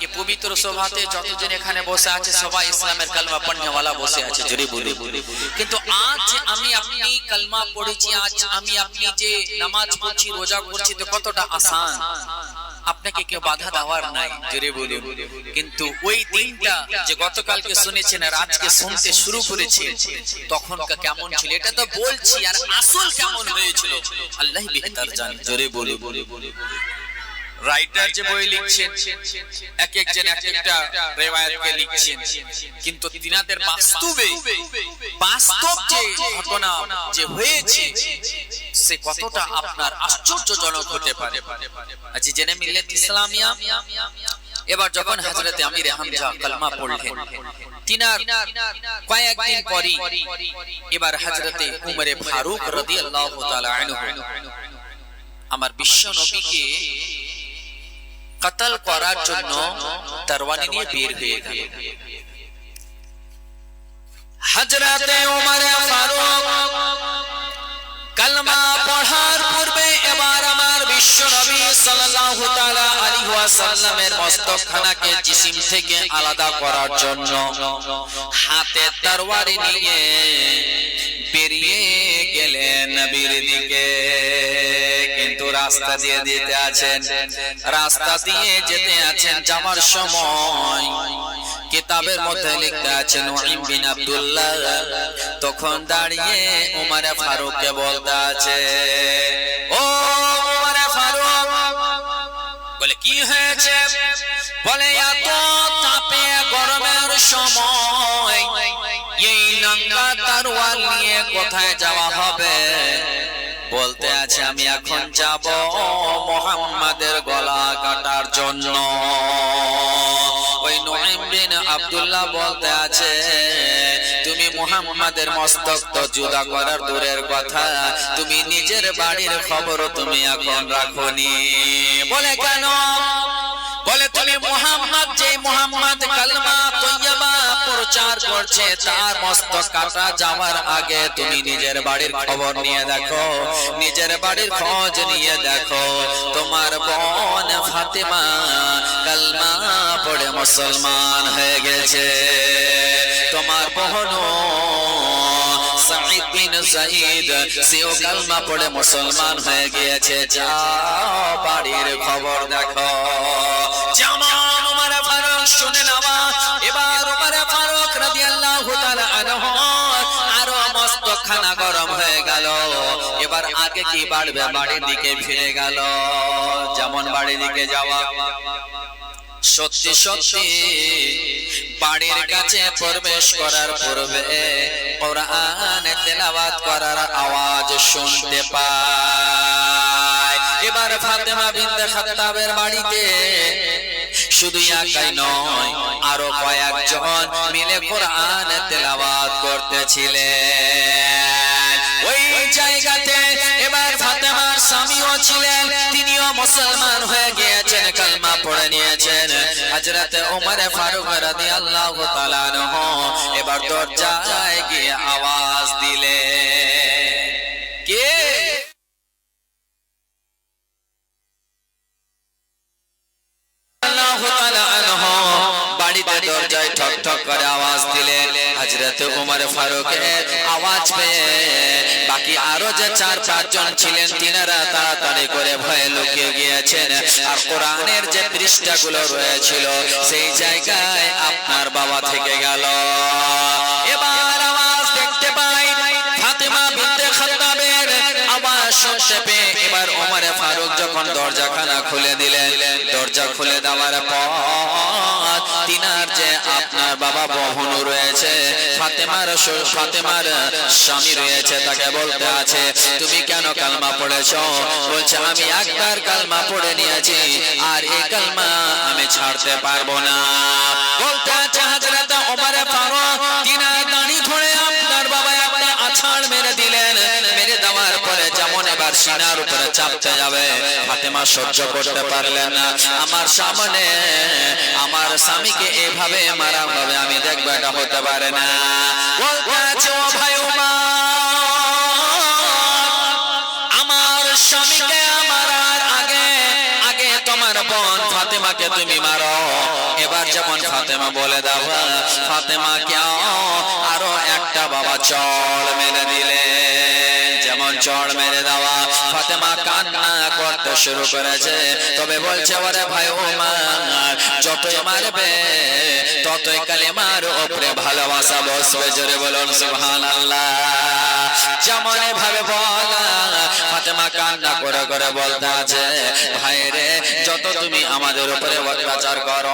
ये पवित्र सभाते যতজন এখানে বসে আছে সবাই ইসলামের কালমা পড়নেওয়ালা বসে আছে জোরে বলে কিন্তু আজ আমি আপনি কালমা পড়েছি আজ আমি আপনি যে নামাজ পড়ছি রোজা করছি তো কতটা আসান আপনাকে কেউ বাধা দেওয়ার নাই জোরে বলে কিন্তু ওই দিনটা যে গতকালকে শুনেছেন আর আজকে শুনতে শুরু করেছে তখনটা কেমন ছিল এটা তো বলছি আর আসল কেমন হয়েছিল আল্লাহই বেহতর জানে জোরে বলে রাইটার যে বই লিখছেন এক একজন এক একটা রিওয়ায়াতকে লিখছেন কিন্তু তিনাদের বাস্তব যে ঘটনা যে হয়েছে সে কতটা আপনার আশ্চর্যজনক হতে পারে আজ জেনে মিল্লাত ইসলামিয়া এবার যখন হযরত আমির হামজা কালমা পড়লেন তিনার কয়েকদিন পরই এবার হযরত উমর ফারুক রাদিয়াল্লাহু তাআলা আনহু আমার বিশ্ব নবীকে কতল করার জন্য তরবারি নিয়ে বের হয়ে গেল হযরত উমর ফারুক কালমা পড়ার পূর্বে এবার আমার বিশ্ব নবী সাল্লাল্লাহু তাআলা আলাইহি ওয়াসাল্লামের মস্তকখানাকে জিসিম থেকে আলাদা করার জন্য হাতে তরবারি নিয়ে বেরিয়ে গেলেন নবীর দিকে কিন্তু রাস্তা দিয়ে যেতে আছেন যাওয়ার সময় কিতাবের মধ্যে লিখতে আছে নুঈম বিন আব্দুল্লাহ তখন দাঁড়িয়ে উমর ফারুককে বলতে আছে ও উমর ফারুক বলে কি হয়েছে বলে এত তাপে গরমের সময় এই নঙ্গা তরোয়াল নিয়ে কোথায় যাওয়া হবে বলতে আছে আমি এখন যাব মুহাম্মাদের গলা কাটার জন্য ওই নুঈম বিন আব্দুল্লাহ বলতে আছে তুমি মুহাম্মাদের মস্তক তো জুদা করার দূরের কথা তুমি নিজের বাড়ির খবরও তুমি এখন রাখোনি বলে কেন বলে তুমি মুহাম্মদ কালমা তৈয়বা প্রচার করছে তার মস্তক কাটা যাওয়ার আগে তুমি নিজের বাড়ির খবর নিয়ে দেখো নিজের বাড়ির খোঁজ নিয়ে দেখো তোমার বোন ফাতেমা কালমা পড়ে মুসলমান হয়ে গেছে তোমার বোন সাঈদ বিন যায়েদ সেও কালমা পড়ে মুসলমান হয়ে গিয়েছে যাও বাড়ির খবর দেখো যেমন উমর ফারুক শুনে নেওয়া এবার উমর ফারুক রাদিয়াল্লাহু তাআলা আনহু আরো মস্তকখানা গরম হয়ে গেল এবার আগে কি বাড়বে বাড়ির দিকে ফিরে গেল যেমন বাড়ির দিকে যাওয়া সত্যি সত্যি বাড়ির কাছে প্রবেশ করার পূর্বে কোরআন তেলাওয়াত করার আওয়াজ শুনতে পায় এবার ফাতেমা বিনতে খাত্তাবের বাড়িতে শুধু একাই নয় আরো কয়েকজন মিলে কোরআন তেলাওয়াত করতেছিলেন ওই জায়গাতে এবার ফাতেমার স্বামীও ছিলেন তিনিও মুসলমান হয়ে গিয়েছেন কালমা পড়ে নিয়েছেন হযরত ওমর ফারুক রাদিয়াল্লাহু তাআলা আনহু এবার দরজায় গিয়ে আওয়াজ দিলেন কে বাড়িতে দরজায় ঠক ঠক করে আওয়াজ দিলেন হযরত ওমর ফারুকের আওয়াজ পেয়ে বাকি আরো যে 4-5 জন ছিলেন তিনারা তাড়াতাড়ি করে ভয়ে লুকিয়ে গিয়েছেন আর কোরআনের যে পৃষ্ঠাগুলো রয়েছিল সেই জায়গায় আপনার বাবা থেকে গেল এবার আওয়াজ দেখতে পাই ফাতেমা বিনতে খাত্তাবের আওয়াজ শুনতে পেয়ে এবার ওমর ফারুক যখন দরজাখানা খুলে দিলেন দরজা খুলে দেওয়ার পর তিনার যে আপনার বাবা বোন রয়েছে ফাতেমার স্বামী রয়েছে তাকে বলতে আছে তুমি কেন কালমা পড়েছো বলছে আমি একবার কালমা পড়ে নিয়েছি আর এই কালমা আমি ছাড়তে পারবো না বলতে আছে হযরত ওমর ফারুক তিনার দাড়ি ধরে আপনার বাবা একটা আছাড় মেরে দিলেন মেরে দেওয়ার পরে যেমন এবার সিনার উপরে চাপতে যাবে ফাতেমা সহ্য করতে পারলেন না আমার সামনে আমার স্বামীকে এভাবে মারা হবে আমি দেখব এটা হতে পারে না বলতে আছে ও ভাই আমার স্বামীকে মারার আগে তোমার বোন ফাতেমাকে তুমি মারো এবার যেমন ফাতেমা বলে দাও ফাতেমা কেউ আরো একটা বাবা চড় মেরে দিলেন, যেমন চড় মেরে দেওয়া ফাতেমা কান্না করতে শুরু করেছে। তবে বলছে ওরে ভাই ওমর যতই মারবে ততই কালেমার উপরে ভালোবাসা বসবে। জোরে বলুন সুবহানাল্লাহ। যেমন ভাবে বলা ফাতেমা কান্না করে করে বলতে আছে ভাই রে যত তুমি আমাদের উপরে অত্যাচার করো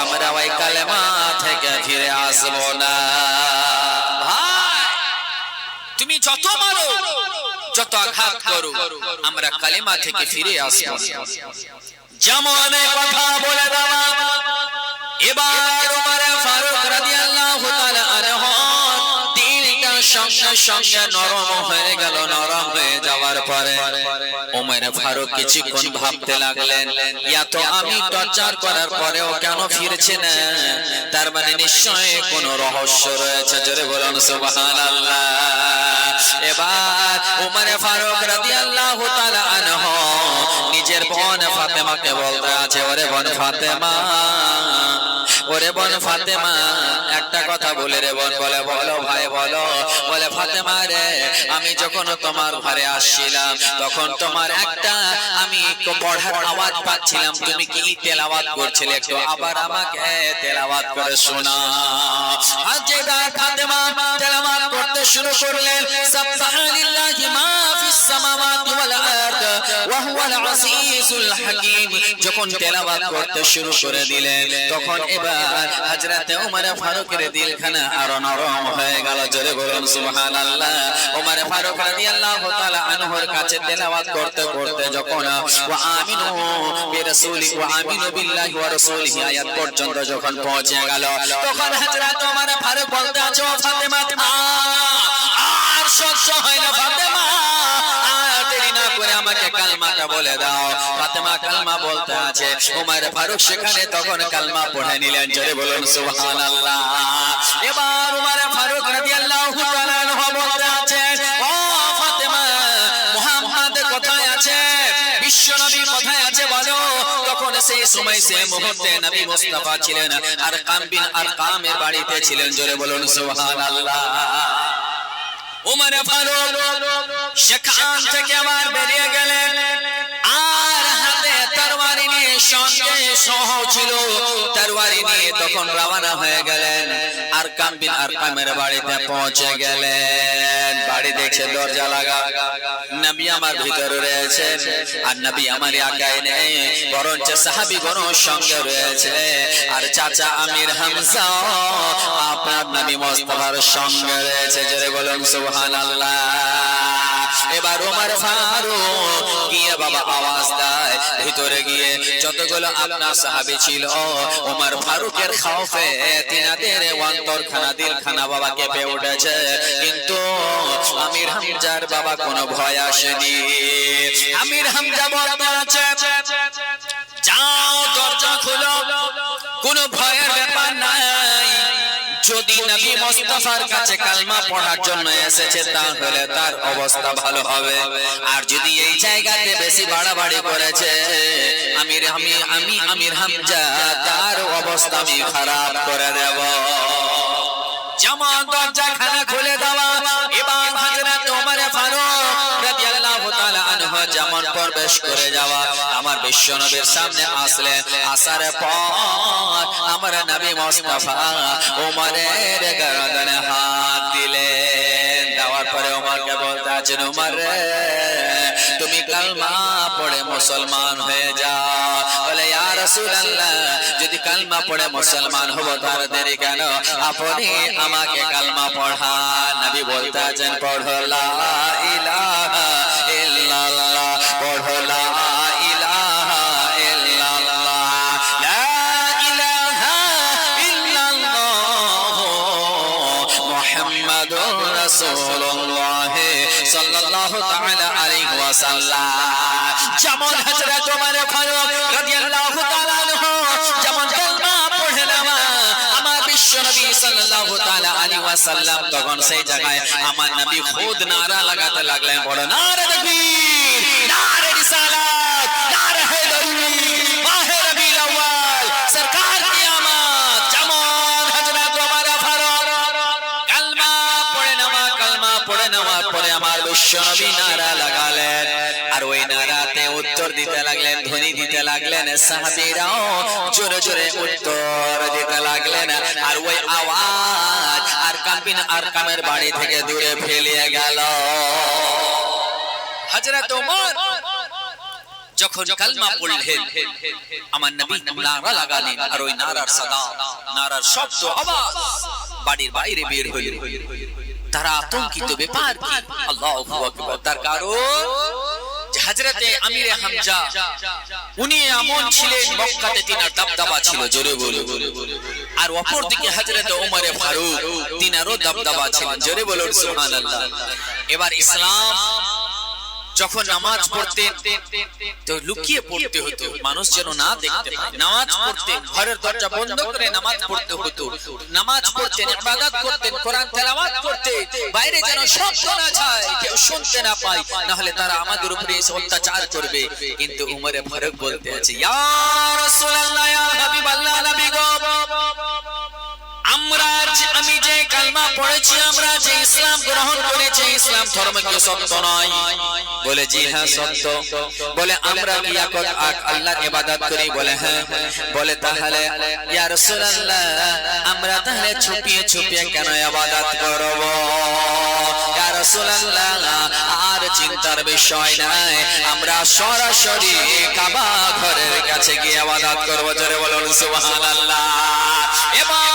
আমরা ওই কালেমা থেকে ফিরে আসবো না। ভাই তুমি যত মারো যত আঘাত করো আমরা কালেমা থেকে ফিরে আসবো। যেমন কথা বলে দেওয়া এবার ওমর ফারুক রাদিয়াল্লাহু তাআলা আনহু দিলটা সঙ্গে সঙ্গে নরম হয়ে গেল। নরম হয়ে যাওয়ার পরে ওমর ফারুক কিছুক্ষণ ভাবতে লাগলেন এত আমি টর্চার করার পরেও কেন ফিরছে না, তার মানে নিশ্চয়ই কোনো রহস্য রয়েছে। জোরে বলুন সুবহানাল্লাহ। এবার ওমর ফারুক রাদিয়াল্লাহু তাআলা আনহু নিজের বোন ফাতেমাকে বলতে আছে ওরে বোন ফাতেমা, ওরে বোন ফাতেমা একটা কথা বলে রে বোন। বলে বলো ভাই বলো। বলে ফাতেমা রে আমি যখন তোমার ঘরে আসছিলাম তখন তোমার একটা আমি পড়ার আওয়াজ পাচ্ছিলাম, তুমি কি তেলাওয়াত করছিলে একটু আবার আমাকে তেলাওয়াত করে শোনাও। আর যেবার ফাতেমা তেলাওয়াত করতে শুরু করলেন সাবহানাল্লাহি মা ফিস সামাওয়াতি ওয়াল আরদ ওয়া হুয়াল আজিজুল হাকীম, যখন তেলাওয়াত করতে শুরু করে দিলেন তখন এবার হযরত ওমর ফারুকের দিলখানা আরো নরম হয়ে গেল। জোরে বলুন সুবহানাল্লাহ। ওমর ফারুক রাদিয়াল্লাহু তাআলা আনহুর কাছে তেলাওয়াত করতে করতে যখন ওয়া আমিনু বিরাসূলি ওয়া আমিনু বিল্লাহি ওয়া রাসূলিহি আয়াত পর্যন্ত যখন পৌঁছে গেল তখন হযরত ওমর ফারুক বলতে আছে ও ফাতেমা আর সহ্য হয় না ফাতেমা, আর দেরি না করে আমাকে কালমাটা বলে দাও। ফাতেমা কালমা বলতে আছে ওমর ফারুক সেখানে তখন কালমা পড়ে নিলেন। জোরে বলুন সুবহানাল্লাহ। এবার ওমর ফারুক রাদিয়াল্লাহু তাআলা আনহু বলতে আছে ও ফাতেমা মুহাম্মদ কোথায় আছে, বিশ্ব নবী কোথায় আছে বলো। তখন সেই সময় সেই মুহূর্তে নবী মুস্তাফা ছিলেন আরকাম বিন আরকামের বাড়িতে ছিলেন। জোরে বলুন সুবহানাল্লাহ। ওমর ফারুক সেখান থেকে আবার বেরিয়ে গেলেন আর হাতে তরবারি নিয়ে সঙ্গে সহ ছিল তরবারি নিয়ে তখন রওনা হয়ে গেলেন আরকাম বিন আরকামের বাড়িতে পৌঁছে গেলেন। বাড়ি দেখে দরজা লাগা, নবী আমার ভিতরে রয়েছে আর নবী আমার একাই নেই বরঞ্চ সাহাবীগণ সঙ্গে রয়েছে আর চাচা আমির হামজা আপনার নবী মুস্তাফার সঙ্গে রয়েছে। জোরে বলুন সুবহানাল্লাহ। এবার ওমর ফারুক গিয়ে বাবা আওয়াজ দেয় ভিতরে গিয়ে যতগুলো আপনার সাহাবী ছিল ওমর ফারুকের খাউফে তিনাদের অন্তরখানা দিলখানা বাবা কেঁপে উঠেছে, কিন্তু আমির হামজার বাবা কোনো ভয় আসেনি। আমির হামজা বলতে আছে যাও দরজা খুলো, কোনো ভয়ের ব্যাপার নাই। যদি নবী মুস্তাফার কাছে কালমা পড়ার জন্য এসেছে তাহলে তার অবস্থা ভালো হবে, আর যদি এই জায়গাতে বেশি বাড়াবাড়ি করেছে আমি আমির হামজা তার অবস্থা আমি খারাপ করে দেব। যেমন দরজাখানা খুলে দেওয়া এবার হযরত ওমর ফারুক রাদিয়াল্লাহু তাআলা আনহু যেমন প্রবেশ করে যাওয়া আমার বিশ্ব নবীর সামনে আসলেন। আসার পর আমার নবী মুস্তাফা ওমরের গর্দনে হাত দিলেন। দেওয়ার পরে ওমরকে বলতে আছেন ওমর রে তুমি কালমা পড়ে মুসলমান হয়ে যাও। বলে ইয়া রাসূলুল্লাহ যদি কালমা পড়ে মুসলমান হব তার দেরি কেন, আপনি আমাকে কালমা পড়ান। নবী বলতে আছেন পড়ো লা ইলাহা ইল্লাল্লাহ, পড়ো লা ইলাহা ইল্লাল্লাহ, লা ইলাহা ইল্লাল্লাহ মুহাম্মাদুর রাসূলুল্লাহ সাল্লাল্লাহু তাআলা আলাইহি ওয়াসাল্লাম। যেমন হযরত ওমর ফারুক রাদিয়াল্লাহু তাআলা আনহু যেমন কালমা পড়ে নেওয়া আমার বিশ্ব নবী সাল্লাল্লাহু তাআলা আলাইহি ওয়াসাল্লাম তখন সেই জায়গায় আমার নবী খুদ নারা লাগাতে লাগলেন, বড় নারে তাকবীর, নারে রিসালাত, নারে হায়দারি, মাহে রবিউল আউয়াল, বিশ্বনবী নারা লাগালেন, আর ওই নারাতে উত্তর দিতে লাগলেন, ধ্বনি দিতে লাগলেন, সাহাবীরাও জোরে জোরে উত্তর দিতে লাগলেন। আর ওই আওয়াজ আর কামের বাড়ি থেকে দূরে ফেলিয়ে গেল। হযরত ওমর যখন কালমা পড়লেন, আমার নবী নারা লাগালেন, আর ওই নারার সাদা, নারার শব্দ, আওয়াজ বাড়ির বাইরে বের হইল। তারা আতঙ্কিত, ব্যাপার কি? আল্লাহু আকবার। তার কারণ হযরতে আমিরে হামজা উনি এমন ছিলেন, মক্কাতে তিনার দবদবা ছিল, জোরে বলুন। আর অপরদিকে হযরতে ওমর ফারুক, তিনারও দবদবা ছিল, জোরে বলুন সুবহানাল্লাহ। এবার ইসলাম যখন নামাজ পড়তেন তো লুকিয়ে পড়তে হতো, মানুষ যেন না দেখতে পায়। নামাজ পড়তেন, ঘরের দরজা বন্ধ করে নামাজ পড়তে হতো। নামাজ পড়তেন, ইবাদত করতেন, কোরআন তেলাওয়াত করতেন, বাইরে যেন শব্দ না যায়, কেউ শুনতে না পায়, না হলে তারা আমাদের উপরে এসে অত্যাচার করবে। কিন্তু উমরে ফারুক বলতে আছে, ইয়া রাসূলুল্লাহ, ইয়া হাবিবাল্লাহ, নবী গো, আমি যে কালমা পড়েছি, আমরা যে ইসলাম গ্রহণ করেছি, ইসলাম ধর্ম কি সত্য নয়? বলে জি হ্যাঁ সত্য। বলে আমরা কি আল্লাহর ইবাদত করি? বলে হ্যাঁ। বলে তাহলে ইয়া রাসূলুল্লাহ, আমরা তাহলে ছুপিয়ে ছুপিয়ে কেন ইবাদত করব? ইয়া রাসূলুল্লাহ, আর চিন্তার বিষয় নাই, আমরা সরাসরি কাবা ঘরের কাছে গিয়ে ইবাদত করব, জোরে বলুন সুবহানাল্লাহ। এবার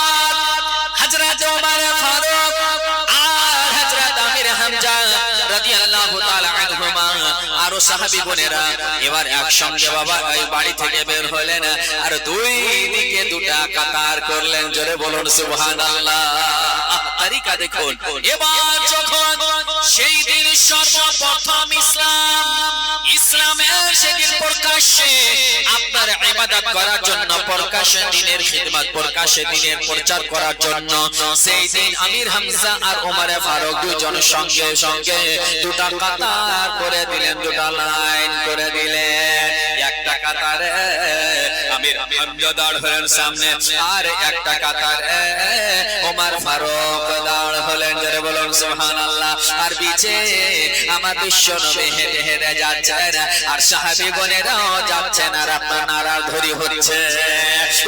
হযরত ওমর ফারুক আর হযরত আমির হামজা রাদিয়াল্লাহু তাআলা আনহুমা আর সাহাবী বোনেরা এবার একসঙ্গে বাবা এই বাড়ি থেকে বের হলেন, আর দুই দিকে দুটা কাতার করলেন, জোরে বলুন সুবহানাল্লাহ। তরিকা দেখুন। এবার যখন সেই দিন সর্বপ্রথম ইসলামের সেদিন প্রকাশ্যে আপনার ইবাদত করার জন্য, প্রকাশ্যে দিনের খিদমত, প্রকাশ্যে দিনের প্রচার করার জন্য সেই দিন আমির হামজা আর ওমর ফারুক দুজন সঙ্গে সঙ্গে দুটা কাতার করে দিলেন, দুটা লাইন করে দিলেন। একটা কাতারে আমির হামজা দাঁড় হলেন সামনে, আর একটা কাতারে ওমর ফারুক দাঁড় হলেন, জোরে বলুন সুবহানাল্লাহ। আর পিছে আমার বিশ্বনবী হেঁটে হেঁটে যাচ্ছেন, আর সাহাবী বোনেরাও যাচ্ছেন, আর আপনার নারার ধরি হচ্ছে।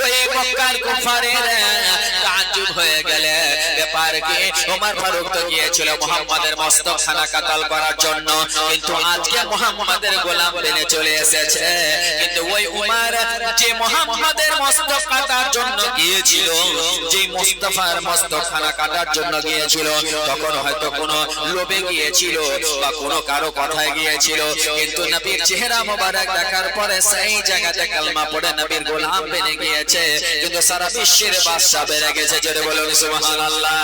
ওই মক্কার কুফারের তাজ্জুব হয়ে গেলে, ব্যাপার কি? ওমর ফারুক তো গিয়েছিল মুহাম্মাদের মস্তক খানা কাতাল করার জন্য, কিন্তু আজকে মুহাম্মাদের গোলাম বেনে চলে এসেছে। কিন্তু ওই উমর যে মুহাম্মাদের মস্তক কাটার জন্য গিয়েছিল, যে মুস্তাফার মস্তক খানা কাটার জন্য গিয়েছিল, তখন হয়তো কোনো লোভে গিয়েছিল বা কোনো কারো কথায় গিয়েছিল, কিন্তু নবীর চেহারা মোবারক দেখার পরে সেই জায়গাতে কালমা পড়ে নবীর গোলাম বেনে গিয়েছে, কিন্তু সারা বিশ্বের বাদশা বেড়ে গেছে, জোরে বলুন সুবহানাল্লাহ।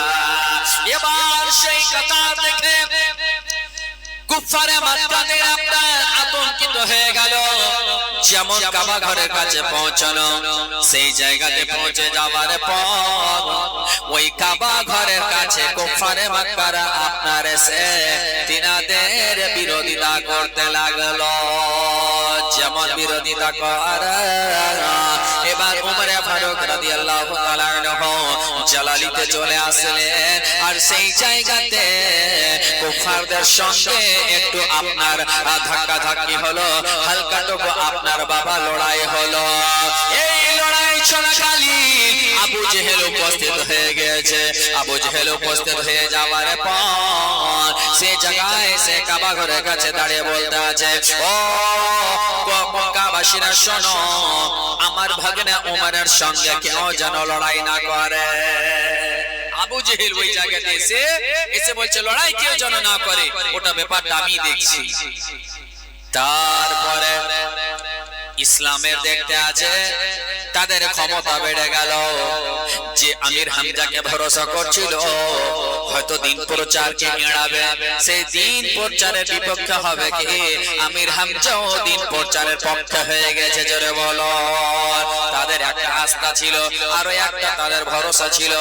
এবার সেই কথা দেখে কুফারে মক্কাদের আপনার আতঙ্কিত হয়ে গেল। যেমন কাবা ঘরের কাছে পৌঁছানো, সেই জায়গাতে পৌঁছে যাওয়ার পর ওই কাবা ঘরের কাছে কুফারে মক্কারা আপনার এসে তিনাদের বিরোধিতা করতে লাগলো। যেমন বিরোধিতা করে, এবার উমর ফারুক রাদিয়াল্লাহু তাআলা আনহু জালালিতে চলে আসলেন, আর সেই জায়গাতে কুফারদের সঙ্গে একটু আপনার ধাক্কাধাক্কি হলো, হালকাটুকু আপনার বাবা লড়াই হলো। এই লড়াই চলাকালীন আবু জেহেল উপস্থিত হয়ে গেছে। আবু জেহেল উপস্থিত হয়ে যাওয়ার পর সে জায়গায় সে কাবা ঘরের কাছে দাঁড়িয়ে বলতে আছে, ও মক্কাবাসীরা শোনো, আমার ভাগ্নে উমরের সঙ্গে কেউ যেন লড়াই না করে। আবু জেহেল ওই জায়গাতে এসে বলছে লড়াই কেউ যেন না করে, ওটা ব্যাপারটা আমি দেখছি। তারপরে ইসলামের দেখতে আছে তাদের ক্ষমতা বেড়ে গেল। যে আমির হামজাকে ভরসা করছিল হয়তো দিন প্রচারকে এড়াবে, সেই দিন প্রচারের বিপক্ষে হবে কি? আমির হামজাও দিন প্রচারের পক্ষে হয়ে গেছে, জোরে বলো। তাদের একটা আস্থা ছিল, আরো একটা তাদের ভরসা ছিল,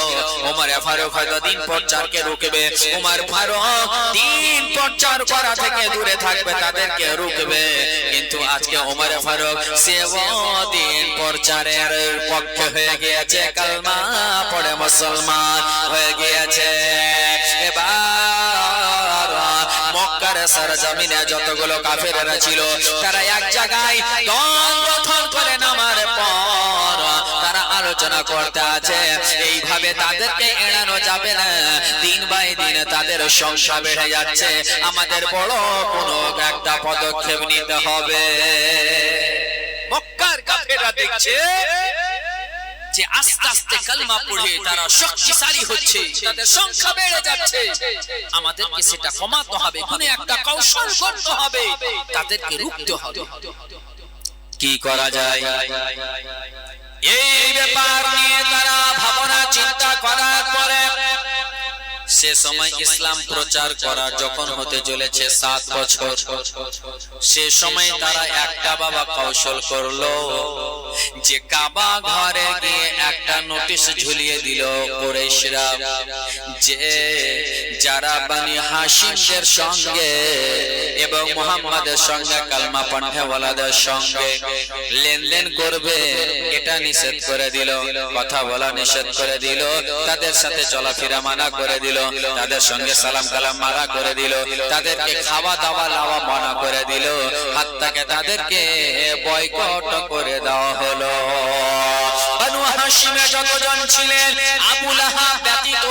ওমর ফারুক হয়তো দিন প্রচারকে রুখবে, ওমর ফারুক দিন প্রচার করা থেকে দূরে থাকবে, তাদেরকে রুখবে। কিন্তু আজকে ওমর ফারুক সেও দিন প্রচারের পক্ষে হয়ে গিয়েছে, কালমা পড়ে মুসলমান হয়ে গিয়েছে। এবার মক্কার সরজমিনে যতগুলো কাফেররা ছিল তারা এক জায়গায় দল গঠন করে নামার পর তারা আলোচনা করতে আছে এইভাবে তাদেরকে এড়ানো যাবে না, দিন বাই দিন তাদের সংখ্যা বেড়ে যাচ্ছে, আমাদের বড় কোনো একটা পদক্ষেপ নিতে হবে। মক্কার কাফেররা দেখছে যে আস্তে আস্তে কালমা পড়ে তারা শক্তিশালী হচ্ছে, তাদের সংখ্যা বেড়ে যাচ্ছে, আমাদেরকে সেটা কমাতে হবে, কোনো একটা কৌশল করতে হবে, তাদেরকে রুখতে হবে। কি করা যায় এই ব্যাপার নিয়ে তারা ভাবনা চিন্তা করার পরে সে সময় ইসলাম প্রচার করা যখন হতে চলেছে 7 বছর, সে সময় তারা একটা বাবা কৌশল করলো যে কাবা ঘরে গিয়ে একটা নোটিশ ঝুলিয়ে দিল কুরাইশরা যে যারা বনি হাশিমদের সঙ্গে এবং মুহাম্মাদের সঙ্গে কালমা পড়নেওয়ালাদের সঙ্গে লেনদেন করবে এটা নিষেধ করে দিল, কথা বলা নিষেধ করে দিল, তাদের সাথে চলাফেরা মানা করে দিল, তাদের সঙ্গে সালাম কালাম মানা করে দিল, তাদেরকে খাওয়া দাওয়া লাওয়া মানা করে দিল, হাত্তাকে তাদেরকে বয়কট করে দেওয়া হলো। বনু হাশিমে যতজন ছিলেন আবু লাহাব ব্যতীত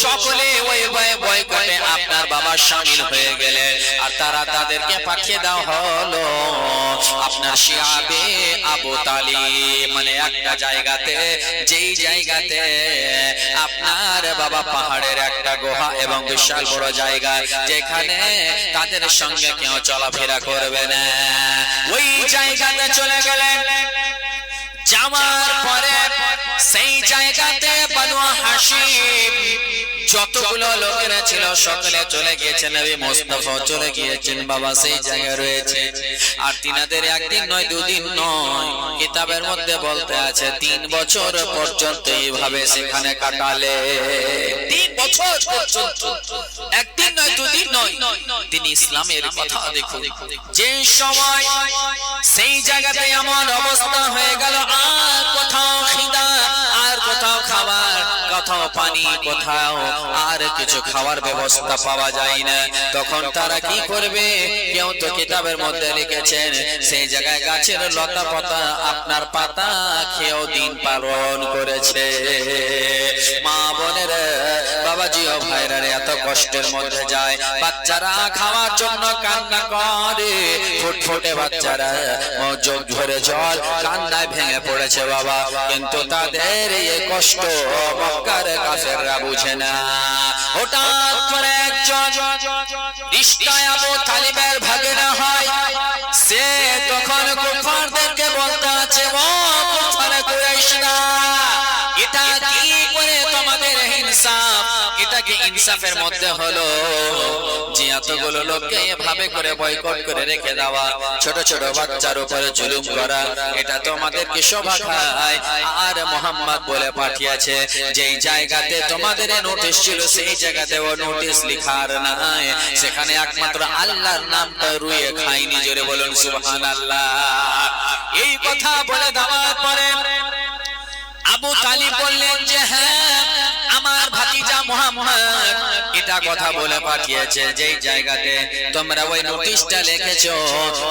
সকলে ওই বয়কটে আপনার বাবা শামিল হয়ে গেলেন, আর তারা তাদেরকে পাঠিয়ে দেওয়া হলো আপনার শিয়াবে আবু তালিব, মানে একটা জায়গাতে, যেই জায়গাতে আপনার বাবা পাহাড়ের একটা গুহা এবং বিশাল বড় জায়গা যেখানে তাদের সঙ্গে কেউ চলাফেরা করবে না, ওই জায়গাতে চলে গেলেন। যাওয়ার পরে সেই জায়গাতে বনু হাশিম যতগুলো লোকেরা ছিল সকলে চলে গিয়েছেন, নবী মুস্তাফা চলে গিয়েছেন বাবা সেই জায়গায় রয়েছে। আর তিনাদের একদিন নয় দুদিন নয়, কিতাবের মধ্যে বলতে আছে 3 বছর পর্যন্ত এইভাবে সেখানে কাটালে। 3 বছর পর্যন্ত, একদিন নয় দুদিন নয়। তিনি ইসলামের কথা দেখুন, যে সময় সেই জায়গাতে এমন অবস্থা হয়ে গেল আর কোথাও খিদা, আর কোথাও খাবার, কোথাও পানি, কোথাও আর কিছু খাওয়ার ব্যবস্থা পাওয়া যায় না, তখন তারা কি করবে? কেউ তো কিতাবের মধ্যে লিখেছেন সেই জায়গায় গাছের লতা পাতা আপনার পাতা খেয়েও দিন পালন করেছে। মা বোনের বাবাজি ও ভাইরা এত কষ্টের মধ্যে যায়, বাচ্চারা খাওয়ার জন্য কান্না করে, ফুটফুটে বাচ্চারা চোখ ধরে জল কান্নায় ভেঙে পড়েছে বাবা, কিন্তু তাদের এই কষ্ট মক্কার কাফেররা বুঝে না। হঠাৎ করে একজন রিশতায় আবু তালিবের ভাগিনা হয়, সে তখন কুফারদেরকে বলতে আছে, ও কুফার কুরাইশরা, এটা কি করে তোমাদের ইনসাফ? এটা কি ইনসাফের মধ্যে হলো যে এতগুলো লোককে এভাবে করে বয়কট করে রেখে দেওয়া, ছোট ছোট বাচ্চার উপরে জুলুম করা, এটা তোমাদের কি শোভা খায়? আর মুহাম্মদ বলে পাঠিয়েছে যেই জায়গাতে তোমাদের নোটিশ ছিল সেই জায়গাতে ও নোটিশ লিখার নাই, সেখানে একমাত্র আল্লাহর নামটা রুয়ে খায়নি। জোরে বলুন সুবহানাল্লাহ। এই কথা বলে দেওয়ার পরে আবু তালিব বললেন যে হ্যাঁ, আমার ভাতিজা মুহাম্মদ এটা কথা বলে পাঠিয়েছে যেই জায়গাতে তোমরা ওই নোটিশটা লিখেছো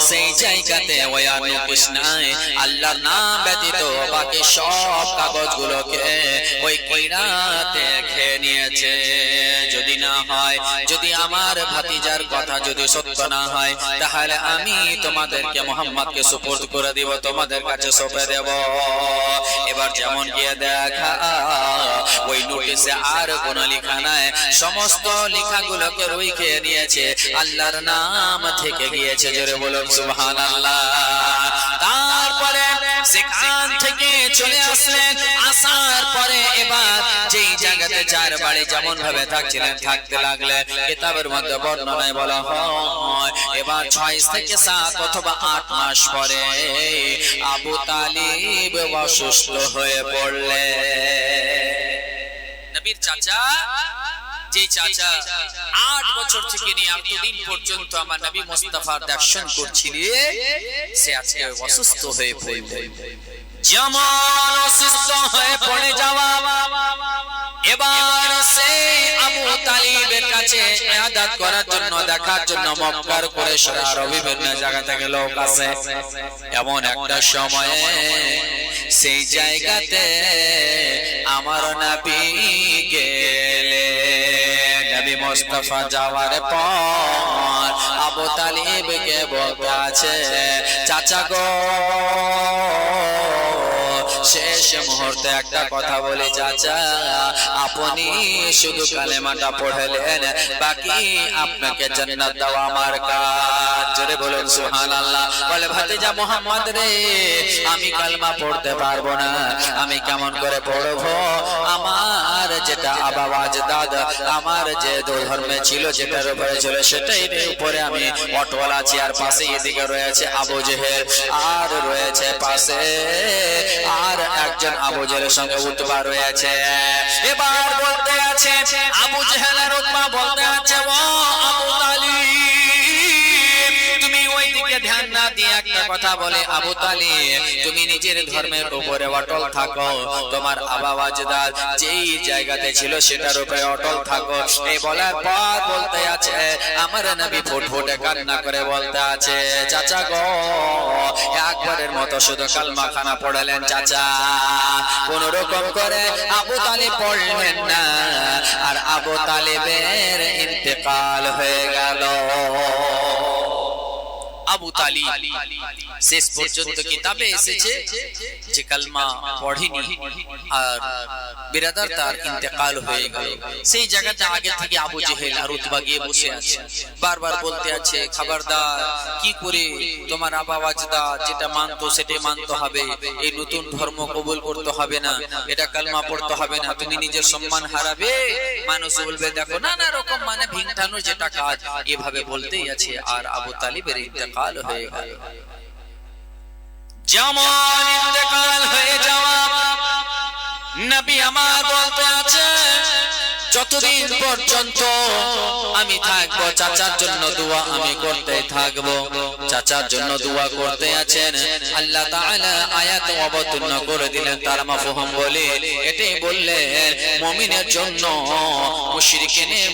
সেই জায়গাতে ওই আর নোটিশ নাই, আল্লাহর নাম ব্যতীত বাকি সব কাগজগুলোকে ওই কিরাতে খেয়ে নিয়েছে। যদি না হয়, যদি আমার ভাতিজার কথা যদি সত্য না হয়, তাহলে আমি তোমাদেরকে মুহাম্মদকে সুপুর্দ করে দিব, তোমাদের কাছে সঁপে দেব। এবার যেমন গিয়ে দেখা ওই নোটিশে আর কোনো লেখা নাই, সমস্ত লেখাগুলোকে রুই খেয়ে নিয়েছে, আল্লাহর নাম থেকে গিয়েছে। জোরে বলুন সুবহানাল্লাহ। তারপরে সেখান থেকে চলে আসলেন, আসার পরে এবার যেই জায়গাতে যার বাড়ি যেমন ভাবে থাকছিলেন থাকতে লাগলেন। কিতাবের মধ্যে বর্ণনায় বলা হয় এবার 6 থেকে 7 অথবা 8 মাস পরে আবু তালিব অসুস্থ হয়ে পড়লেন। নবীর চাচা, যে চাচা 8 বছর থেকে নিয়ে এতদিন পর্যন্ত আমার নবী মুস্তাফার দর্শন করছিলেন, সে আজকে অসুস্থ হয়ে পড়লেন। যেমন অসুস্থ হয়ে পড়ে যাওয়া, এবার সে আবু তালিবের কাছে ইবাদত করার জন্য দেখার জন্য মক্কার কুরাইশরা আর বিভিন্ন জায়গা থেকে লোক আসে এমন একটা সময়ে সেই জায়গাতে আমার নবী গেলেন নবী মুস্তাফা যাওয়ার পর আবু তালিবকে বলতে আছে চাচা গো শেষ মুহূর্তে একটা কথা বলি চাচা আপনি শুধু কালেমাটা পড়লেন বাকি আপনাকে জান্নাত দেওয়া আমার কাজ জোরে বলুন সুবহানাল্লাহ বলে ভাতিজা মুহাম্মদ রে আমি কালেমা পড়তে পারবো না আমি কেমন করে পড়বো আমার যেটা আবা আজদাদ আমার যে ধর্মে ছিল যেটার উপরে ছিল সেটাই উপরে আমি অটল আছি আর পাশে এদিকে রয়েছে আবু জেহেল আর রয়েছে পাশে আর একজন আবু জেহেলের সঙ্গে উতবা রয়েছে এবার বলতে আছে আবু জেহেল আর উতবা বলতে আছে ও আবু তালিব তুমি ওইদিকে ধ্যান না দিয়ে একটা কথা বলে আবু তালিব তুমি নিজের ধর্মের উপরে অটল থাকো তোমার আবা আজদাদ যেই জায়গাতে ছিল সেটার উপরে অটল থাকো এই বলার পর বলতে আছে আমার নবী ফুটফুটে কান্না করে বলতে আছে চাচা গো একবারের মতো শুধু কালমা খানা পড়লেন চাচা কোন রকম করে আবু তালিব পড়লেন না আর আবু তালিবের ইন্তেকাল হয়ে গেল আবু তালিব শেষ পর্যন্ত কিতাবে এসেছে যে কালমা পড়েনি আর বিরাদার তার ইন্তেকাল হয়ে গেল সেই জায়গাতে আগে থেকে আবু জেহেল আর উতবা গিয়ে বসে আছে বারবার বলতে আছে খবরদার কি করে তোমার আবা আজদাদ যেটা মানতো সেটাই মানতে হবে এই নতুন ধর্ম কবুল করতে হবে না এটা কালমা পড়তে হবে না তুমি নিজের সম্মান হারাবে মানুষ বলবে দেখো নানা রকম মানে ভিংটানোর যেটা কাজ এভাবে বলতেই আছে আর আবু তালিবের ইন্তেকাল হয়ে গেল যেমন ইন্তেকাল হয়ে যাওয়া নবী আমার বলতে আছে যতদিন পর্যন্ত আমি থাকবো চাচার জন্য দোয়া আমি করতে থাকবো চাচার জন্য দোয়া করতে আছেন আল্লাহ তাআলা আয়াত অবতীর্ণ করে দিলেন তার মাফহুম বলে এটাই বললেন মুমিনের জন্য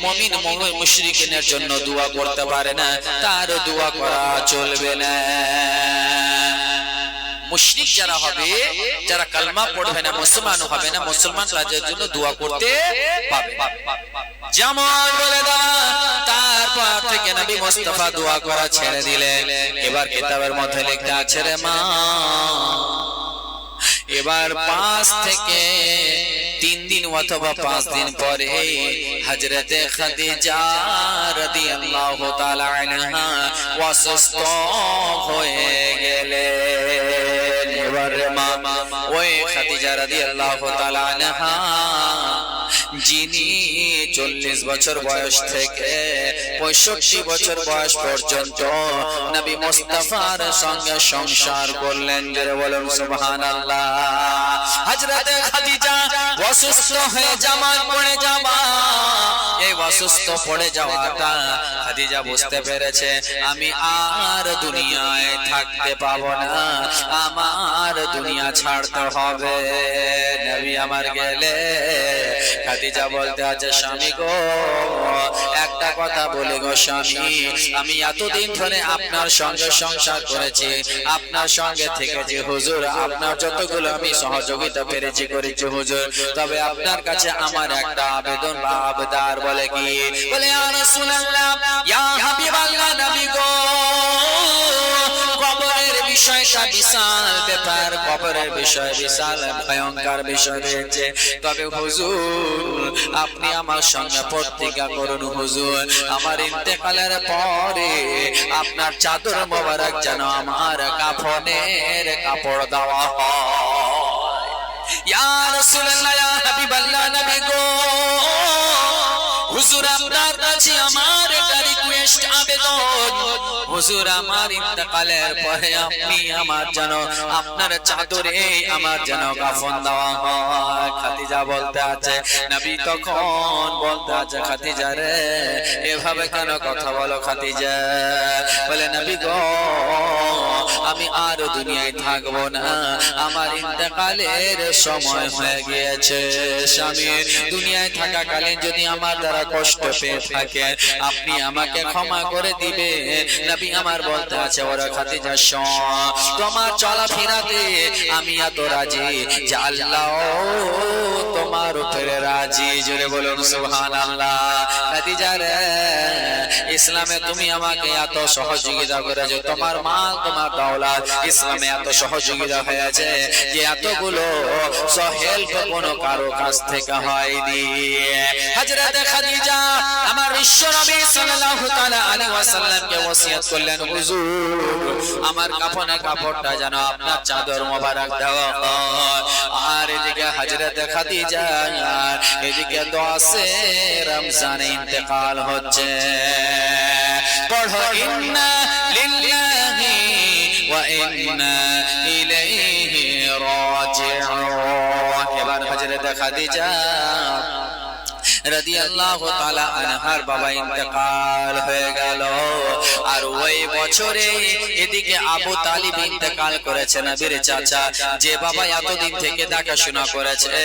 মুমিন মুশরিকিনের জন্য দোয়া করতে পারে না তার দোয়া করা চলবে না মুশরিক যারা হবে যারা কালমা পড়বে না মুসলমান হবে না মুসলমান তাদের জন্য দোয়া করতে পাবে যেমন বলে দাও তারপর থেকে নবী মুস্তাফা দোয়া করা ছেড়ে দিলেন এবার কিতাবের মধ্যে লেখা আছে রে মা এবার 5 থেকে 3 দিন অথবা 5 দিন পরে হযরতে খাদিজা রাদিয়াল্লাহু তাআলা আনহা অসুস্থ হয়ে গেলেন এবার মা ওই খাদিজা রাদিয়াল্লাহু তাআলা আনহা যিনি 40 বছর বয়স থেকে 65 বছর বয়স পর্যন্ত নবী মুস্তাফার সঙ্গে সংসার করলেন জোরে বলুন সুবহানাল্লাহ হযরতে খাদিজা অসুস্থ হয়ে জামান পড়ে যাওয়া এই অসুস্থ পড়ে যাওয়াটা খাদিজা বুঝতে পেরেছে আমি আর দুনিয়ায় থাকতে পাবো না আমার দুনিয়া ছাড়তে হবে নবী আমার গেলে খাদিজা বলতে আছে স্বামী গো একটা কথা বলে গো স্বামী আমি এতদিন ধরে আপনার সঙ্গে সংসার করেছি আপনার সঙ্গে থেকেছি হুজুর আপনার যতগুলো আমি সহযোগিতা পেরেছি করেছি হুজুর তবে আপনার কাছে আমার একটা আবেদন বা আবদার বলে কি বলে ইয়া রাসূলুল্লাহ ইয়া হাবিবাল্লাহ নবী গো কবরের বিষয়টা বিশাল ব্যাপার কবরের বিষয় বিশাল ভয়ঙ্কর বিষয় রয়েছে তবে হুজুর আপনি আমার সঙ্গে প্রতিজ্ঞা করুন হুজুর আমার ইন্তেকালের পরে আপনার চাদর মোবারক যেন আমার কাফনের কাপড় দেওয়া হয় ইয়া রাসূলুল্লাহ ইয়া হাবিবাল্লাহ নবী গো হুজুর আপনার কাছে আমার গাড়ি রিকোয়েস্ট আবেদন, হুজুর আমার ইন্তেকালের পরে আপনি আমার যেন আপনার চাদরে আমার যেন কাফন দেওয়া হয়। খাদিজা বলতে আছে, নবী তখন বলতে আছে, খাদিজা রে এভাবে কেন কথা বলো খাদিজা? বলে নবী গো আমি আর দুনিয়ায় থাকবো না, আমার ইন্তেকালের সময় হয়ে গিয়েছে। স্বামী দুনিয়ায় থাকাকালীন যদি আমার দ্বারা কষ্ট পেয়ে থাকে আপনি আমাকে ক্ষমা করে দিবে। নবী আমার বলতে আছে, ওরা খাদিজা শোন, তোমার চলাফেরাতে আমি এত রাজি যে আল্লাহ তোমার উপরে রাজি। জোরে বলুন সুবহানাল্লাহ। খাদিজা রে ইসলামে তুমি আমাকে এত সহযোগিতা করেছো, তোমার মাল তোমার দৌলত ইসলামে এত সহযোগিতা হয়েছে যে এতগুলো হেল্প কোনো কারো কাছ থেকে হয়নি। হযরত খাদিজা আমার বিশ্ব নবী সাল্লাল্লাহু তাআলা আলাইহি ওয়াসাল্লামকে ওসিয়ত করলেন, হুজুর আমার কাফনের কাপড়টা যেন আপনার চাদর মোবারক দেওয়া হয়। আর এদিকে হযরত খাদিজা এদিকে 10 রমজানে ইন্তেকাল হচ্ছে। পড়ো ইন্না লিল্লাহি ওয়া ইন্না ইলাইহি রাজিউন। এবার হযরত খাদিজা রাদিয়াল্লাহু তাআলা আনহার বাবা ইন্তেকাল হয়ে গেল। আর ওই বছরে এদিকে আবু তালিব ইন্তেকাল করেছে, নবীর চাচা, যে বাবা এতদিন থেকে দেখাশোনা করেছে।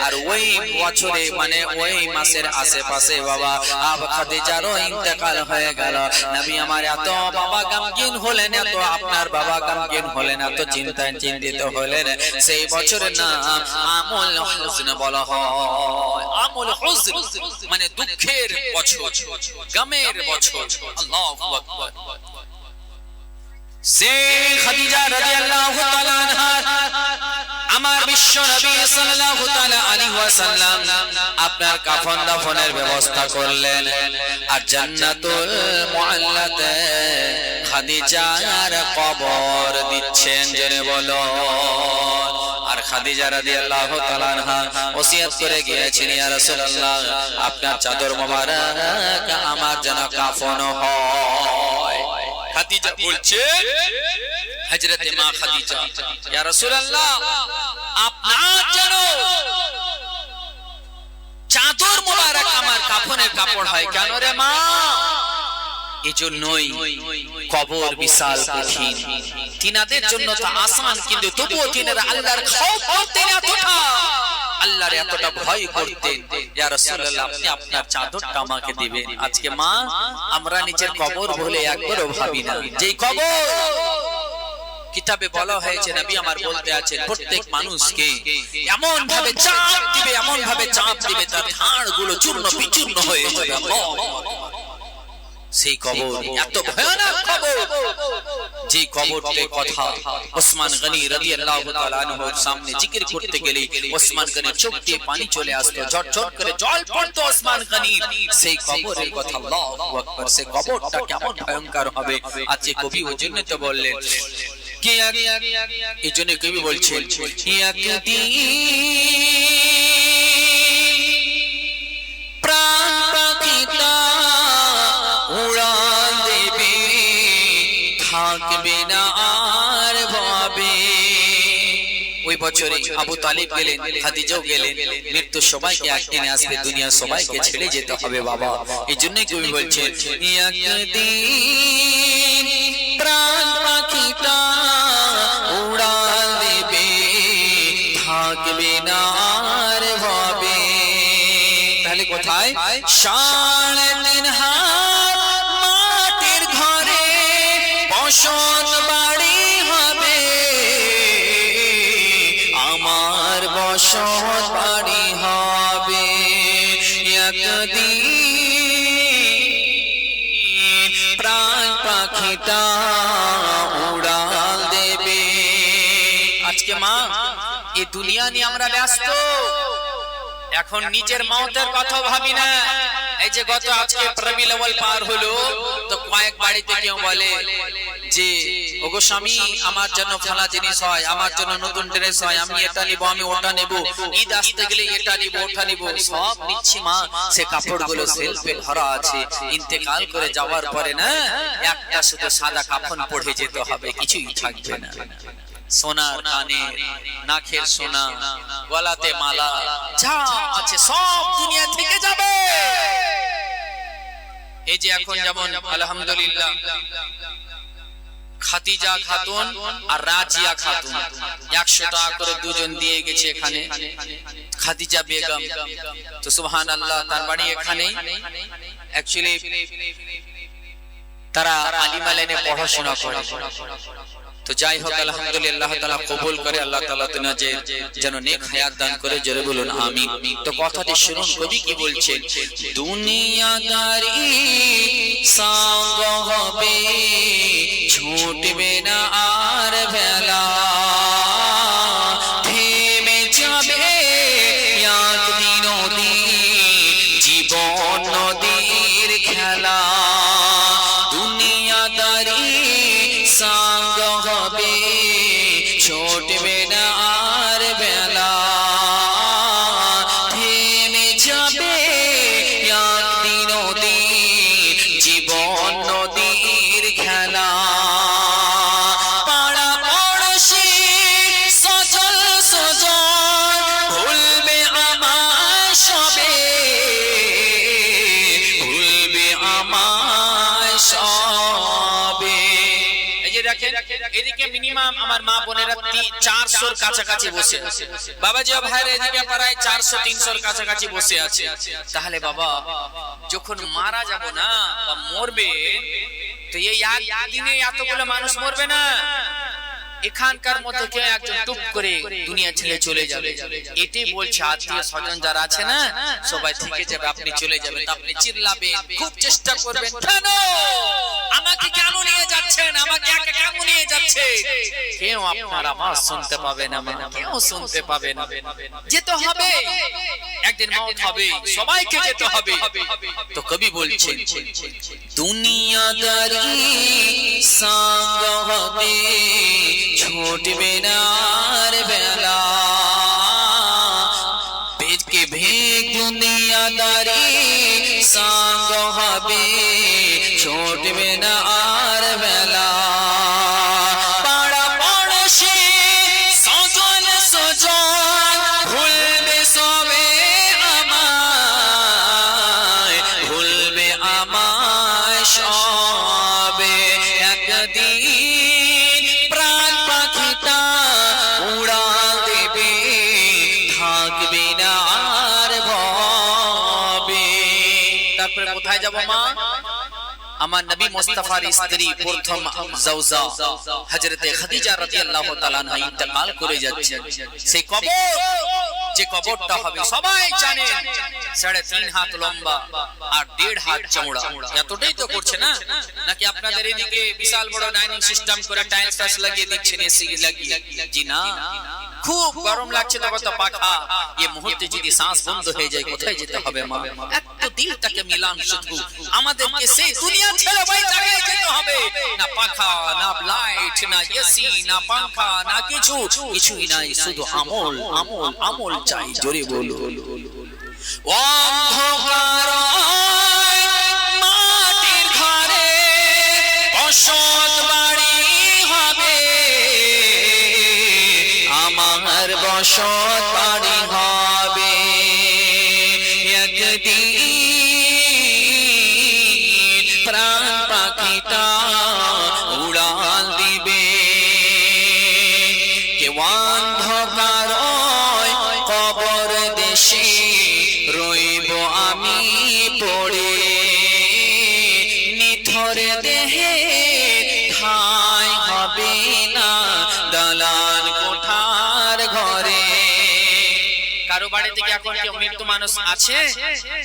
আর ওই বছরে মানে ওই মাসের আশেপাশে বাবা আবু খাদিজারও ইন্তেকাল হয়ে গেল। নবী আমার এত বাবা গমগীন হলেন, এত আপনার বাবা গমগীন হলেন, এত চিন্তায় চিন্তিত হলেন। সেই বছরের নাম আমুল হুজন বলা হয়। আমুল হুজন মানে দুঃখের বছর, গমের বছর। আল্লাহু আকবার। সেই খাদিজা রাদিয়াল্লাহু তাআলা আনহা আমার বিশ্ব নবী সাল্লাল্লাহু তাআলা আলাইহি ওয়াসাল্লাম আপনার কাফন দাফনের ব্যবস্থা করলেন। আর জান্নাতুল মুআল্লাতে খাদিজার কবর দিচ্ছেন, জেনে বলো। আর খাদিজা রাদিয়াল্লাহু তাআলা আনহা ওসিয়ত করে গিয়েছেন, ইয়া রাসূলুল্লাহ আপনার চাদর মোবারক আমার যেন কাফন হয়। খাদিজা বলছে, হযরতে মা খাদিজা, ইয়া রাসূলুল্লাহ আপনার যেন চাদর মোবারক আমার কাফনের কাপড় হয়। কেন রে মা? এজন্যই কবর বিশাল কঠিন, তিনাদের জন্য তো আসান, কিন্তু তবুও তিনারা আল্লাহর খৌফ করতেন, এতটা আল্লাহর এতটা ভয় করতেন। ইয়া রাসূলুল্লাহ আপনি আপনার চাদরটা আমাকে দিবেন। আজকে মা আমরা নিজের কবর বলে একবারও ভাবি না। যেই কবর কিতাবে বলা হয়েছে, নবী আমার বলতে আছেন প্রত্যেক মানুষকে এমন ভাবে চাপ দিবে, এমন ভাবে চাপ দিবে তার হাড়গুলো চূর্ণ বিচূর্ণ হয়ে যাবে। সেই কবর এত ভয়ানক কবর, যে কবরটার কথা ওসমান গনি রাদিয়াল্লাহু তাআলা আনহুর সামনে জিকির করতে গেলে ওসমান গনির চোখ দিয়ে পানি চলে আসতো, ঝরঝর করে জল পড়তো ওসমান গনির। সেই কবরের কথা, আল্লাহু আকবার, সেই কবরটা কেমন ভয়ঙ্কর হবে। আজকে কবি ওই জন্য তো বললেন, কি এই জন্য কবি বলছেন, প্রাণ পাখিটা উড়ান দেবে, থাকবে না আর ভাবে। ওই বছরে আবু তালিব গেলেন, খাদিজাও গেলেন। মৃত্যু সবাইকে একদিনে আসবে, দুনিয়া সবাইকে ছেড়ে যেতে হবে বাবা। এই জন্যই কবি বলছেন, একদিন প্রাণ পাখিটা উড়ান দেবে, থাকবে না আর ভাবে। তাহলে কোথায়? 3.5 হাত মাটির ঘরে বসত বাড়ি হবে, আমার বসত বাড়ি হবে। একদিন প্রাণ পাখিটা উড়াল দেবে। আজকে মা এই দুনিয়া নিয়ে আমরা ব্যস্ত, এখন নিজের মওতের কথা ভাবি না। এই যে গত আজকে রবিউল আউয়াল পার হলো, তো কয়েক বাড়িতে কেউ বলে যে ওগো স্বামী আমার জন্য ফালা জিনিস হয়, আমার জন্য নতুন ড্রেস হয়, আমি এটা নিব, আমি ওটা নেব, ঈদ আসতে গেলে এটা নিব ওটা নিব, সব নিচ্ছি মা। সে কাপড়গুলো সেলফে ভরা আছে। ইন্তেকাল করে যাওয়ার পরে না একটা শুধু সাদা কাফন পড়ে যেতে হবে, কিছুই থাকবে না। সোনার কানে, নাকের সোনা, গলাতে মালা, যা আছে সব দুনিয়া থেকে যাবে। এই যে এখন যেমন আলহামদুলিল্লাহ খাদিজা খাতুন আর রাজিয়া খাতুন 100 টাকা করে দুজন দিয়ে গেছে এখানে। খাদিজা বেগম তো সুবহানাল্লাহ, তার বাড়ি এখানেই। অ্যাকচুয়ালি তারা আলিমা লাইনে পড়াশোনা করে। তো যাই হোক আলহামদুলিল্লাহ, আল্লাহ তাআলা কবুল করে, আল্লাহ তাআলা তোমাদের যেন নেক হায়াত দান করে, জোরে বলুন আমিন। তো কথাটি শুনুন, কবি কি বলছেন, দুনিয়াদারি সঙ্গ হবে ছুটবে না আর বেলা, থেমে যাবে একদিন জীবন নদীর খেলা। দুনিয়াদারি সঙ্গ হবে ছুটবে না আর বেলা, থেমে যাবে একদিন জীবন নদীর খেলা। পাড়া পড়শি সজল সজল ভুলবে আমায় সবে, ভুলবে আমায় সবে। এই যে দেখেন এদিকে মিনিমাম আমার মা বোনেরা 400-র কাছাকাছি বসে আছে। বাবাজি ও ভাইরা এদিকে প্রায় 400-300-র কাছাকাছি বসে আছে। তাহলে বাবা যখন মারা যাব না বা মরবে, তো এই একদিনে এতগুলো মানুষ মরবে না। এখানকার মধ্যে কেউ একজন টুপ করে দুনিয়া ছেড়ে চলে যাবে। এটাই বলছে আত্মীয় স্বজন যারা আছে না সবাই থেকে যাবে, আপনি চলে যাবেন। আপনি চিল্লাবেন, খুব চেষ্টা করবেন, কেন আমাকে কেন নিয়ে যাচ্ছেন, আমাকে একা কেন নিয়ে যাচ্ছে। কেউ আপনার আওয়াজ শুনতে পাবে না, কেউ শুনতে পাবে না। যেতে হবে, একদিন মওত হবে, সবাইকে যেতে হবে। তো কবি বলছেন, দুনিয়াদারি সঙ্গ হবে ছুটবে না আর বেলা, পেটকে ভেগ দুনিয়াদারি সঙ্গ হবে ছুটবে না আর বেলা। পাড়া পড়শি সজন সজন ভুলবে সবে আমায়, ভুলবে আমায় সবে। একদিন প্রাণ পাখিটা উড়া দেবে, থাকবে না আর ভবে। তারপরে কোথায় যাব মা? আমার নবী মুস্তাফার স্ত্রী প্রথম জাওজা হযরতে খাদিজা রাদিয়াল্লাহু তাআলা আনহা ইন্তেকাল করে যাচ্ছে। সেই কবর, যে কবরটা হবে সবাই জানেন 3.5 হাত লম্বা আর 1.5 হাত চওড়া। এতটাই তো করছে না, নাকি আপনাদের এদিকে বিশাল বড় ডাইনিং সিস্টেম করে টাইলস ফাস লাগিয়ে দিচ্ছেন, এসি লাগিয়ে? জি না, খুব গরম লাগছে তো কত পাখা। এই মুহূর্তে যদি শ্বাস বন্ধ হয়ে যায় কোথায় যেতে হবে মা? একটু দিলটাকে মিলান শুধু, আমাদেরকে সেই দুনিয়া ছেড়ে ওই জায়গায় যেতে হবে। না পাখা, না লাইট, না এসি, না পাখা, না কিছু, কিছুই নাই, শুধু আমল আমল আমল চাই। জোরে বলো, অন্ধকার মাটির ঘরে বসত বাড়ি হবে, আমার বসত বাড়ি হবে। একদিন প্রাণ পাখিটা উড়াল দিবে, কেউ অন্ধকার কবর দেশে রইব আমি পড়ে, নিথর দেহে ঠাঁই হবে না দালান কোঠার ঘরে। কারো বাড়ি থেকে এখন কেউ মৃত্যু মানুষ আছে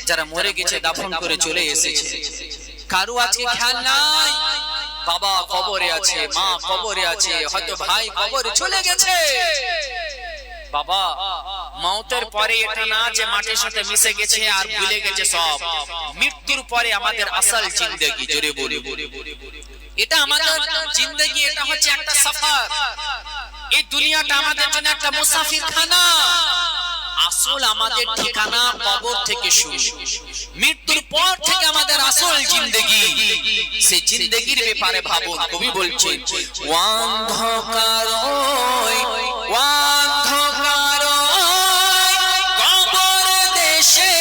যারা মরে গেছে, দাফন করে চলে এসেছে? কারো আজকে খেয়াল নাই, বাবা কবরে আছে, মা কবরে আছে, হয়তো ভাই কবরে চলে গেছে। বাবা মওতের পরে এটা না যে মাটির সাথে মিশে গেছে আর ভুলে গেছে সব। মৃত্যুর পরে আমাদের আসল জিন্দেগি। জোরে বলি, এটা আমাদের জিন্দেগি, এটা হচ্ছে একটা সফর। এই দুনিয়াটা আমাদের জন্য একটা মুসাফিরখানা। আসল আমাদের ঠিকানা কবর থেকে শুরু, মৃত্যুর পর থেকে আমাদের আসল জিন্দেগি। সেই জিন্দেগির ব্যাপারে ভাবুন। কবি বলছেন, অন্ধকার অন্ধকার কবর দেশে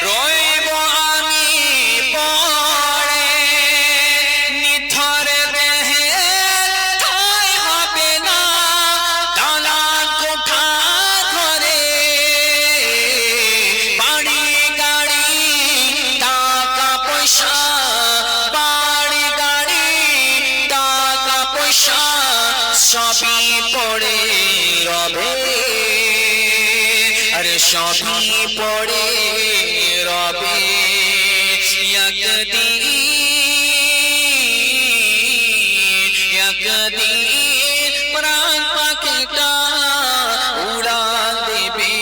রইব আমি পড়ে, নিথর দেহে ঠাঁই হবে না দালান কোঠা ঘরে, বাড়ি গাড়ি টাকা পয়সা, বাড়ি গাড়ি টাকা পয়সা সবই পড়ে রবে, আরে সবই পড়ে রবে। একদিন একদিন প্রাণ পাখিটা উড়ান দেবে,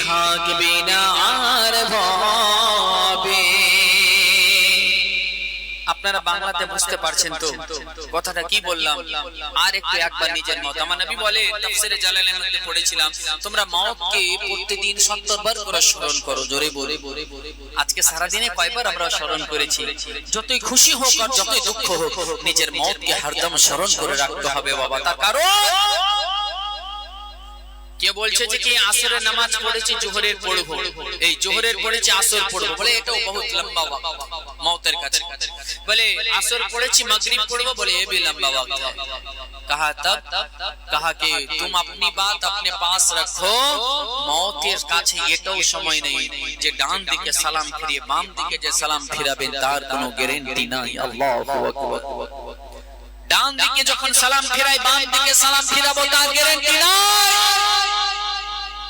থাকবে না আর ভবে। আপনারা বাংলাতে বুঝতে পারছেন তো কথাটা কি বললাম? আর একটু একবার নিজের মত। আমার নবী বলে, তাফসীরে জালালাইনের মধ্যে পড়েছিলাম, তোমরা মওতকে প্রতিদিন 70 বার করে স্মরণ করো। জোরে বলে আজকে সারা দিনে কয়বার আমরা স্মরণ করেছি? যতই খুশি হোক আর যতই দুঃখ হোক, নিজের মওতকে হরদম স্মরণ করে রাখতে হবে বাবা। তার কারণ কে বলছে যে কি আসরের নামাজ পড়েছি জোহরের পড়বো, এই জোহরের পড়েছি আসর পড়বো, বলে এটাও বহুত লম্বা মওতের কাছে। বলে আসর পড়েছি মাগরিব পড়বো, বলে এ भी लंबा वक्त है। कहा तब कहा कि तुम अपनी बात अपने पास रखो, মওতের কাছে এটাও সময় নেই যে ডান দিকে সালাম ফিরিয়ে বাম দিকে যে সালাম ফিরাবেন তার কোনো গ্যারান্টি নাই। আল্লাহু আকবার। ডান দিকে যখন সালাম ফিরাই বাম দিকে সালাম ফিরাবো তার গ্যারান্টি নাই।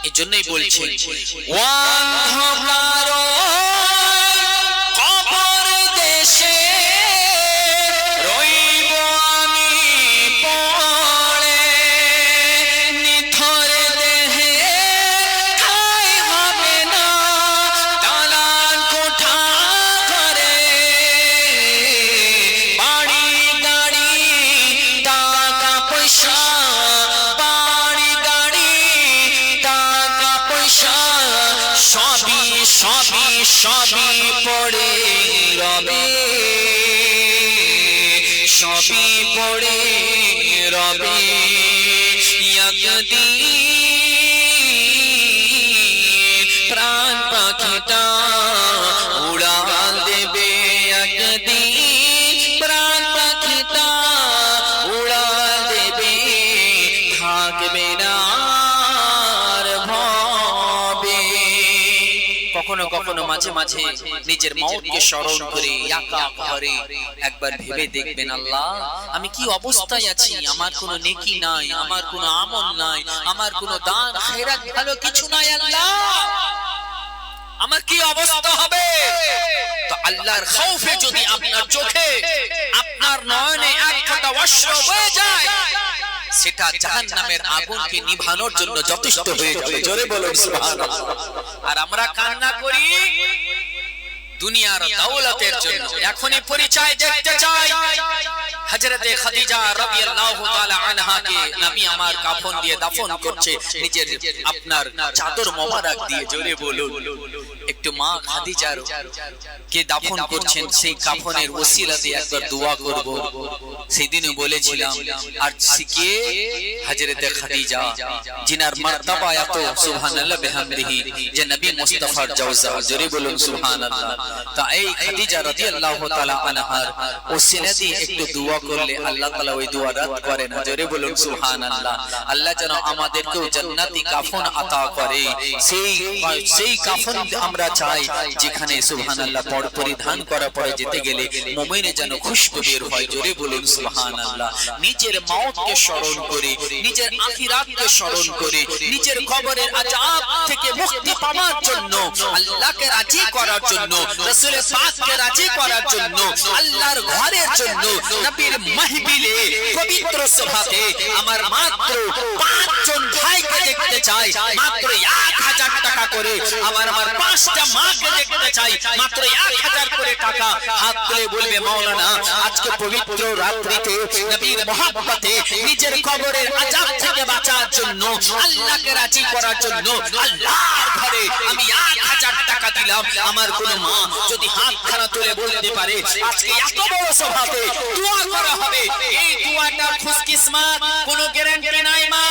এজন্যই বলছি, অন্ধকার কবর দেশে রইব আমি পড়ে, নিথর দেহে ঠাঁই হবে না দালান কোঠা ঘরে, বাড়ি গাড়ি টাকা পয়সা, বাড়ি গাড়ি টাকা পয়সা সবই সবই সবই পড়ে রবে, সবই পড়ে রবে। একদিন প্রাণ পাখিটা উড়ান দেবে, একদিন প্রাণ পাখিটা উড়ান দেবে, থাকবে না আর ভবে। কখনো কখনো মাঝে মাঝে নিজের মওতকে স্মরণ করে একা ঘরে একবার ভেবে দেখবেন, আল্লাহ আমি কি অবস্থায় আছি, আমার কোনো নেকি নাই, আমার কোনো আমল নাই, আমার কোনো দান খেরাত ভালো কিছু নাই, আল্লাহ আমার কি অবস্থা হবে? তো আল্লাহর খৌফে যদি আপনার চোখে আপনার নয়নে এক ফোঁটা অশ্রু বয়ে যায়, সেটা জাহান্নামের আগুনকে নিভানোর জন্য যথেষ্ট হয়ে যাবে। জোরে বলুন সুবহানাল্লাহ। আর আমরা কান্না করি দুনিয়ার দৌলতের জন্য। এখনই পরিচয় দেখতে চাই হযরতে খাদিজা রাদিয়াল্লাহু তাআলা আনহাকে নবী আমার কাফন দিয়ে দাফন করছে, নিজের আপনার চাদর মোবারক দিয়ে। জোরে বলুন। একটু মা খাদিজার কে দাফন করছেন, সেই কাফনের ওসিলা দিয়ে একবার দোয়া করব। সেদিনও বলেছিলাম, আর শিখে হযরতে খাদিজা জিনার মারতাবা এত সুবহানাল্লাহ বিহামদিহি, যে নবী মুস্তাফার জাওজা। জোরে বলুন সুবহানাল্লাহ। তা এই খাদিজা রাদিয়াল্লাহু তাআলা আনহার ওসিলা দিয়ে একটু দোয়া করলে আল্লাহ তাআলা ওই দোয়া রদ করে না। জোরে বলুন সুবহানাল্লাহ। আল্লাহ যেন আমাদেরকেও জান্নাতি কাফন আতা করে, সেই কাফন আমরা চাই যেখানে সুবহানাল্লাহ পরিধান করা পরে যেতে গেলে মুমিনে যেন খুশবু বের হয়। জোরে বলুন সুবহানাল্লাহ। নিজের মওতকে স্মরণ করে, নিজের আখিরাতকে স্মরণ করে, নিজের কবরের আযাব থেকে মুক্তি পাওয়ার জন্য, আল্লাহকে রাজি করার জন্য রাসূল পাককে রাজি করার জন্য, আল্লাহর ঘরের জন্য, নবীর মাহফিলে পবিত্র সভাতে আমার মাত্র 5 জন ভাইকে দেখতে চাই, মাত্র 1000 টাকা করে। আমার 5টা মাকে দেখতে চাই, মাত্র 1000 করে টাকা। হাত তুলে বলবে মাওলানা আজকে পবিত্র রাত্রিতে নবীর মহব্বতে নিজের কবরের আযাব থেকে বাঁচার জন্য, আল্লাহকে রাজি করার জন্য আল্লাহর ঘরে আমি 1000 টাকা দিলাম। আমার কোন মা যদি হাতখানা তুলে বলতে পারে আজকে এত বড় সভাতে দোয়া করা হবে, এই দোয়াটার খুশকিসমত কোনো গ্যারান্টি নাই মা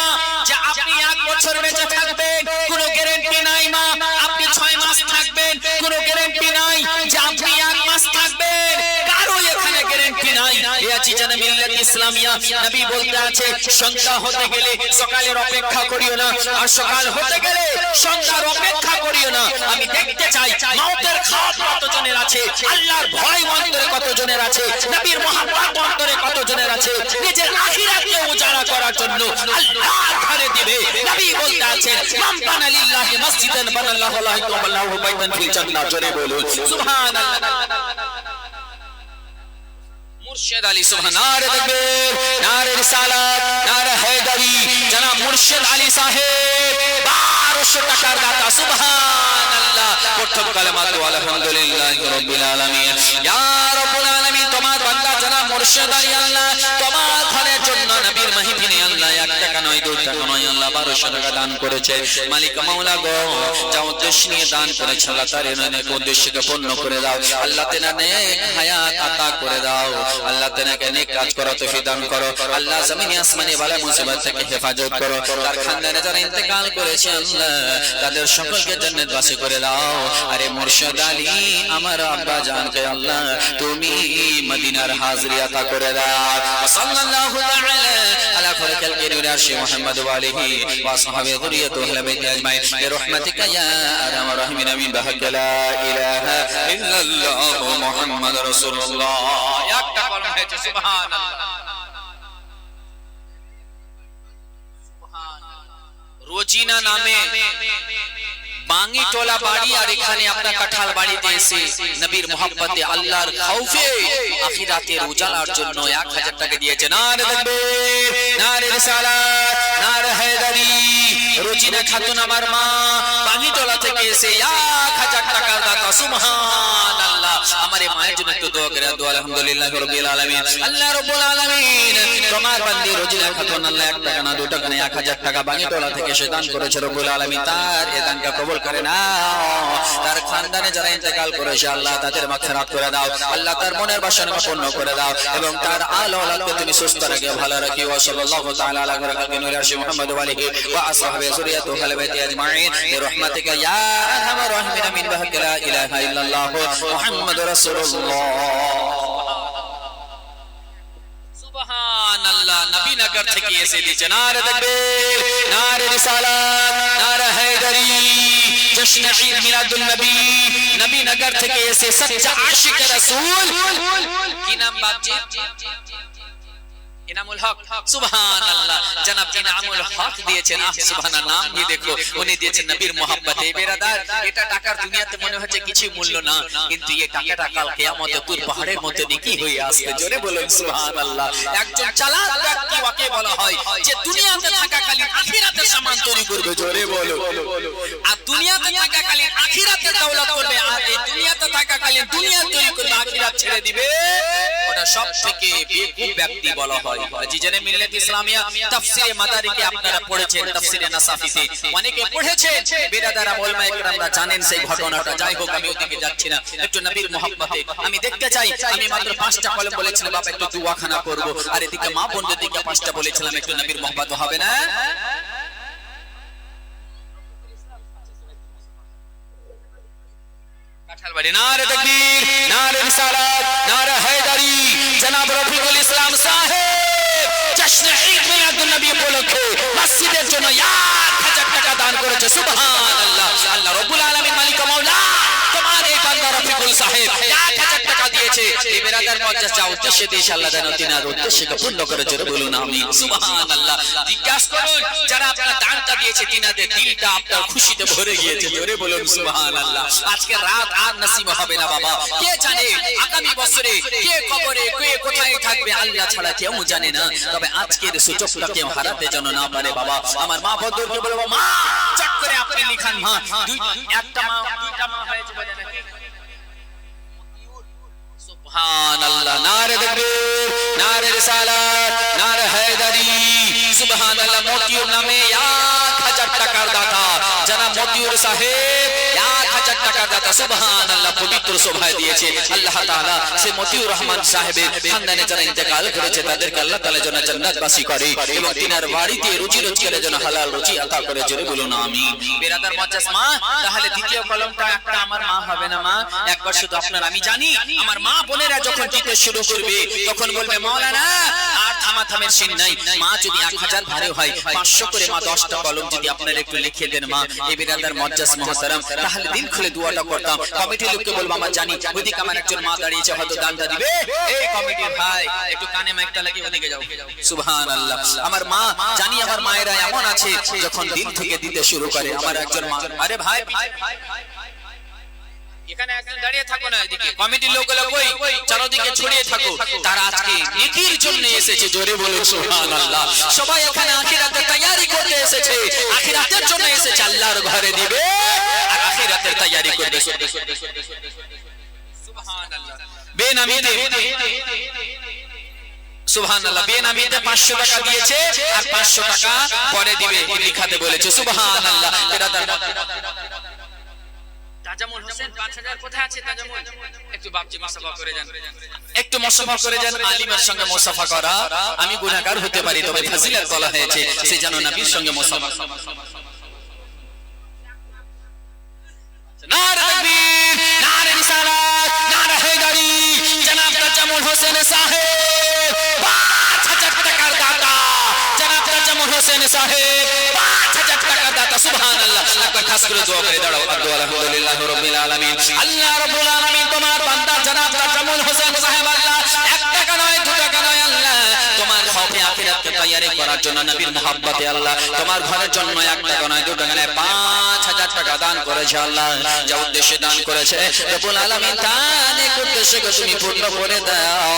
যে আপনি 1 বছর বেঁচে থাকবেন, কোনো গ্যারান্টি নাই মা আপনি 6 মাস থাকবেন, কোনো গ্যারান্টি নাই যে আপনি 1 মাস থাকবেন, কারো এখানে গ্যারান্টি নাই। এই আজিজানে মিল্লাত ইসলামিয়া নবী বলতে আছে সন্ধ্যা হতে গেলে সকালের অপেক্ষা করিও না, আর সকাল হতে গেলে সন্ধ্যার অপেক্ষা করিও না। আমি দেখতে চাই মওতের খাওয়াত কতজনের আছে, আল্লাহর ভয় অন্তরে কতজনের আছে, নবীর মহব্বত অন্তরে কতজনের আছে, নিজের আখিরাতকে উজাড়া করার জন্য আল্লাহর ঘরে দিবে। নবী বলতে আছেন মান বানা লিল্লাহি মসজিদান বানাল্লাহু লাহু বাইতান ফিল জান্নাহ। জোরে বলুন সুবহানাল্লাহ। মুর্শিদ আলী সুবহানার তাকবীর, নারে রিসালাত, নারে হায়দারি। জনাব মুর্শিদ আলী সাহেব 1200 টাকার দাতা। সুবহানাল্লাহ। প্রথম কালেমাত আলহামদুলিল্লাহি রাব্বিল আলামিন। ইয়া রাব্বুল আলামিন তোমার বান্দা জনাব মুর্শিদ আলী আল্লাহ তোমার ঘরের জন্য নবীর মাহফিলে আল্লাহ 1 টাকা নয় 2 টাকা নয় আল্লাহ 1200 টাকা দান করেছে। মালিক মাওলা গো যা উদ্দেশ্য নিয়ে দান করেছে আল্লাহ তার নেক উদ্দেশ্যকে পূর্ণ করে দাও। আল্লাহ তেনা নেক হায়াত আতা করে দাও। আল্লাহ তেনাকে নেক কাজ করার তৌফিক দান করো। আল্লাহ জমিনে আসমানে বালা মুসিবত থেকে হেফাজত করো। তার খানদানে যারা ইন্তেকাল করেছে আল্লাহ তাদের সকলকে জান্নাতবাসী করে দাও। আরে মুর্শিদ আলী আমার আব্বা জানকে আল্লাহ তুমি মদিনার হাজরি আতা করে দাও। সাল্লাল্লাহু তাআলা আলা খালিল কিরির আরশি মুহাম্মদ ওয়া আলিহি ওয়া সাহবিহি যুরিয়াতু আহলে বাইত আজমাইন বিরহমাতিকা ইয়া আরহামার রাহিমিন আমিন বিহাক লা ইলাহা ইল্লাল্লাহ মুহাম্মাদুর রাসূলুল্লাহ। একটা কলম হয়েছে সুবহানাল্লাহ সুবহানাল্লাহ। রোজিনা নামে বাঙ্গিটোলা বাড়ি, আর এখানে আপনার কাঁঠাল বাড়িতে এসে নবীর মহব্বতে আল্লাহর খাউফে আখিরাতের উজালার জন্য 1000 টাকা দিয়েছে। নারে তাকবীর, নারে রিসালাত, নারে হায়দারি। রোজিনা খাতুন আমার মা বাঙ্গিটোলা থেকে এসে 1000 টাকার দাতা। সুবহানাল্লাহ। আমার এই মায়ের জন্য একটু দোয়া করে দোয়া আলহামদুলিল্লাহি রাব্বিল আলামিন। আল্লাহ রাব্বুল আলামিন তোমার বান্দি রোজিনা খাতুন আল্লাহ 1 টাকা না 2 টাকা না 1000 টাকা বাঙ্গিটোলা থেকে সে দান করেছে। রব্বুল আলামিন তার এই দানকে কবুল করে নাও। তার খানদানে যারা ইন্তেকাল করেছে আল্লাহ তাদের মাগফিরাত করে দাও। আল্লাহ তার মনের বাসনা পূর্ণ করে দাও এবং তার আল ওলাদকে তুমি সুস্থ রাখো, ভালো রাখো। ওয়া সাল্লাল্লাহু তাআলা আলা খালিল নূর আরশি মুহাম্মদ ওয়া আলিহি ওয়া আসহাবিহি যুরিয়াতু আহলে বাইত আজমাইন বিরহমাতিকা ইয়া আরহামার রাহিমিন আমিন বিহাক লা ইলাহা ইল্লাল্লাহ মুহাম্মাদুর রাসূলুল্লাহ। সুবহানাল্লাহ। নবীনগর থেকে এসে দিয়েছে। নারে তাকবীর, নারে রিসালাত, নারে হায়দারি। জশ্ন ঈদ মিলাদুন নবী নবীনগর থেকে এসে সচ্চা আশিক রাসূল। কি নাম বাপজি? ইনামুল হক। সুবহানাল্লাহ। জনাব ইনামুল হক দিয়েছেন। সুবহানাল্লাহ। নাম भी দেখো উনি দিয়েছেন নবীর মহব্বতে। বেরাদার এটা টাকার দুনিয়াতে মনে হচ্ছে কিছু মূল্য না, কিন্তু এই টাকাটা কাল কিয়ামতে তুর পাহাড়ের মধ্যে নেকি হয়ে আসবে। জোরে বলুন সুবহানাল্লাহ। একজন চালাক ব্যক্তি ওকে বলা হয় যে দুনিয়াতে থাকাকালীন আখিরাতে সামান তৈরি করবে। জোরে বলো। আর দুনিয়াতে থাকাকালীন আখিরাতে দৌলত করবে, আর এই দুনিয়াতে থাকাকালীন দুনিয়া তৈরি করবে আখিরাত ছেড়ে দিবে, ওটা সবথেকে বেকুব ব্যক্তি বলা হয়। আজিজানে মিল্লাত ইসলামিয়া তাফসিরে মাদারিকে আপনারা পড়েছেন, তাফসিরে নাসাফিতে অনেকে পড়েছেন। বেরাদারা উলামায়ে কেরামরা জানেন সেই ঘটনাটা। যাই হোক আমি ওদিকে যাচ্ছি না, একটু নবীর মহব্বতে আমি দেখতে চাই। আমি মাত্র 5টা কলম বলেছিলাম বাবা একটু দুয়াখানা করব, আর এদিকে মা বোনদের দিকে 5টা বলেছিলাম। একটু নবীর মহব্বত হবে না? কাঁঠাল বাড়ি। নারে তাকবীর, নারে রিসালাত, নারে হায়দারি। জনাব রফিকুল ইসলাম সাহেব জশ্ন ঈদ মিলাদুন নবী উপলক্ষে মসজিদের জন্য 1000 টাকা দান করেছে। সুবহানাল্লাহ। আল্লাহ রাব্বুল আলামিন মালিক মাওলা তোমার এই বান্দা রফিকুল সাহেব 1000 টাকা দিয়েছে। দিয়েছে এই বেরাদার মজ্জাজ যা উদ্দেশ্যে দিয়েছে আল্লাহ যেন তিনার উদ্দেশ্যকে পূর্ণ করে জোরে বলুন আমিন সুবহানাল্লাহ। জিজ্ঞাসা করুন যারা আপনার দানটা দিয়েছে তিনাদের দিলটা আপনার খুশিতে ভরে গিয়েছে জোরে বলুন সুবহানাল্লাহ। আজকে রাত আর নসিব হবে না বাবা, কে জানে আগামী বছরে কে কবরে কে কোথায় থাকবে আল্লাহ ছাড়া কেউ জানে না। তবে আজকের সুযোগটা কেউ হারাতে যেন না পারে বাবা। আমার মা বন্ধুকে বলবো মা চট করে আপনি লিখান মা একটা মা দুইটা মা হয়ে যাবে নাকি সুবহানাল্লাহ। নারে তাকবীর, নারে রিসালাত, নারে হায়দারি সুবহানাল্লাহ। মতিউর নামে 1000 টাকার দাতা জনাব মতিউর সাহেব 1000 টাকার দাতা সুবহানাল্লাহ পবিত্র সভায় দিয়েছে আল্লাহ তাআলা। সে মতিউর রহমান সাহেবের খানদানে যারা ইন্তেকাল করেছে তাদেরকে আল্লাহ তাআলা যেন জান্নাতবাসী করে এবং তিনার বাড়িতে রুজি রোজগারের জন্য হালাল রুজি আতা করে জোরে বলুন আমিন। বেরাদার মজ্জাজ মা তাহলে দ্বিতীয় কলমটা একটা আমার মা হবে না মা? একবার শুধু আপনার আমি জানি আমার মা বোনেরা যখন দিতে শুরু করবে তখন বলবে মাওলানা আর থামাথামের সিন নাই। মা যদি 1000 ভারে হয় 500 করে মা 10টা কলম যদি আপনারা একটু লিখে দেন মা এই বেরাদার মজ্জাজ মুহতারাম তাহলে দিল খুলে দুয়াটা করতাম। কমিটির লোককে বলবো আমার জানি ওইদিকে আমার একজন মা দাঁড়িয়েছে হয়তো দানটা দিবে, এই কমিটির ভাই একটু কানে মাইকটা লাগিয়ে ওদিকে যাও সুবহানাল্লাহ। আমার মা জানি আমার মায়েরা এমন আছে যখন দিল থেকে দিতে শুরু করে আমার একজন মা আরে ভাই এখানে একজন দাঁড়িয়ে থাকো না, এদিকে কমিটির লোকগুলো কই চারদিকে ছড়িয়ে থাকো। তারা আজকে নেকির জন্য এসেছে জোরে বলুন সুবহানাল্লাহ। সবাই এখানে আখিরাতের তৈয়ারি করতে এসেছে, আখিরাতের জন্য এসেছে আল্লাহর ঘরে দিবে আর আখিরাতের তৈয়ারি করবে সুবহানাল্লাহ। বেনামিতে সুবহানাল্লাহ বেনামিতে 500 টাকা দিয়েছে আর 500 টাকা পরে দিবে লিখাতে বলেছে সুবহানাল্লাহ। তাজামুল হোসেন 5000 কোথায় আছে তাজামুল? একটু বাপজি মুসাফা করে যান, একটু মুসাফা করে যান। আলিমের সঙ্গে মুসাফা করা আমি গুনাহগার হতে পারি তবে ফজিলত বলা হয়েছে সে যেন নবীর সঙ্গে মুসাফা। নারে তাকবীর, নারে রিসালাত, নারে হায়দারি জনাব তাজামুল হোসেন সাহেব 5000 টাকার দাতা জনাব তাজামুল হোসেন সাহেব 5000 টাকার দাতা সুবহানাল্লাহ। একবার খাস করে দোয়া করে দাঁড়াও আলহামদুলিল্লাহ রাব্বিল আলামিন। আল্লাহ রাব্বুল আলামিন তোমার বান্দা জনাব তাজামুল হোসেন সাহেব আল্লাহ 1 টাকা নয় 2 টাকা নয় আল্লাহ তোমার খাওফে আখিরাতকে তৈয়ারি করার জন্য নবীর মুহাব্বতে আল্লাহ তোমার ঘরের জন্য 1 টাকা নয় 2 টাকা নয় 5000 টাকা দান করেছে আল্লাহ। যা উদ্দেশ্যে দান করেছে রব্বুল আলামিন তার উদ্দেশ্যকে তুমি পূর্ণ করে দাও।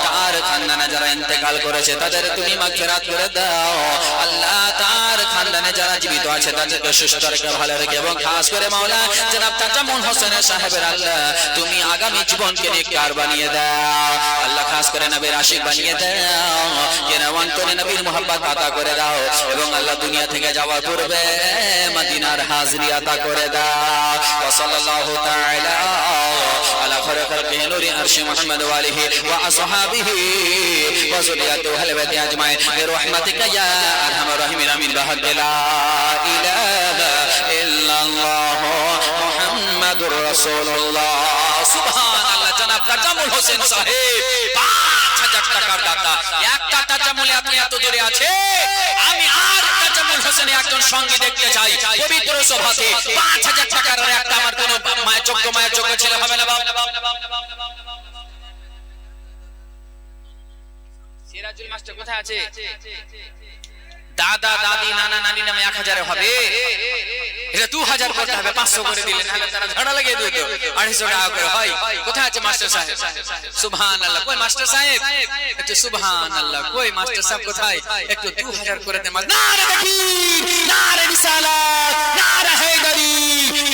তার খানদানে যারা ইন্তেকাল করেছে তাদের তুমি মাগফিরাত করে দাও আল্লাহ। তার খানদানে যারা জীবিত আছে তাদেরকে সুস্থ রেখে ভালো রেখে এবং খাস করে মাওলা জনাব তাজামুল হোসেন সাহেবের আল্লাহ তুমি আগামী জীবনকে নেককার বানিয়ে দাও আল্লাহ। খাস করে নবীর আশিক বানিয়ে দাও, কেন অন্তরে নবীর মুহাব্বত আতা করে দাও এবং আল্লাহ দুনিয়া থেকে যাওয়ার পূর্বে মদিনার হাজরি আতা করে দাও। ওয়া সাল্লাল্লাহু তাআলা আলা খায়রি খালকিহি নূরি আরশি মুহাম্মদ ওয়া আলিহি ওয়া আসহাবিহি ওয়া যুররিয়াতিহি আহলে বাইতি আজমাইন বিরহমাতিকা ইয়া আরহামার রাহিমিন আমিন বিহাক্কি লা ইলাহা ইল্লাল্লাহ মুহাম্মাদুর রাসূলুল্লাহ সুবহানাল্লাহ। জনাব তাজামুল হোসেন সাহেব 5000 টাকার দাতা। একটা তাজামুলে আপনি এত দূরে আছে আমি আর তাজামুল হোসেনের একজন সঙ্গী দেখতে চাই পবিত্র সভাতে 5000 টাকার একটা আমার কোন মায়ের যোগ্য ছেলে হবে না বাবা? সিরাজুল মাস্টার কোথায় আছে? দাদা দাদি নানা নানি নামে 1000 হবে, এটা 2000 করতে হবে 500 করে দিলে নাহলে তারা ঝাড়া লাগিয়ে দিত 250 টাকা করে হয়। কোথায় আছে মাস্টার সাহেব? সুবহানাল্লাহ কই মাস্টার সাহেব? একটু সুবহানাল্লাহ কই মাস্টার সাহেব কোথায়? একটু 2000 করে দেন। নারে তাকবীর, নারে রিসালাত, নারে হায়দারি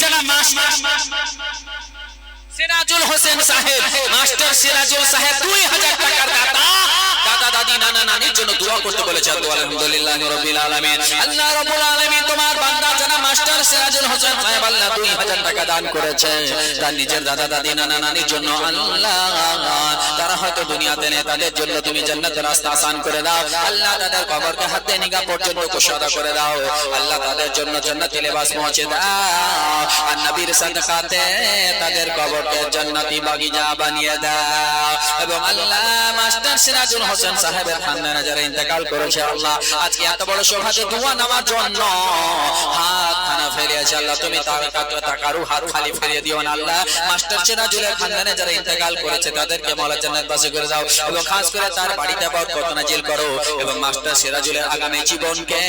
জনাব মাস্টার সিরাজুল হোসেন সাহেব মাস্টার সিরাজুল সাহেব 2000 টাকার দাতা। দাদা দাদি নানা নানির জন্য দোয়া করতে বলেছে আলহামদুলিল্লাহ রাব্বিল আলামিন। আল্লাহ রাব্বুল আলামিন তোমার বান্দা জনাব মাস্টার সিরাজুল হোসেন সাহেব আল্লাহ 2000 টাকা দান করেছে তার নিজের দাদা দাদি নানা নানির জন্য আল্লাহ। তারা হয়তো দুনিয়াতে নেই তাদের জন্য তুমি জান্নাতের রাস্তা আসান করে দাও আল্লাহ। তাদের কবরকে হাতে নিগা পর্যন্ত কুশাদা করে দাও আল্লাহ। তাদের জন্য জান্নাতি লেবাস পৌঁছে দাও আর নবীর সাদকাতে তাদের কবরকে জান্নাতি বাগিচা বানিয়ে দাও এবং আল্লাহ মাস্টার সিরাজুল হোসেন সাহেবের খানদানে যারা ইন্তেকাল করেছে আল্লাহ আজকে এত বড় সভাতে দোয়া নেওয়ার জন্য হাত থানা ফেরিয়েছে আল্লাহ তুমি কারো হাত খালি ফিরিয়ে দিও না আল্লাহ মাস্টার সিরাজুলের খানদানে যারা ইন্তেকাল করেছে তাদেরকে মাওলা জান্নাতবাসী করে দাও এবং খাস করে তার বাড়িতে বরকত নাজিল করো এবং মাস্টার সিরাজুলের আগামী জীবনকে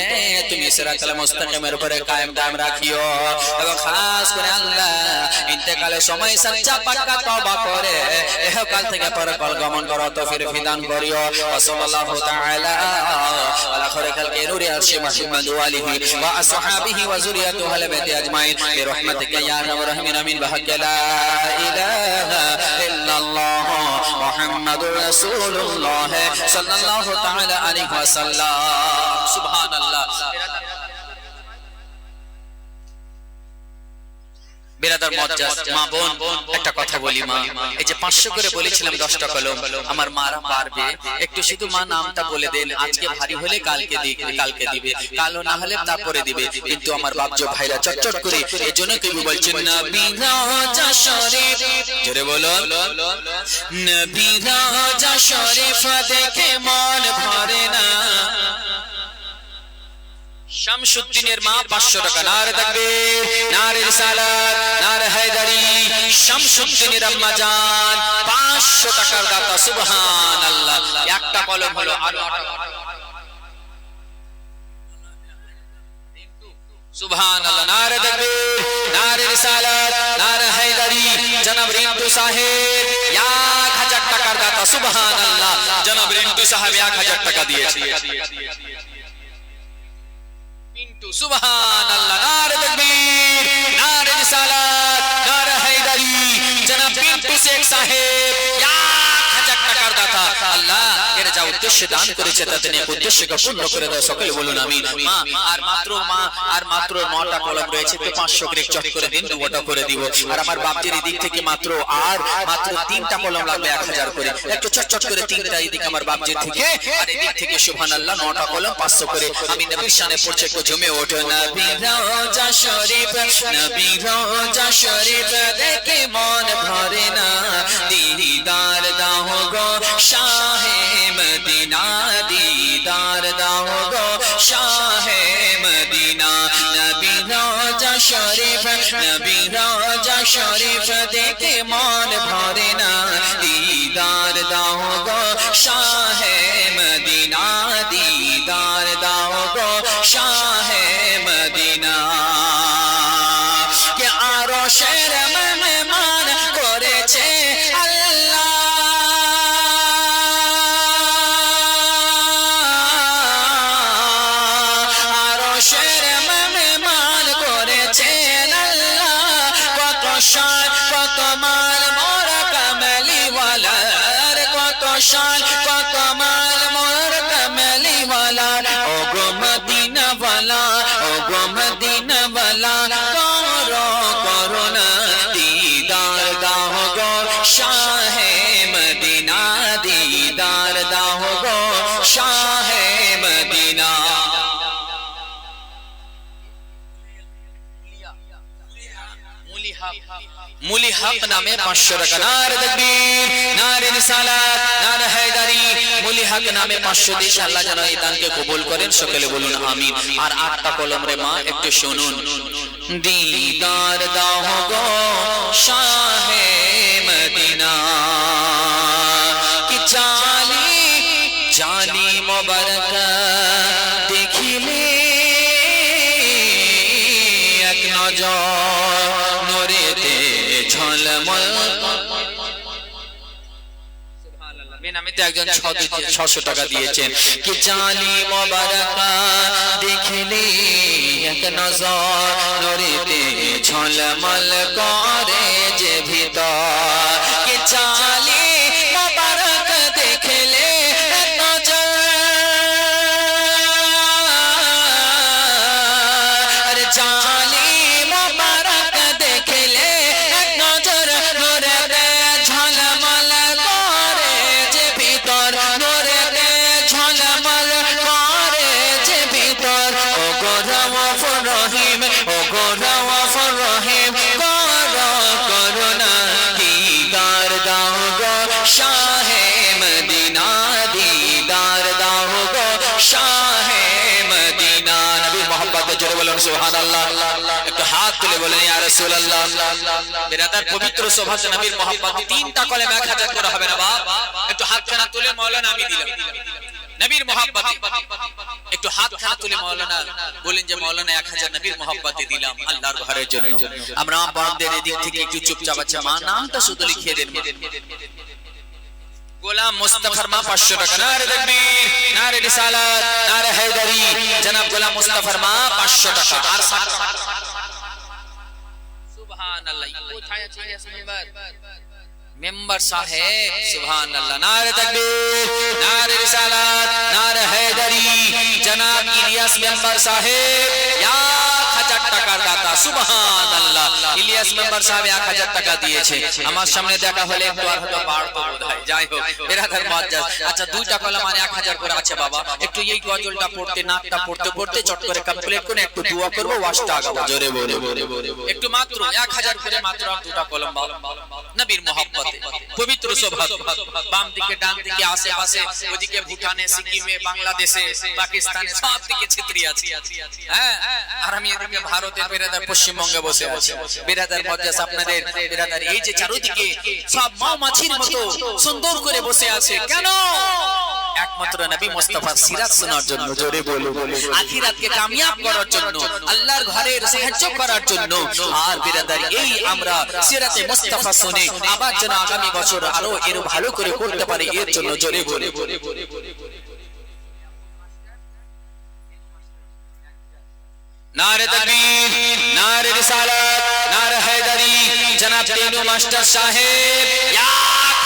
তুমি সিরাতাল মুস্তাকিমের উপরে কায়েম দাম রাখিও এবং খাস করে আল্লাহ ইন্তেকালের সময় সচ্চা পাক্কা তওবা করে ইহকাল থেকে পরকাল গমন করো তৌফিক বিধান করিও সাল্লাল্লাহু তাআলা আলা খায়রি খালকি নূরি আরশি মুহাম্মদ ওয়া আলিহি ওয়া আসহাবিহি ওয়া যুরিয়াতিহি আহলে বাইতি আজমাইন বিরহমাতিকা ইয়া আরহামার রাহিমিন আমিন বিহাক্কি লা ইলাহা ইল্লাল্লাহ মুহাম্মাদুর রাসূলুল্লাহ সাল্লাল্লাহু তাআলা আলাইহি ওয়াসাল্লাম সুবহানাল্লাহ বেরাদার মুআজ্জাজ মা বোন একটা কথা বলি মা এই যে 500 করে বলেছিলাম 10টা কলম আমার মারা পারবে একটু শুধু মা নামটা বলে দেন আজকে ভারী হলে কালকে দিবে কালো না হলে তারপরে দিবে কিন্তু আমার বাপজো ভাইরা চটচট করে এজন্য কবি বলছেন নবী রাজা শরীফ জোরে বলো নবী রাজা শরীফ দেখে মন ভরে না শামসুদ্দিনের মা 500 টাকা নারে তাকবীর নারে রিসালাত নারে হায়দারি শামসুদ্দিনের আম্মা জান 500 টাকার দাতা সুবহানাল্লাহ একটা কলম হলো আর সুবহানাল্লাহ নারে তাকবীর নারে রিসালাত নারে হায়দারি জনাব রিন্টু সাহেব 1000 টাকার দাতা সুবহানাল্লাহ জনাব রিন্টু সাহেব 1000 টাকা দিয়েছে সুবহানাল্লাহ নারে তাকবীর নারে রিসালাত নারে হায়দারি জনাব পিন্টু শেখ সাহেব 1000 টাকার দাতা আল্লাহ এর যা উদ্দেশ্যে দান করেছে তাতে নিয়ে উদ্দেশ্যকে পূর্ণ করে দাও সকলে বলুন আমিন মা আর মাত্র 9টা কলম রয়েছে তো 500 করে চট করে দিন দুটো করে দিব আর আমার বাপজির দিক থেকে মাত্র 3টা কলম লাগবে 1000 করে একটু চট করে 3টা এদিকে আমার বাপজির থেকে আর এদিক থেকে সুবহানাল্লাহ 9টা কলম 500 করে আমি নবীর শানে পড়ছে একটু জমে ওঠো নবী রওজা শরীফ দেখে মন ভরে না দিদার দাও গো শাহে মদিনা দিদার দাও গো শাহে মদিনা নবী রওজা শরীফ দেখে মন ভরে না দিদার দাও গো শাহে মদিনা দিদার দাও গো শাহে মদিনা কে আরশের মেহমান করেছে আল্লাহ আরশের মেহমান করেছে আল্লাহ কত শান কত মান মোর কামলি ওয়ালার কত শান কত মান মোর কামলি ওয়ালার ও গো মদিনা ওয়ালা ও গো মদিনা ওয়ালা করুণা দিদার দাও গো শাহে মদিনা দিদার দাও গো শাহে মদিনা মুলি হক নামে 500 টাকা নারে তাকবীর নারে রিসালাত নারে হায়দারি মুলি হক নামে 500 দিয়ে আল্লাহ যেন এই দানকে কবুল করেন সকলে বলুন আমিন আর 8টা কলম রে মা একটু শুনুন দিদার দাও গো শাহে মদিনা কি জানি মোবারক দেখিলে এক নজর নূরেতে ঝলমল বেনামিতে একজন 600 টাকা দিয়েছেন কি জানি মোবারক দেখিলে এক নজর নূরেতে ঝলমল করে যে ভিতর কি জানি মোবারক দেখলে এক নজর আরে জানি মোবারক দেখলে এক নজর নূরেতে ঝলমল করে যে ভিতর নূরেতে ঝলমল করে যে ভিতর ও গো রওফুর রহিম ও গো রওফুর রহিম করো হাত তুলে বলেন ইয়া রাসূলুল্লাহ। বিরাদার পবিত্র সোভাতে নবীর মোহাব্বত তিনটা কলমা 1000 করে হবে না বাপ? একটু হাতখানা তুলে মাওলানা আমি দিলাম নবীর মোহাব্বত, একটু হাতখানা তুলে মাওলানা বলেন যে মাওলানা 1000 নবীর মোহাব্বতে দিলাম আল্লাহর ঘরের জন্য। আমরা বান্দের এদিক থেকে একটু চুপচাপ আছে, মা নামটা শুধু লিখিয়ে দেন। গোলাম মুস্তাফার মা 500 টাকা। নারে তাকবীর, নারে রিসালাত, নারে হায়দারি। জনাব গোলাম মুস্তাফার মা 500 টাকা। আর সুবহানাল্লাহ, কোথায় আছে ইলিয়াস মেম্বার সাহেব? সুবহানাল্লাহ, নারে তাকবীর, নারে রিসালাত, নারে হায়দারি। জনাব ইলিয়াস মেম্বার সাহেব 1000 টাকার দাতা। সুবহানাল্লাহ, ইলিয়াস মেম্বার সাহেব 1000 টাকা দিয়েছে। আমার সামনে দেখা হলে একটু আর হয়তো বাড়তো বোধহয়। যাই হোক বিরাদার মুআজ্জাজ, আচ্ছা দুইটা কলম মানে 1000 করে আছে বাবা। একটু এই গজলটা পড়তে নাতটা পড়তে পড়তে চট করে কমপ্লিট করে একটু দোয়া করব, ওয়াজটা আগাবো। জোরে বলে একটু মাত্র 1000 করে মাত্র দুটা কলম বাবা নবীর মোহাব্বতে পবিত্র সোভাত। বাম দিকে ডান দিকে আশেপাশে ওদিকে ভুটানে সিকিমে বাংলাদেশে পাকিস্তানে সব দিকে ছিত্রি আছে। হ্যাঁ, আর আমি এদিকে ভারতের বিরাদার পশ্চিমবঙ্গে বসে আছি। বিরাদার মুআজ্জাজ আপনাদের বিরাদার এই যে চারিদিকে সব মৌমাছির মতো সুন্দর করে বসে আছে, কেন? একমাত্র নবী মুস্তাফার সিরাত শোনার জন্য। জোরে বলো, আখিরাতকে কামিয়াব করার জন্য, আল্লাহর ঘরের সাহায্য করার জন্য। আর বিরাদার এই আমরা সিরাতে মুস্তাফা শুনে আবার যেন আগামী বছর আরো এর ভালো করে করতে পারি এর জন্য। জোরে বলে নারে তাকবীর, নারে রিসালাত, নারে হায়দারি। জনাব তেনু মাস্টার সাহেব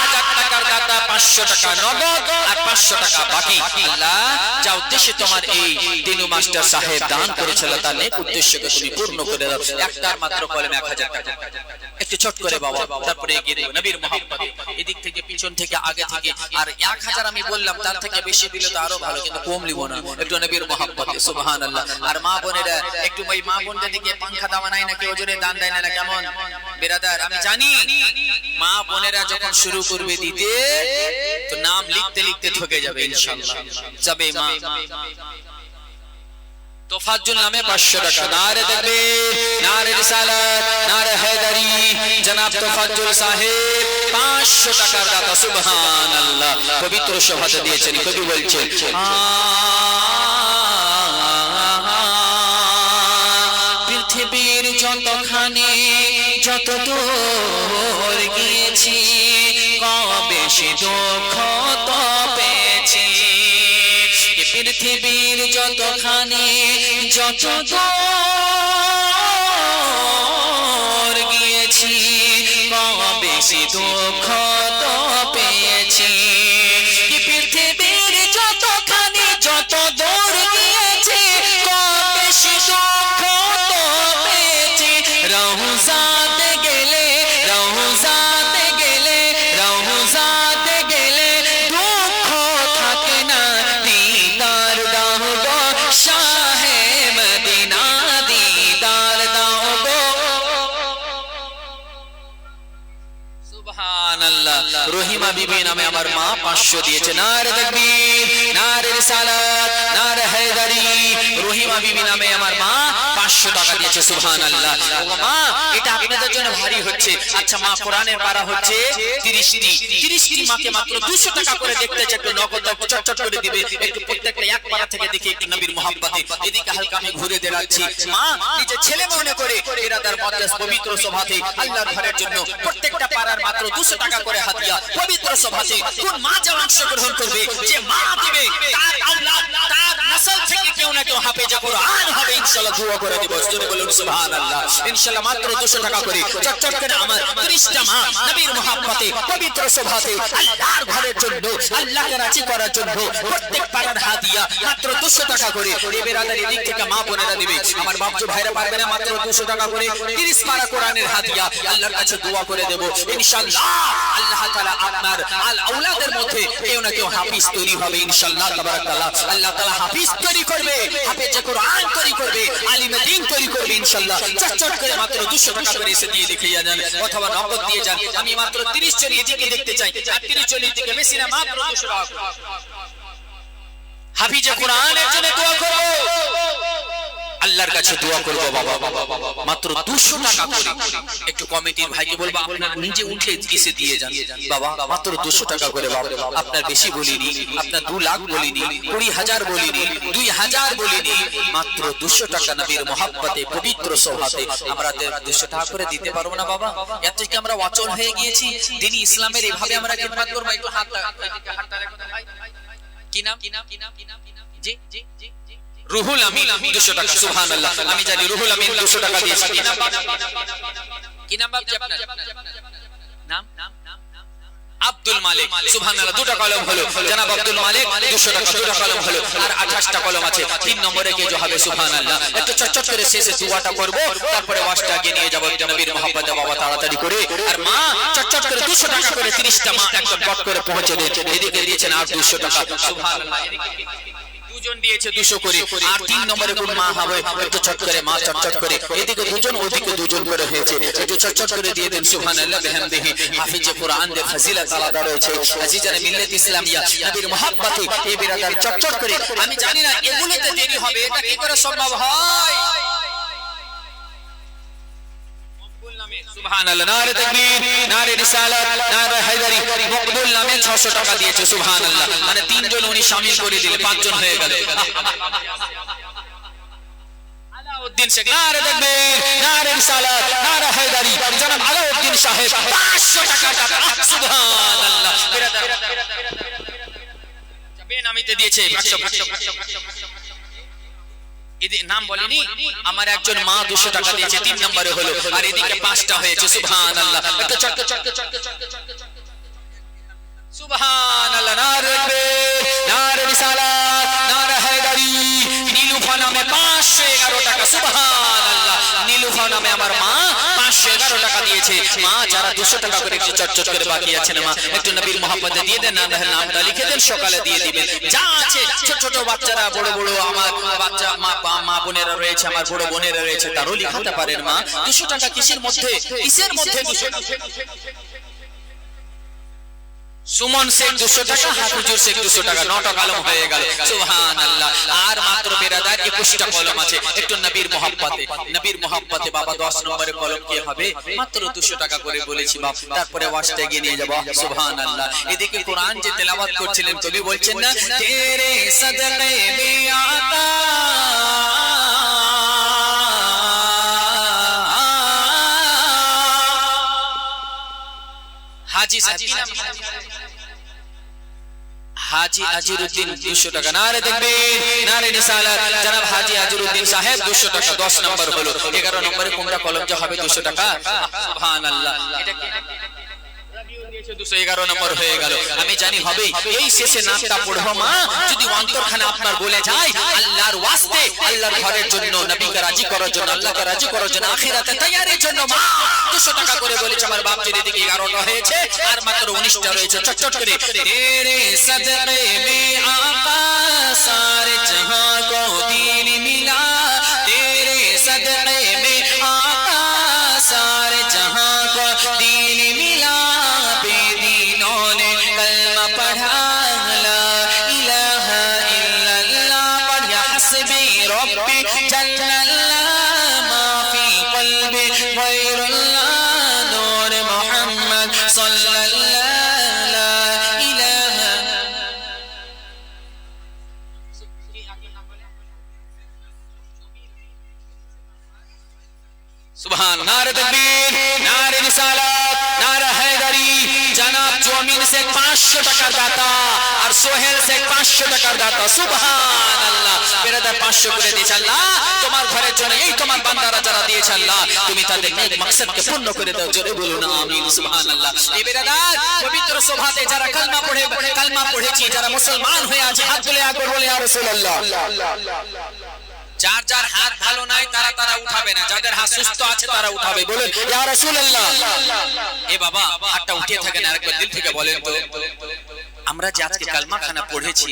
1000 টাকার দাতা, 500 টাকা নগদ আর 500 টাকা বাকি। আল্লাহ যা উদ্দেশ্যে তোমার এই তেনু মাস্টার সাহেব দান করেছিল তার নেক উদ্দেশ্যকে তুমি পূর্ণ করে দাও। একটার মাত্র কলমে 1000 টাকা। একটু ছোট করে বাবা, তারপরে এগিয়ে দেব নবীর মোহাব্বত। এদিক থেকে পিছন থেকে আগে থেকে। আর 1000 আমি বললাম, তার থেকে বেশি দিলে তো আরো ভালো, কিন্তু কম লিব না। একটু নবীর মোহাব্বতে। সুবহানাল্লাহ। আর মা বোনেরা একটু ওই মা বোনদের দিকে পাংখা দাওয়া নাই না, কেউ জোরে দান দেয় না, কেমন বিরাদার? আমি জানি মা বোনেরা যখন শুরু করবে দিতে তো নাম লিখতে লিখতে ঠকে যাবে ইনশাআল্লাহ। যাবে মা তোফাজ্জুল নামে 500 টাকা। নারে তাকবীর, নারে রিসালাত, নারে হায়দারি। জনাব তোফাজ্জুল সাহেব 500 টাকার দাতা। সুবহানাল্লাহ, পবিত্র শোভাতে দিয়েছেন। কবি বলছেন পৃথিবীর যতখানি যত দূর গিয়েছি, কবে সে দুঃখ তো পেয়েছি। পৃথিবীর যতখানি যত দূর গিয়েছি, কবে সে দুঃখ তো পেয়েছি। পৃথিবীর যতখানি যত দূর গিয়েছি, কবে সে দুঃখ তো পেয়েছি। রওজাতে গেলে, রওজাতে গেলে, রওজাতে গেলে দুঃখ থাকে না। দিদার দাও গো শাহে মদিনা, দিদার দাও গো। সুবহানাল্লাহ। রহিমা বিবি নামে আমার মা 500 দিয়েছে। নারে তাকবীর, নারে রিসালাত, নারে হায়দারি। রহিমা বিবি নামে আমার মা 500 টাকা দিয়েছে। সুবহানাল্লাহ। ও মা, এটা আপনাদের জন্য ভারী হচ্ছে। আচ্ছা মা, কোরআনের পারা হচ্ছে 30টি মাকে মাত্র 200 টাকা করে দেখতে চাই, একটু নগদ চটচট করে দিবে। একটু প্রত্যেকটা এক পারা থেকে দেখি একটু নবীর মোহাব্বতে। এদিকে হালকা আমি ঘুরে দেখাচ্ছি। মা নিজে ছেলে মনে করে ইরাদার মুআজ্জাজ পবিত্র সভাতে আল্লাহর ঘরের জন্য প্রত্যেকটা পারার মাত্র 200 টাকা করে হাদিয়া পবিত্র সভাতে। কোন মা যা অংশগ্রহণ করবে, যে মা দিবে, তার আওলাদ, তার নসল থেকে কেউ না কেউ হাফেজে কোরআন হবে ইনশাআল্লাহ। দোয়া করে দিব। জোরে বলুন সুবহানাল্লাহ। ইনশাআল্লাহ মাত্র 200 টাকা করে চটচট করে আমার 30টা মা নবীর মোহাব্বতে পবিত্র সভাতে আল্লাহর ঘরের জন্য, আল্লাহকে রাজি করার জন্য প্রত্যেক পারার হাদিয়া মাত্র 200 টাকা করে। এই বেরাদার এদিক থেকে মা বোনেরা দিবে। আমার বাপজি ভাইরা পারবে না, মাত্র 200 টাকা করে 30 পারা কোরআনের হাদিয়া আল্লাহর কাছে দোয়া করে দেব ইনশাআল্লাহ। আল্লাহ তাআলা আপনার আল আওলাদের মধ্যে কেউ না কেউ হাফিজ তৈরি হবে ইনশাআল্লাহ তাবারাকাল্লাহ। আল্লাহ তাআলা হাফিজ তৈরি করবে, হাফেজে কোরআন তৈরি করবে, আলিমে দ্বীন তৈরি করবে ইনশাআল্লাহ। চটচট করে মাত্র 200 টাকা করে এসে দিয়ে দেখিয়ে যান অথবা নগদ দিয়ে যান। আমি মাত্র 30 জন এদিকে দেখতে চাই, আর 30 জন এদিকে বেশি না, মাত্র 200 টাকা হাফিজে কোরআনের জন্য দোয়া করব। আল্লাহর কাছে দোয়া করব বাবা, মাত্র 200 টাকা করে। একটু কমিটির ভাইকে বলবো আপনার নিজে উঠে কিসে দিয়ে যান বাবা, মাত্র 200 টাকা করে বাবা। আপনার বেশি বলিনি, আপনার 2 লাখ বলিনি, 20,000 বলিনি, 2000 বলিনি, মাত্র 200 টাকা নবীর মহব্বতে পবিত্র সোহাতে আমরা 200 টাকা করে দিতে পারবো না বাবা? এত কি আমরা অচল হয়ে গিয়েছি? দিনী ইসলামের এভাবে আমরা খিদমত করব? একটু হাতটা রাখো ভাই। কি নাম? জি জি জি রুহুল আমিন 200 টাকা। সুবহানাল্লাহ, আমি জানি রুহুল আমিন 200 টাকা দিয়েছে। কি নাম বাবজি আপনার? নাম আব্দুল মালিক। সুবহানাল্লাহ, 2টা কলম হলো জনাব আব্দুল মালিক, 200 টাকা 2টা কলম হলো। আর 28টা কলম আছে। 3 নম্বরে কে যে হবে? সুবহানাল্লাহ। একটু চটচট করে শেষে দুয়াটা করব, তারপরে ওয়াজটা আগে নিয়ে যাব নবীর মহব্বতে বাবা, তাড়াতাড়ি করে। আর মা চটচট করে 200 টাকা করে 30টা মা একদম কট করে পৌঁছে দিয়েছে। এদিকে দিয়েছেন আর 200 টাকা। সুবহানাল্লাহ, দুজন দিয়েছে 200 করে। আর 3 নম্বরে কোন মা হবে? একটু চট করে মা চটচট করে, এদিকে দুজন ওদিকে দুজন করে হয়েছে, একটু চটচট করে দিয়ে দেন। সুবহানাল্লাহ বিহামদিহি। হাফিজে কোরআন দের ফজিলত আলাদা রয়েছে। আজিজানে মিল্লাত ইসলামিয়া নবীর মহব্বতে এই বিরাদার চটচট করে। আমি জানি না এগুলোতে দেরি হবে, এটা কি করে সম্ভব হয়? সুবহানাল্লাহ, নারে তাকবীর, নারে রিসালাত, নারে হায়দারি। মকবুল নামে 600 টাকা দিয়েছে। সুবহানাল্লাহ, মানে 3 জন উনি শামিল করে দিলে 5 জন হয়ে গেল। আলাউদ্দিন শেখ, নারে তাকবীর, নারে রিসালাত, নারে হায়দারি। জনাব আলাউদ্দিন সাহেব 500 টাকা দাতা। সুবহানাল্লাহ, বিরাদার বেনামিতে দিয়েছে 500। নাম বলেনি, আমার একজন মা 200 টাকা দিয়েছে, 3 নম্বরে হলো। আর এদিকে 5টা হয়েছে। সুবহানাল্লাহ, একটু চট চট চট সুবহানাল্লাহ, নারে তাকবীর, নারে রিসালাত, নারে হায়দারি। নীলুফা নামে 511 টাকা। সুবহানাল্লাহ, নীলুফা নামে আমার মা 511 টাকা দিয়েছে। মা যারা 200 টাকা করে একটু চট চট করে বাকি আছেন মা, একটু নবীর মহব্বতে দিয়ে দেন, নামটা লিখে দেন, সকালে দিয়ে দিবেন। যা আছে ছোট ছোট বাচ্চারা, বড় বড় আমার বাচ্চা মা বোনেরা রয়েছে, আমার বড় বোনেরা রয়েছে, তারও লিখাতে পারেন মা। 200 টাকা কিসের মধ্যে? কিসের মধ্যে 200 টাকা? সুমন শেখ 200 টাকা, হাফিজুর শেখ 200 টাকা, 9টা কলম হয়ে গেল। সুবহানাল্লাহ, আর মাত্র বেরাদার 21টা কলম আছে। একটু নবীর মহব্বতে বাবা 10 নম্বরে কলম কে হবে? মাত্র 200 টাকা করে বলেছি বাপ, তারপরে ওয়াজটা এগিয়ে নিয়ে যাব। সুবহানাল্লাহ, এদিকে কোরআন যে তেলাওয়াত করছিলেন কবি বলছেন না, তেরে সদকে মে আতা হাজি হাজি আজিরউদ্দিন 200 টাকা। নারে তাকবীর, নারে রিসালাত। জনাব হাজি আজিরউদ্দিন সাহেব 200 টাকা, 10 নম্বর হলো। 11 নম্বরে কোনটা কলম যে হবে 200 টাকা? সুবহানাল্লাহ, এটা কি 211 নম্বর হয়ে গেল। আমি জানি হবে। এই শেষে নামটা পড়বো মা, যদি অন্তরখানে আপনার বলে যায় আল্লাহর ওয়াস্তে, আল্লাহর ঘরের জন্য, নবীকে রাজি করার জন্য, আল্লাহকে রাজি করার জন্য, আখিরাতে তৈয়ারির জন্য মা 200 টাকা করে বলেছে আমার বাপ। যদি দিকে 11টা হয়েছে আর মাত্র 19টা রয়েছে। চটচট করে তেরে সদকে মে আকা সারে জাহান কো দীন মিলা, তেরে সদকে মে আকা সারে জাহান কো দীন মিলা। पढ़ा ला इलाहा इल्लल्लाह, पढ़ा हस्बी रब्बी जल्लल्लाह, माफी कल्बी गैरुल्लाह, नूर मोहम्मद सल्लल्लाह, ला इलाहा। सुभान, नारे तकबीर, नारे रिसालत, नारे हैदरी। जनाब জমিন শেখ 500 টাকার দাতা, আর সোহেল শেখ 500 টাকার দাতা। সুবহানাল্লাহ, বেরাদার 500 করে দিয়েছে আল্লাহ তোমার ঘরের জন্য। এই তোমার বান্দারা যারা দিয়েছে আল্লাহ, তুমি তাদের নেক মাকসাদকে পূর্ণ করে দাও। জোরে বলুন আমিন। সুবহানাল্লাহ, এই বেরাদার পবিত্র সভাতে যারা কালমা পড়েছি, যারা মুসলমান হয়ে আছে, হাত তুলে একবার বলে ইয়া রাসূলুল্লাহ। যার যার হাত ভালো নাই তারা উঠাবে না, যাদের হাত সুস্থ আছে তারা উঠাবে। বলেন ইয়া রাসূলুল্লাহ। এ বাবা হাতটা উঠিয়ে থাকেন, আরেকবার দিল থেকে বলেন তো, আমরা যে আজকে কালমা খানা পড়েছি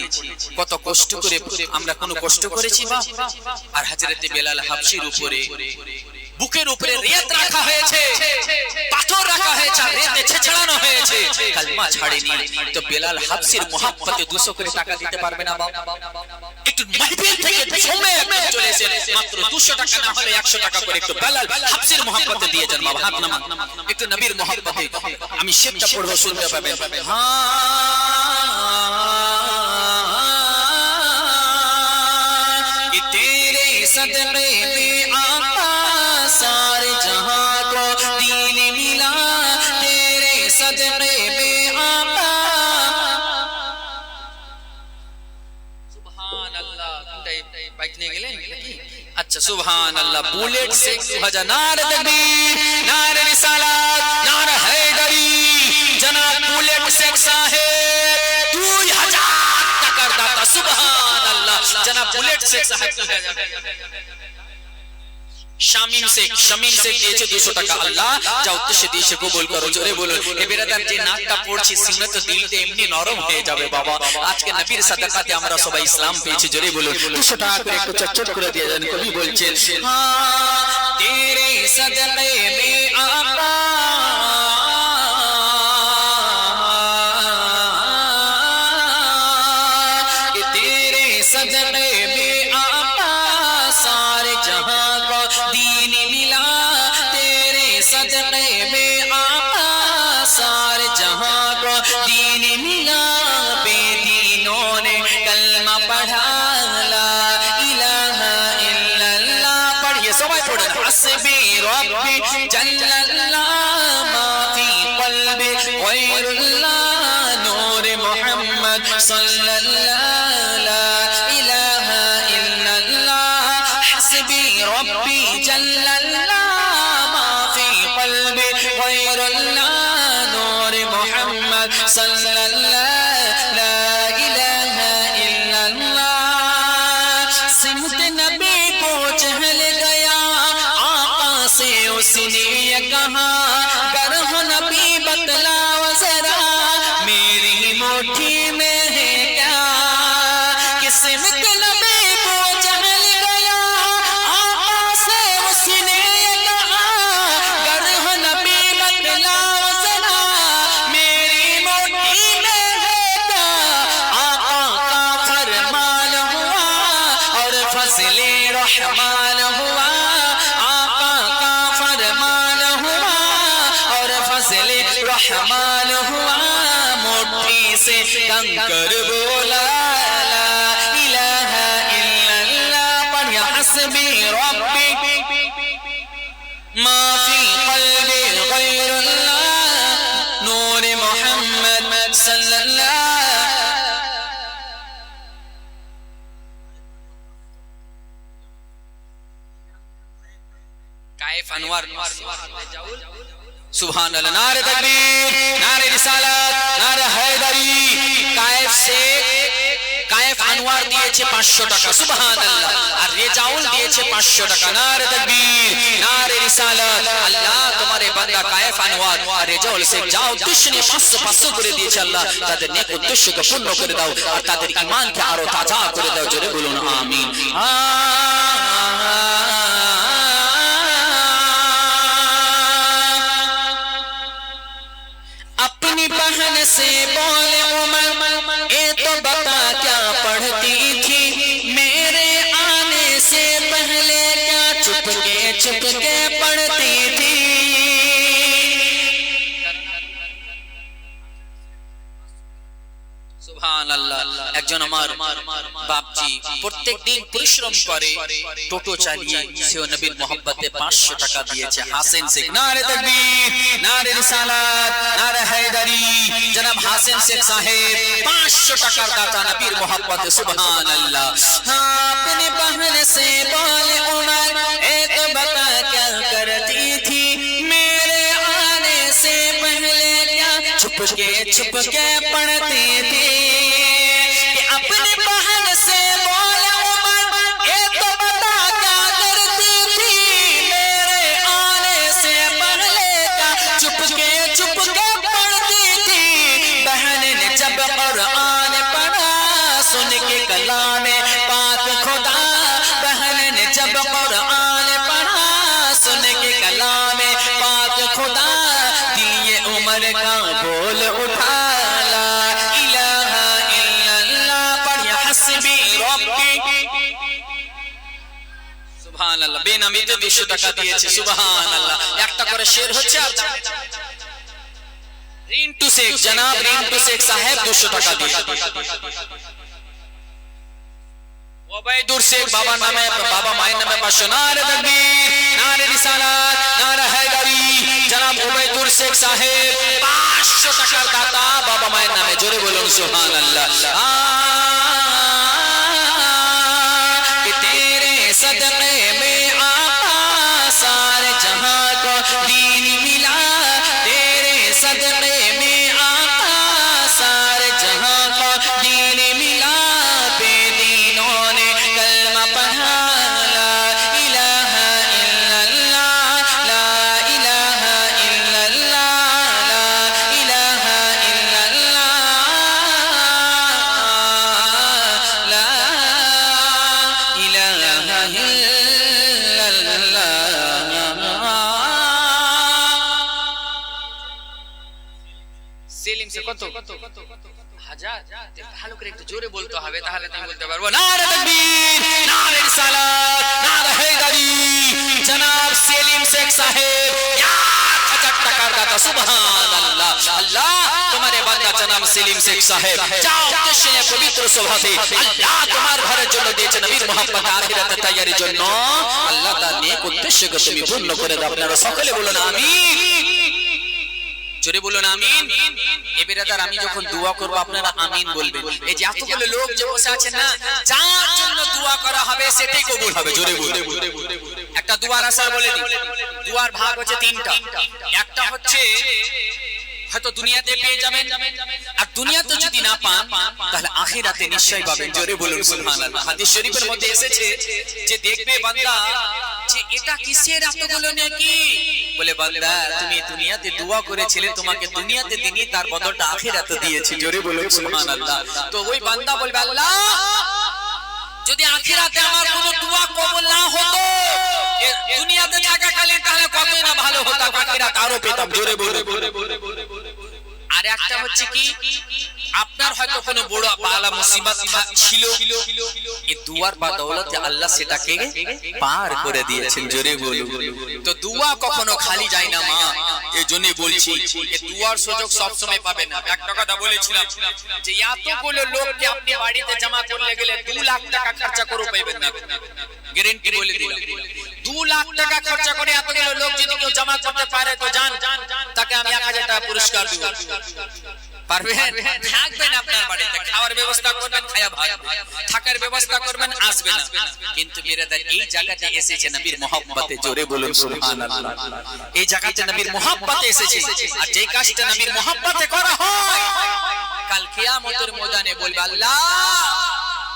কত কষ্ট করে, আমরা কোনো কষ্ট করেছি বা? আর হযরতে বেলাল হাবশির উপরে বুকের উপরে রেত রাখা হয়েছে, পাথর রাখা হয়েছে, রেতে ছেঁচড়ানো হয়েছে, কালমা ছাড়েনি। তো বেলাল হাবশির মহব্বতে 200 করে টাকা দিতে পারবে না বাবা? একটু মাহফিল থেকে সময় একদম চলে এসে মাত্র 200 টাকা না হলে 100 টাকা করে একটু বেলাল হাফসির মহব্বতে দিয়ে যান বাবা, হাত নামান একটু নবীর মহব্বতে। আমি শেরটা পড়বো, শুনতে পাবেন। कि तेरे सदक़े में आका सारे जहां को दीन मिला, तेरे सदक़े में आका। सुभान अल्लाह। बैठने के लिए अच्छा, सुभान अल्लाह। बुलेट से 2000 नारे तकबीर, नारे रिसालत, नारे हैदरी। जनाब बुलेट शेख साहेब 2000 টাকার দাতা, सुभान अल्लाह। जनाब बुलेट शेख साहेब শামিম শেখ দিয়েছে 200 টাকা। আল্লাহ যা উদ্দেশ্যে দিয়েছে কবুল করো, জোরে বলুন। এ বেরাদার যে নাকটা পড়ছি শুনে তো দিলটা এমনি নরম হয়ে যাবে বাবা। আজকে নবীর সাদাকাতে আমরা সবাই ইসলাম পেয়েছি, জোরে বলুন। 200 টাকা করে একটু চটচট করে দিয়ে যান। কবি বলছেন, হ্যাঁ তেরে সদকে মে আকা, कि तेरे सदके में आका सारे जहां को दीन मिला, तेरे सदके में आका सारे जहां को दीन मिला। बेदीनों ने कलमा पढ़ा, ला इलाहा इल्लल्लाह। पढ़िए सबाई पढ़े, हस्बी रब्बी जल्लल्लाह मा फी क़ल्बी गैरुल्लाह, नूर मोहम्मद सल्लल्लाह, ला इलाहा इल्लल्लाह, हस्बी रब्बी जल्लल्लाह मा फी क़ल्बी गैरुल्लाह, नूर मोहम्मद सल्लल्लाह, ला इलाहा इल्लल्लाह। सिमत नबी को चहल गया आका से उसने ये कहा, गर हो नबी बतलाओ जरा मेरी मुट्ठी में है क्या। कि सिमत नबी को चहल गया आका से उसने ये कहा, गर हो नबी बतलाओ जरा मेरी मुट्ठी में है क्या। आका का फरमान हुआ और फजले रहमान हुआ, आका का फरमान हुआ और फजले रहमान हुआ। मुट्ठी से कंकर बोला, ला इलाहा इल्लल्लाह। पढ़िया हस्बी रब्बी मा फी क़ल्बी गैरुल्लाह, नूर मोहम्मद सल्लल्लाह। कायफ अनवर, सुभान अल्लाह। नारे तकबीर, नारे रिसालत, नारे हैदरी। কায়েফ আনোয়ার দিয়েছে 500 টাকা, সুবহান আল্লাহ। আর রেজাউল দিয়েছে 500 টাকা। নারে তাকবীর, নারে রিসালাত। আল্লাহ তোমার বান্দা কায়েফ আনোয়ার আর রেজাউল শেখ যা উদ্দেশ্য নিয়ে 500 করে দিয়েছে, আল্লাহ তাদের নেক উদ্দেশ্যকে পূর্ণ করে দাও আর তাদের ঈমানকে আরো তাজা করে দাও, জোরে বলুন আমিন। अपनी बहन से बोले उमर, ए तो बता क्या पढ़ती थी मेरे आने से पहले, क्या चुपके पढ़ती थी। সুবহানাল্লাহ। একজন আমার বাপজি প্রত্যেক দিন পরিশ্রম করে, টোটো চালিয়ে সেও নবীর মহব্বতে 500 টাকা দিয়েছে। হাসেন শেখ, নারে তাকবীর, নারে রিসালাত, নারে হায়দারি। জনাব হাসেন শেখ সাহেব 500 টাকার দাতা নবীর মহব্বতে, সুবহানাল্লাহ। अपने बहन से बोले उमर, ए तो बता क्या करती थी मेरे आने से पहले, क्या चुपके पढ़ती थी। अपनी बहन से बोले उमर, ए तो बता क्या करती थी मेरे आने से पहले, क्या चुपके पढ़ती थी। बहन ने जब कुरान पढ़ा सुन के कलामे पाक खुदा, बहन ने जब कुरान पढ़ा सुन के कलामे पाक खुदा, दिए उमर का बोल उठा, ला इलाहा इल्लल्लाह। पढ़िया সুবহানাল্লাহ। বেনামিতে 200 টাকা দিয়েছে, সুবহানাল্লাহ। একটা করে শের হচ্ছে। আর রিন্টু শেখ, জনাব রিন্টু শেখ সাহেব 200 টাকা দিয়েছে। ওবাইদুর শেখ বাবা নামে, বাবা মায়ের নামে 500। নারে তাকবীর, নারে রিসালাত, নারে হায়দারি। জনাব ওবাইদুর শেখ সাহেব 500 টাকার দাতা বাবা মায়ের নামে। জোরে বলুন সুবহানাল্লাহ। कि तेरे सदक़े में आका सारे जहां को दीन मिला, तेरे सदक़े में आका सारे जहां को दीन मिला, बेदीनों ने कलमा पढ़ा ला इलाहा इल्लल्लाह, ला इलाहा इल्लल्लाह, ला इलाहा इल्लल्लाह, ला इलाहा इल्लल्लाह। সেলিম সে কত? 1000। ভালো করে একটু জোরে বলতে হবে, তাহলে তুমি বলতে পারবো। নারে তাকবীর, নারে রিসালাত, নারে হায়দারি। জনাব সেলিম শেখ সাহেব 1000 টাকার দাতা, সুবহানাল্লাহ। আল্লাহ তোমার বান্দা জনাব সেলিম শেখ সাহেব যা উদ্দেশ্যে পবিত্র সভাতে আল্লাহ তোমার ঘরের জন্য দিয়েছে, নবীর মুহাব্বত আখিরাতের তৈয়ারির জন্য, আল্লাহ তার নেক উদ্দেশ্যকে তুমি পূর্ণ করে দাও। আপনারা সকলে বলুন আমিন। জোরে বলুন আমিন। এ বিরাদার, আমি যখন দোয়া করব আপনারা আমিন বলবেন। এই যে এতগুলো লোক যে বসে আছেন না, যার জন্য দোয়া করা হবে সেটাই কবুল হবে। জোরে বলুন। একটা দুয়ার আসার বলে দিই, দুয়ার ভাগ হচ্ছে 3টা। একটা হচ্ছে হয়তো দুনিয়াতে পেয়ে যাবেন, আর দুনিয়াতে যদি না পান তাহলে আখিরাতে নিশ্চয়ই পাবেন। জোরে বলুন সুবহানাল্লাহ। হাদিস শরীফের মধ্যে এসেছে যে দেখবে বান্দা যে এটা কিসের এতগুলো নেকি, বলে বান্দা তুমি দুনিয়াতে দোয়া করেছিলে, তোমাকে দুনিয়াতে দিনই তার বদলটা আখিরাতে দিয়েছি। জোরে বলুন সুবহানাল্লাহ। তো ওই বান্দা বলবে আল্লাহ যদি আখিরাতে আমার কোনো দোয়া কবুল না হতো দুনিয়াতে থাকাকালীন, তাহলে কতই না ভালো হতো, আখিরাত আরো পেতাম। জোরে বলুন। আর একটা হচ্ছে কি, আপনার হয়তো কোনো বড় বালা মুসিবত ছিল, এই দুয়ার বদৌলতে আল্লাহ সেটাকে পার করে দিয়েছেন। জোরে বলুন। তো দুয়া কখনো খালি যায় না মা, এজন্য বলছি এই দুয়ার সুযোগ সব সময় পাবেন না। একটা কথা বলেছিলাম যে এতগুলো লোককে আপনি বাড়িতে জমা করলে গেলে 2 লাখ টাকা খরচা করে পাবেন না, গ্যারান্টি বলে দিলাম। 2 লাখ টাকা খরচা করে এতগুলো লোক যদি কেউ জমা করতে পারে তো জান তাকে আমি 1000 টাকা পুরস্কার দেব। পারবেন? থাকবেন আপনার বাড়িতে, খাওয়ার ব্যবস্থা করবেন, খায়া ভাগবেন, থাকার ব্যবস্থা করবেন, আসবেন না। কিন্তু বিরাদার এই জায়গাতে এসেছে নবীর মুহাব্বতে। জোরে বলুন সুবহানাল্লাহ। এই জায়গাতে নবীর মুহাব্বতে এসেছে, আর যেই কাজটা নবীর মুহাব্বতে করা হয় কাল কিয়ামতের ময়দানে বলবে আল্লাহ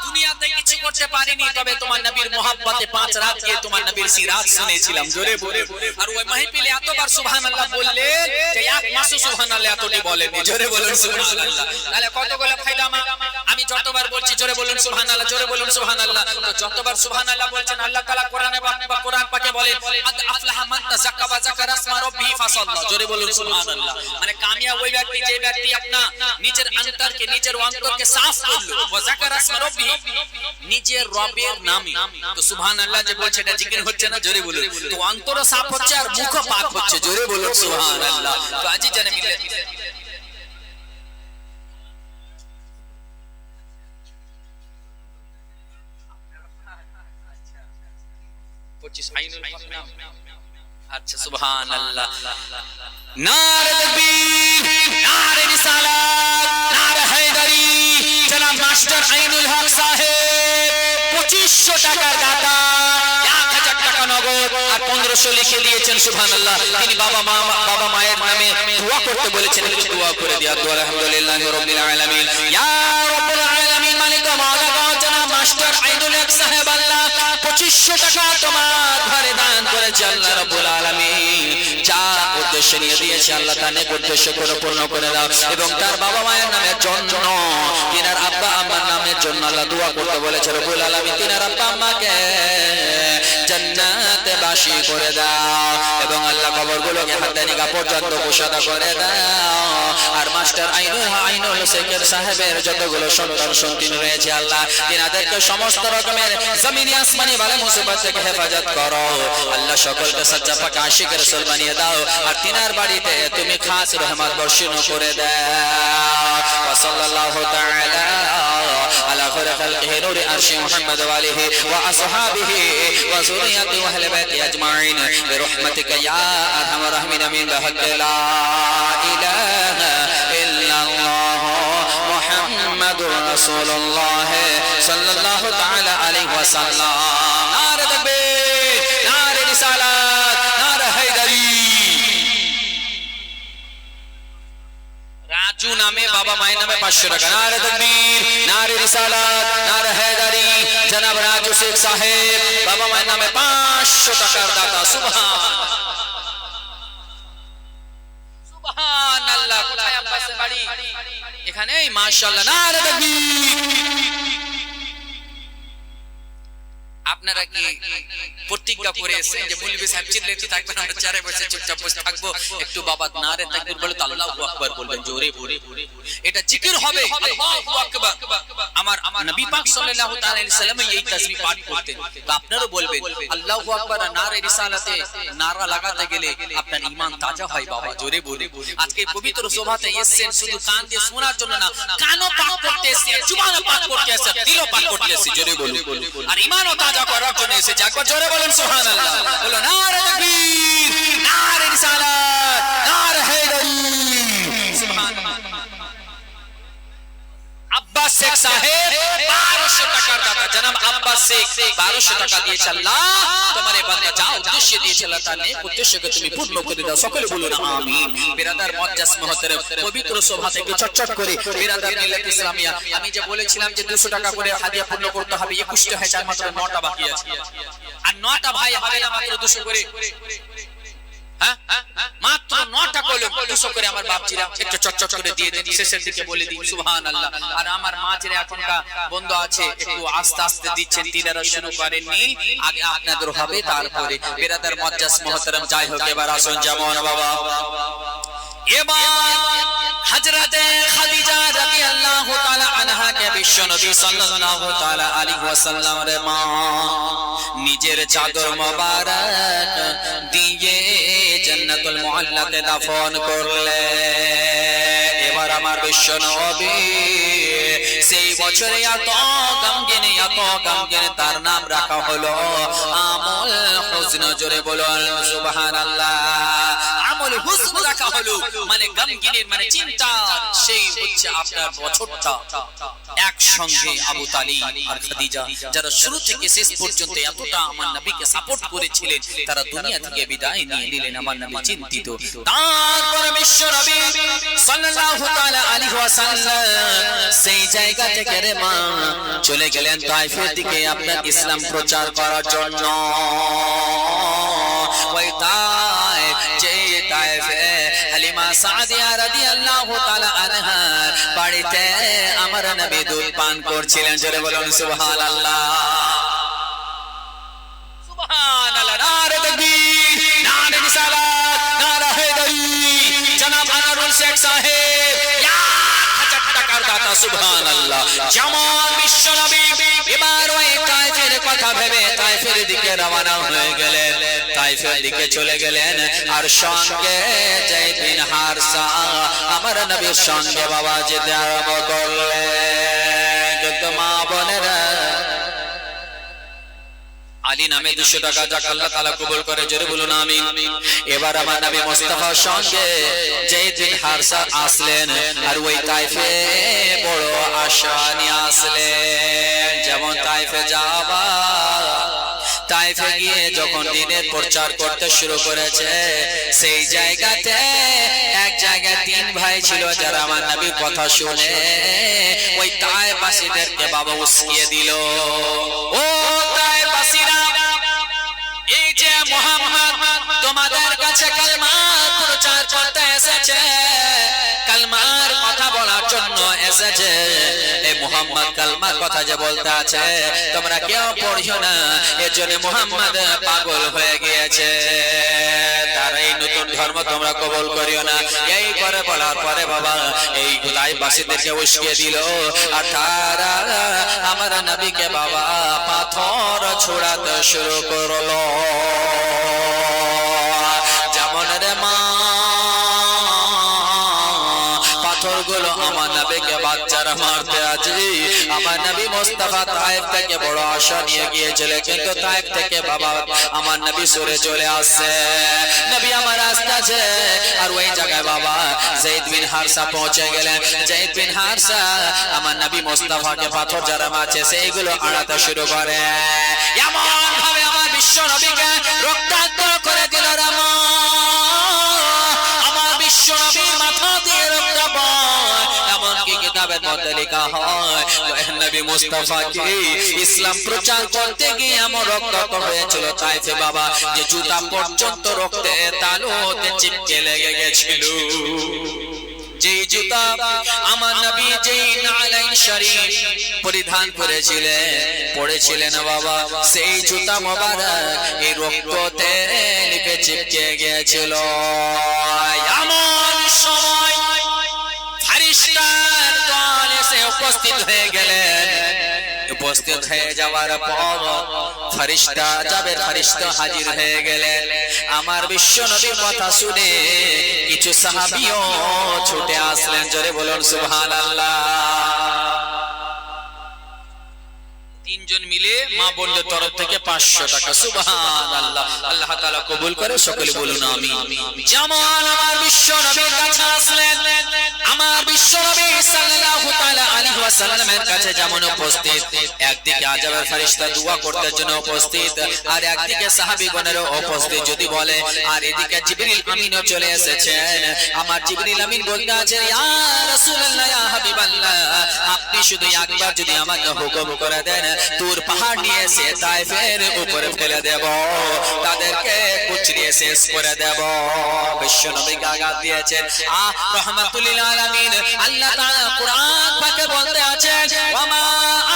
দুনিয়াতে কিছু করতে পারিনি, তবে তোমার নবীর মুহাব্বতে 5 রাত গিয়ে তোমার নবীর সিরাত শুনেছিলাম। জোরে বলে। আর ওই মাহফিলে এতবার সুবহানাল্লাহ বললে যে এক মাসও সুবহানাল্লাহ এতটি বলেনি। জোরে বলুন সুবহানাল্লাহ। তাহলে কতগুলো ফায়দা মা, আমি যতবার বলছি জোরে বলুন সুবহানাল্লাহ, জোরে বলুন সুবহানাল্লাহ। তো যতবার সুবহানাল্লাহ বলছেন আল্লাহ তাআলা কোরআনে বা কোরআন পাকে বলেন আদ আফলাহা মান তাযাক্কা ওয়া যাকারা ইসমা রাব্বিহি ফাসাল্লা। জোরে বলুন সুবহানাল্লাহ। মানে কামিয়াব ওই ব্যক্তি যে ব্যক্তি আপনা নিজের অন্তরকে, নিজের অন্তরকে সাফ করলো, ওয়া যাকারা ইসমা রাব্বিহি, নিজের রবের নামে। তো সুবহানাল্লাহ যে বলছে এটা জিকির হচ্ছে না? জোরে বলুন। তো অন্তর সাফ হচ্ছে আর মুখ পাক হচ্ছে। জোরে বলুন সুবহানাল্লাহ। তো আজি জানে মিলে 25 আইনুল হক নাম। আচ্ছা সুবহানাল্লাহ। নারে তাকবীর, নারে রিসালাত, নারে হায়দারি। জনাব মাস্টার আইনুল হক সাহেব 2500 টাকার দাতা, 1000 টাকা নগদ আর 1500 লিখে দিয়েছেন। সুবহানাল্লাহ। তিনি বাবা মায়ের নামে দোয়া করতে বলেছেন, একটু দোয়া করে দিয়া। দোয়া আলহামদুলিল্লাহি রাব্বিল আলামিন। ইয়া রাব্বুল আলামিন, মালিক মাওলা জনাব মাস্টার আইনুল হক সাহেব আল্লাহ 2500 টাকা তোমার ঘরে দান করেছে আল্লাহ রাব্বুল আলামিন। যা উদ্দেশ্য নিয়ে দিয়েছে আল্লাহ তার নেক উদ্দেশ্য করে পূর্ণ করে দাও, এবং তার বাবা মায়ের নামের জন্য, তিনার আব্বা আম্মার নামের জন্য আল্লাহ দোয়া করতে বলেছে রব্বুল আলামিন। তিনার আব্বা আম্মাকে জান্নাতে বাসী করে দাও এবং আল্লাহ কবরগুলোকে হাতদানিকা পর্যন্ত কুশাদা করে দাও। আর মাস্টার আইনুল শেখের সাহেবের যতগুলো সন্তান সন্তান রয়েছে আল্লাহ তিনাদেরকে সমস্ত রকমের জমিনি আসমানি বালা মুসিবত থেকে হেফাজত করো আল্লাহ। সকলকে সচ্চা পাকা আশিকের রাসূল বানিয়ে দাও আর তিনার বাড়িতে তুমি খাস রহমত বর্ষণ করে দাও। ওয়া সাল্লাল্লাহু তাআলা আলা খায়রি খালকিহি নূরি আরশি মুহাম্মদ ওয়া আলিহি ওয়া আসহাবিহি ওয়া যুররিয়াতিহি ওয়া আহলি বাইতি আজমাইন বিরহমাতিকা ইয়া আরহামার রাহিমিন আমিন বিহাক্কি লা ইলাহা ইল্লাল্লাহ মুহাম্মাদুর রাসূলুল্লাহ সাল্লাল্লাহু তাআলা আলাইহি ওয়াসাল্লাম। নারে তাকবীর, নারে রিসালাত, নারে হায়দারি। রাজু নামে বাবা মায়ের নামে 500 টাকা। নারে তাকবীর, নারে রিসালাত, নারে হায়দারি। জনাব রাজু শেখ সাহেব বাবা মায়ের নামে 500 টাকার দাতা। সুবহানাল্লাহ। কোথায় আব্বাসের বাড়ি? এখানেই। মাশাআল্লাহ। নারে তাকবীর। আপনারা কি প্রতিজ্ঞা করে এসেছেন যে মৌলভী সাহেব চিল্লাতে থাকবেন, আমরা চারে বসে চুপচাপ বসে থাকবো? একটু বাবা নারে তাকবীর বলে তো আল্লাহু আকবার বলবেন জোরে জোরে। এটা জিকির হবে আল্লাহু আকবার। আমার নবী পাক সাল্লাল্লাহু তাআলা আলাইহি সাল্লাম এই তাসবিহ পাঠ করতেন। তো আপনারাও বলবেন আল্লাহু আকবার। নারে রিসালাতে নারা লাগাতে গেলে আপনার ঈমান তাজা হয় বাবা, জোরে বলে। আজকে পবিত্র সভাতে এসেছেন শুধু কান দিয়ে শোনার জন্য না, কানও পাক করতে এসেছেন, জুবানও পাক করতে এসেছেন, দিলও পাক করতে এসেছেন, জোরে বলে। আর ঈমানও তাজা করার জন্য এসেছে। একবার জোরে বলেন সুবহানাল্লাহ। বলো নারে তাকবীর, নারে রিসালাত, নারে হায়দারি। সুবহানাল্লাহ। আব্বাস শেখ সাহেব 1200 টাকার দাতা। জনাব আব্বাস শেখ 1200 টাকা দিয়েছে। আল্লাহ তোমার এই বান্দা যা উদ্দেশ্য দিয়েছে আল্লাহ তার নেক উদ্দেশ্যকে তুমি পূর্ণ করে দাও। সকলে বলুন আমিন। বিরাদার মুআজ্জাজ মুহতারাম, পবিত্র সভা থেকে চটচট করে বিরাদার মিল্লাত ইসলামিয়া, আমি যে বলেছিলাম যে 200 টাকা করে হাদিয়া পূর্ণ করতে হবে, 21টা হয়েছে, মাত্র 9টা বাকি আছে। আর 9টা ভাই হবে না, মাত্র 200 করে। হ্যাঁ, মাত্র 9টা কলম 200 করে আমার বাপজিরা একটু চটচট করে দিয়ে দেন, শেষের দিকে বলে দিন সুবহানাল্লাহ। আর আমার মাঝেরা এখনকা বন্ধ আছে, একটু আস্তে আস্তে দিচ্ছেন, তিনারা শুরু করেননি, আগে আপনাদের হবে তারপরে। বিরাদার মুআজ্জাজ মুহতারাম, যাই হোক এবার আসুন যেমন বাবা এবার হযরতে খাদিজা রাদিয়াল্লাহু তাআলা আনহা কে বিশ্ব নবী সাল্লাল্লাহু তাআলা আলাইহি ওয়াসাল্লামের মা নিজের চাদর মোবারক দিয়ে জান্নাতুল মুআল্লাতে দাফন করলে। এবার আমার বিশ্ব নবী সেই বছরে এত গমগিনে তার নাম রাখা হলো আমুল হুজন। জোরে বলুন সুবহানাল্লাহ। আমুল হুজন রাখা হলো মানে গমগিনের মানে চিন্তা, সেই হচ্ছে আপনার বছরটা একসঙ্গে আবু তালিব আর খাদিজা যারা শুরু থেকে শেষ পর্যন্ত এতটা আমার নবীকে সাপোর্ট করেছিলেন, তারা দুনিয়া থেকে বিদায় নিয়ে নিলেন। আমার নবী চিন্তিত। তারপর বিশ্ব নবী সাল্লাল্লাহু তাআলা আলাইহি ওয়াসাল্লাম সেই জায়গা থেকে রে মা চলে গেলেন তায়েফের দিকে আপনার ইসলাম প্রচার করার জন্য। ওই তায়েফ, যে তায়েফে হালিমা সাদিয়া রাদিয়াল্লাহু তাআলা আনহা বাড়িতে আমার নবী দুধ পান করছিলেন। জোরে বলুন সুবহানাল্লাহ। সুবহানাল্লাহ। নারে তাকবীর, নারে রিসালাত, নারে হায়দারি। জনাব আনারুল শেখ সাহেব 1000 টাকার দাতা। সুবহানাল্লাহ। যেমন বিশ্ব নবী এবার ওই তায়েফের কথা ভেবে তায়েফের দিকে রওনা হয়ে গেলেন, তায়েফের দিকে চলে গেলেন। আর সঙ্গে যায়েদ বিন হারসা আমার নবীর সঙ্গে বাবা যেতে আরম্ভ করলেন। কিন্তু মা বোনেরা, আলী নামে 200 টাকা যাক আল্লাহ তাআলা কবুল করে, জোরে বলুন আমিন। এবার আমার নবী মুস্তাফার সঙ্গে যায়েদ বিন হারসা আসলেন, আর ওই তায়েফে বড় আশা নিয়ে আসলেন। যেমন তায়েফে যাবা, তায়েফে গিয়ে যখন দ্বীনের প্রচার করতে শুরু করেছে, সেই জায়গাতে এক জায়গায় 3 ভাই ছিল যারা আমার নবীর কথা শুনে ওই তায়েফবাসীদেরকে বাবা উস্কিয়ে দিল। ও তায়েফবাসীরা, এই যে মুহাম্মদ তোমাদের কাছে কালেমা প্রচার করতে এসেছে, কালেমার কথা বলার জন্য এসেছে, এই মুহাম্মদ কালমার কথা যে বলতে আছে তোমরা কেউ পড়িও না, এর জন্য মুহাম্মদ পাগল হয়ে গিয়েছে, তার এই নতুন ধর্ম তোমরা কবুল করিও না। এই করে বলার পরে বাবা এই তাইফবাসীদেরকে উস্কে দিল, আর তারা আমার নবীকে বাবা পাথর ছোড়াতে শুরু করলো। যেমন রে মা পাথরগুলো আমার নবীকে বাচ্চারা মারতে আছে। আমার নবী মুস্তাফা তায়েফ থেকে বড় আশা নিয়ে গিয়েছিল, কিন্তু তায়েফ থেকে বাবা আমার নবী সরে চলে আসছে। নবী আমার রাস্তা আছে, আর ওই জায়গায় বাবা যায়েদ বিন হারসা পৌঁছে গেলেন। যায়েদ বিন হারসা আমার নবী মুস্তাফাকে পাথর যারা মারছে সেইগুলো আড়াতে শুরু করে। এমন ভাবে আমার বিশ্ব নবীকে রক্তাক্ত করে দিল রামা। আমার বিশ্ব নবীর মাথা দিয়ে রক্ত বয়, এমনকি কিতাবের মধ্যে লেখা হয় নবী মুস্তাফাকে ইসলাম প্রচার করতে গিয়ে এমন রক্তাক্ত হয়েছিল তাইফে বাবা, যে জুতা পর্যন্ত রক্তে তালুতে চিপকে লেগে গেছিল। যেই জুতা আমার নবী যেই নালাইন শরীফ পরিধান পড়েছিলেন বাবা, সেই জুতা মোবারক এই রক্ততে লিপে চিপকে গিয়েছিল। এমন সময় ফেরেশতার দল এসে উপস্থিত হয়ে গেলেন। উপস্থিত হয়ে যাওয়ার পর ফেরেশতা হাজির হয়ে গেলেন। আমার বিশ্ব নবীর কথা শুনে কিছু সাহাবীও ছুটে আসলেন। জোরে বলুন সুবহানাল্লাহ। তিনজন মিলে মা বোনদের তরফ থেকে 500 টাকা। সুবহানাল্লাহ, আল্লাহ তাআলা কবুল করে, সকলে বলুন আমিন। যেমন আমার বিশ্ব নবীর কাছে আসলেন, আমার বিশ্ব নবী সাল্লাল্লাহু তাআলা আলাইহি ওয়াসাল্লামের কাছে যেমন উপস্থিত, একদিকে আযাবের ফেরেশতা দোয়া করতে জন্য উপস্থিত, আর একদিকে সাহাবীগণেরও উপস্থিত যদি বলে, আর এদিকে জিবরিল আমিনও চলে এসেছেন। আমার জিবরিল আমিন বলতে আছে, ইয়া রাসূলুল্লাহ, ইয়া হাবিবাল্লাহ, আপনি শুধু একবার যদি আমাকে হুকুম করে দেন, তুর পাহাড় নিয়ে এসে তাইফের উপরে ফেলে দেব, তাদেরকে কুচলিয়ে শেষ করে দেব। বিশ্ব নবীকে আঘাত দিয়েছেন রাহমাতুল লিল আলামিন। আল্লাহ তাআলা কুরআন পাকে বলতে আছেন, ওয়া মা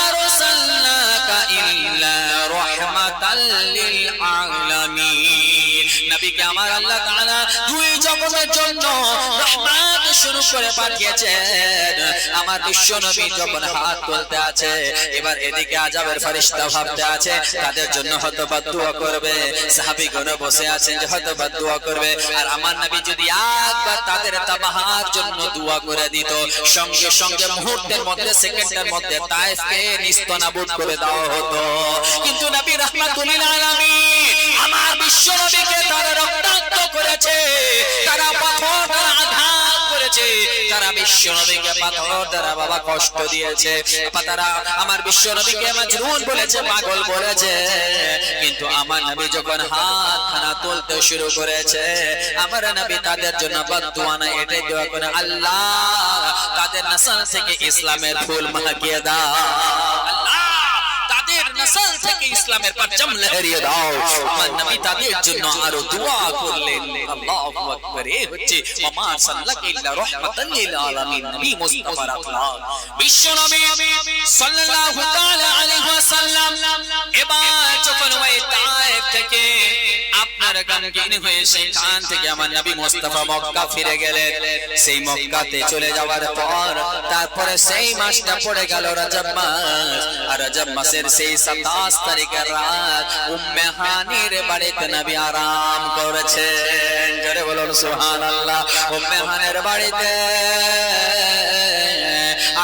আরসালনাকা ইল্লা রাহমাতাল লিল আলামিন। নবীকে আমার আল্লাহ তাআলা দুই জগতের জন্য রহমত শুরু করে পাঠিয়েছেন। আমার বিশ্ব নবী যখন হাত তুলতে আছে, এবার এদিকে আযাবের ফেরেশতা ভাবতে আছে তাদের জন্য হয়তো দোয়া করবে, সাহাবীগণ বসে আছেন যে হয়তো দোয়া করবে, আর আমার নবী যদি একবার তাদের তাবাহার জন্য দোয়া করে দিত, সঙ্গে সঙ্গে মুহূর্তের মধ্যে, সেকেন্ডের মধ্যে তায়েফকে নিস্তনাবুদ করে দেওয়া হতো। কিন্তু নবী রাহমাতুল লিল আলামিন আমার বিশ্ব নবীকে তারা রক্তাক্ত করেছে, তারা পাথর দ্বারা আঘাত করেছে, তারা বিশ্ব নবীকে পাথর দ্বারা বাবা কষ্ট দিয়েছে, তারা আমার বিশ্ব নবীকে মাজনুন বলেছে, পাগল বলেছে। কিন্তু আমার নবী যখন হাত খানা তুলতে শুরু করেছে, আমার নবী তাদের জন্য বদদুয়া না, এটাই দোয়া করে, আল্লাহ তাদের নসল থেকে ইসলামের ফুল মাকিয়ে দাও, আল্লাহ তাদের নসল থেকে ইসলামের পরচম লহরিয়ে দাও। আমার নবী তাদের জন্য আরো দোয়া করলেন। আল্লাহু আকবার। এই হচ্ছে ওমা সাল্লাল্লাহু ইল্লা রাহমাতাল লিল আলামিন, নবী মুস্তাফার আখলাক। বিশ্ব নবী সাল্লাল্লাহু তাআলা আলাইহি ওয়াসাল্লাম এবার যখন ওই তায়েফ থেকে আপনার গমগীন হয়ে সেখান থেকে আমার নবী মুস্তাফা মক্কা ফিরে গেলেন। সেই মক্কাতে চলে যাওয়ার পর তারপরে সেই মাসটা পড়ে গেল রজব মাস, আর রজব মাসের সেই 27 তারিখের রাত উম্মে হানির বাড়িতে নবী আরাম করেছেন। জোরে বলুন সুবহানাল্লাহ। উম্মে হানির বাড়িতে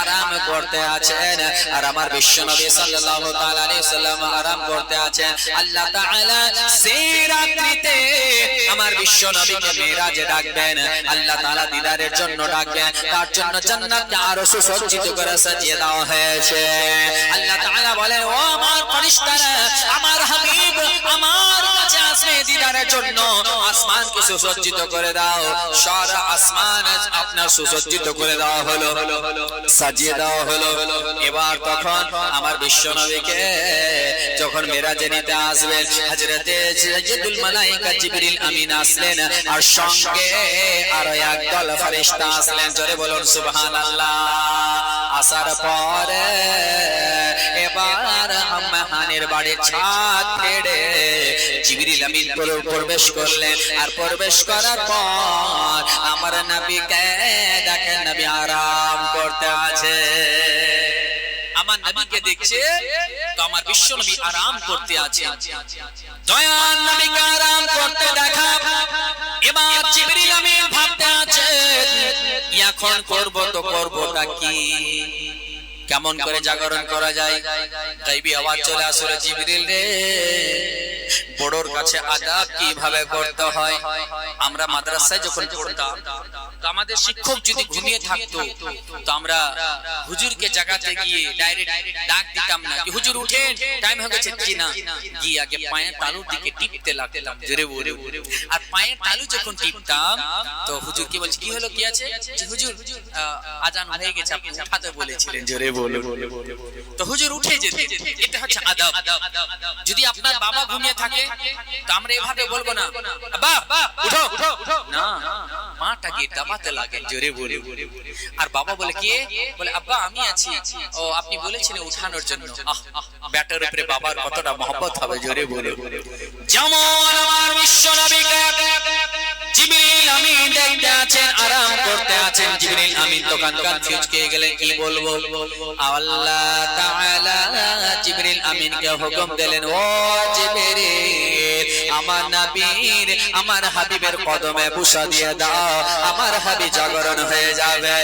আরাম করতে আছেন, আর আমার বিশ্ব নবী সাল্লাল্লাহু তাআলা আলাইহি ওয়াসাল্লাম আরাম করতে আছেন। আল্লাহ তাআলা সেই রাত্রিতে আমার বিশ্ব নবীকে মিরাজে ডাকবেন, আল্লাহ তাআলা দিদারের জন্য ডাকবেন, তার জন্য জান্নাতকে আরো সুসজ্জিত করে সাজিয়ে দেওয়া হয়েছে। আল্লাহ তাআলা বলেন, ও আমার ফেরেশতারা, আমার হাবিব আমার কাছে আসবে দিদারের জন্য, আসমানকে সুসজ্জিত করে দাও। সারা আসমান আপনার সুসজ্জিত করে দেওয়া হলো, সাজিয়ে দেওয়া হলো। এবার তখন আমার বিশ্বনবীকে যখন মেরাজে নিতে আসবেন, হযরতে সাইয়্যিদুল মালায়েকা জিবরিল আমিন আসলেন, আর সঙ্গে আরো একদল ফেরেশতা আসলেন। জোরে বলুন সুবহানাল্লাহ। আসার পরে এবার আম্মাহানের বাড়ির ছাদ ছেড়ে জিবরিল আমিন প্রবেশ করলেন। আর প্রবেশ করার পর আমার নবীকে দেখেন, নবী আরাম করতে আছে। আমার নবীকে দেখছে তো আমার বিশ্ব নবী আরাম করতে আছে। দয়ার নবীকে আরাম করতে দেখা, এবার জিবরিল আমিন ভাবতে আছে এখন করব তো করবটা কি, কেমন করে জাগরণ করা যায়। গায়বী আওয়াজ চলে আসলে, জিবরিল রে বড়র কাছে আদব কিভাবে করতে হয়। আমরা মাদ্রাসায় যখন পড়তাম তো আমাদের শিক্ষক যদি ঘুমিয়ে থাকতো তো আমরা হুজুরকে জাগাতে গিয়ে ডাইরেক্ট ডাক দিতাম না কি হুজুর উঠেন, টাইম হয়ে গেছে। জি না, গিয়ে আগে পায়ের তালুর দিকে টিপতে লাগতাম। জোরে বলে, আর পায়ের তালু যখন টিপতাম তো হুজুর কি বলছে, কি হলো, কি আছে, যে হুজুর আজান হয়ে গেছে, আপনি উঠাতে বলেছিলেন। জোরে বলে, তো হুজুর উঠে যেতে। এটা হচ্ছে আদব। যদি আপনার বাবা ঘুমিয়ে থাকে তো আমরা এভাবে বলবো না, বাবা উঠো না, মাটা গিয়ে দাবাতে লাগে। জোরে বলে, আর বাবা বলে কি, বলে আব্বা আমি আছি। ও আপনি বলেছিলেন উঠানোর জন্য। ব্যাটার উপরে বাবার কতটা মহব্বত হবে। জোরে বলে, যেমন আমার বিশ্ব নবীকে জিবরিল আমিন দেখতে আছেন, আরাম করতে আছেন। জিবরিল আমিন তো কান ফিউজকে গেলেন, কি বলবো। আল্লাহ তাআলা জিবরিল আমিনকে হুকুম দিলেন, ও জিবরিল আমার নবীর, আমার হাবিবের কদমে বুসা দিয়ে দাও, আমার হাবিব জাগরণ হয়ে যাবে।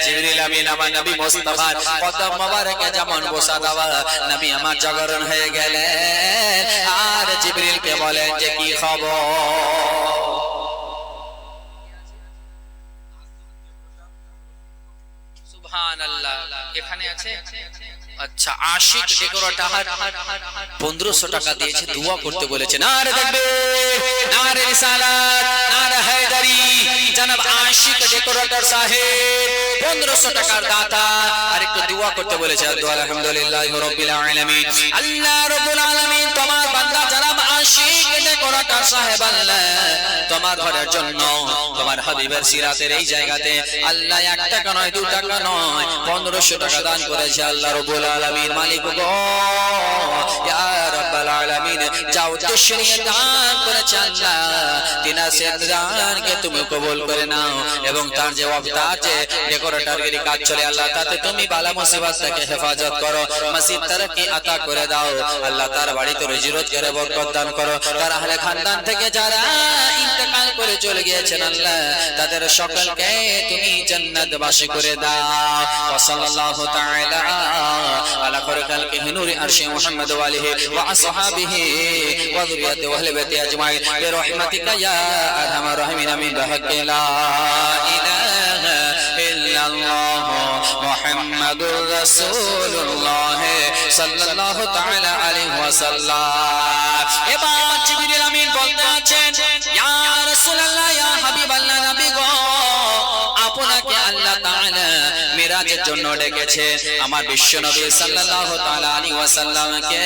জিবরিল আমিন আমার নবী মুস্তাফার কদম মোবারকে যেমন বুসা দেওয়া, নবী আমার জাগরণ হয়ে গেলেন। আর জিবরিলকে বলেন যে কি খবর। সুবহানাল্লাহ। এখানে আছে, আচ্ছা আশিক ডেকোরেটর 1500 টাকা দিয়েছে, দোয়া করতে বলেছে। নারে দেখবে, নারে রিসালাত, নারে হায়দারি, জনাব আশিক ডেকোরেটর সাহেব 1500 টাকার দাতা, আর একটু দোয়া করতে বলেছে। আলহামদুলিল্লাহি রাব্বিল আলামিন। আল্লাহ রাব্বুল আলামিন তোমার বান্দা জনাব আশিক ডেকোরেটর সাহেব, আল্লাহ তোমার ঘরের জন্য তোমার হাবিবের সিরাতের এই জায়গাতে আল্লাহ 1 টাকা নয় 2 টাকা নয় 1500 টাকা দান করেছে। আল্লাহ রাব্বুল আলামিন মালিক গো, ইয়া রাব্বুল আলামিন যা উদ্দেশ্য নিয়ে দান করেছে আল্লাহ, তিনার সে দানকে তুমি কবুল করে নাও, এবং তার যে ওয়াক্তা আছে ডেকোরেটরগিরি কাজ চলে আল্লাহ, তাতে তুমি বালা মুসিবত থেকে হেফাজত করো, মসজিদ তারকি আতা করে দাও আল্লাহ, তার বাড়িতে রুজি রোজগারে বরকত দান করো, তার আহলে খানদান থেকে যারা ইন্তেকাল করে চলে গিয়েছেন আল্লাহ, তাদের সকলকে তুমি জান্নাতবাসী করে দাও। সাল্লাল্লাহু তাআলা আলা খালকিহি নূরি আরশি মুহাম্মদ ওয়া আলিহি ওয়া আসহাবিহি ওয়া যুররিয়াতিহি ওয়া আহলি বাইতি আজমাইন বিরহমাতিকা ইয়া আরহামার রাহিমিন। আমিন। বিহাক্কি লা ইলাহা ইল্লাল্লাহ মুহাম্মাদুর রাসূলুল্লাহ সাল্লাল্লাহু তাআলা আলাইহি ওয়াসাল্লাম। এবার জিবরিল আমিন বলতে আছেন, ইয়া রাসূলুল্লাহ, ইয়া হাবিবাল্লাহ, নবী গো, আপনাকে আল্লাহ তাআলা মিরাজের জন্য ডেকেছে। আমার বিশ্ব নবী সাল্লাল্লাহু তাআলা আলাইহি ওয়াসাল্লামকে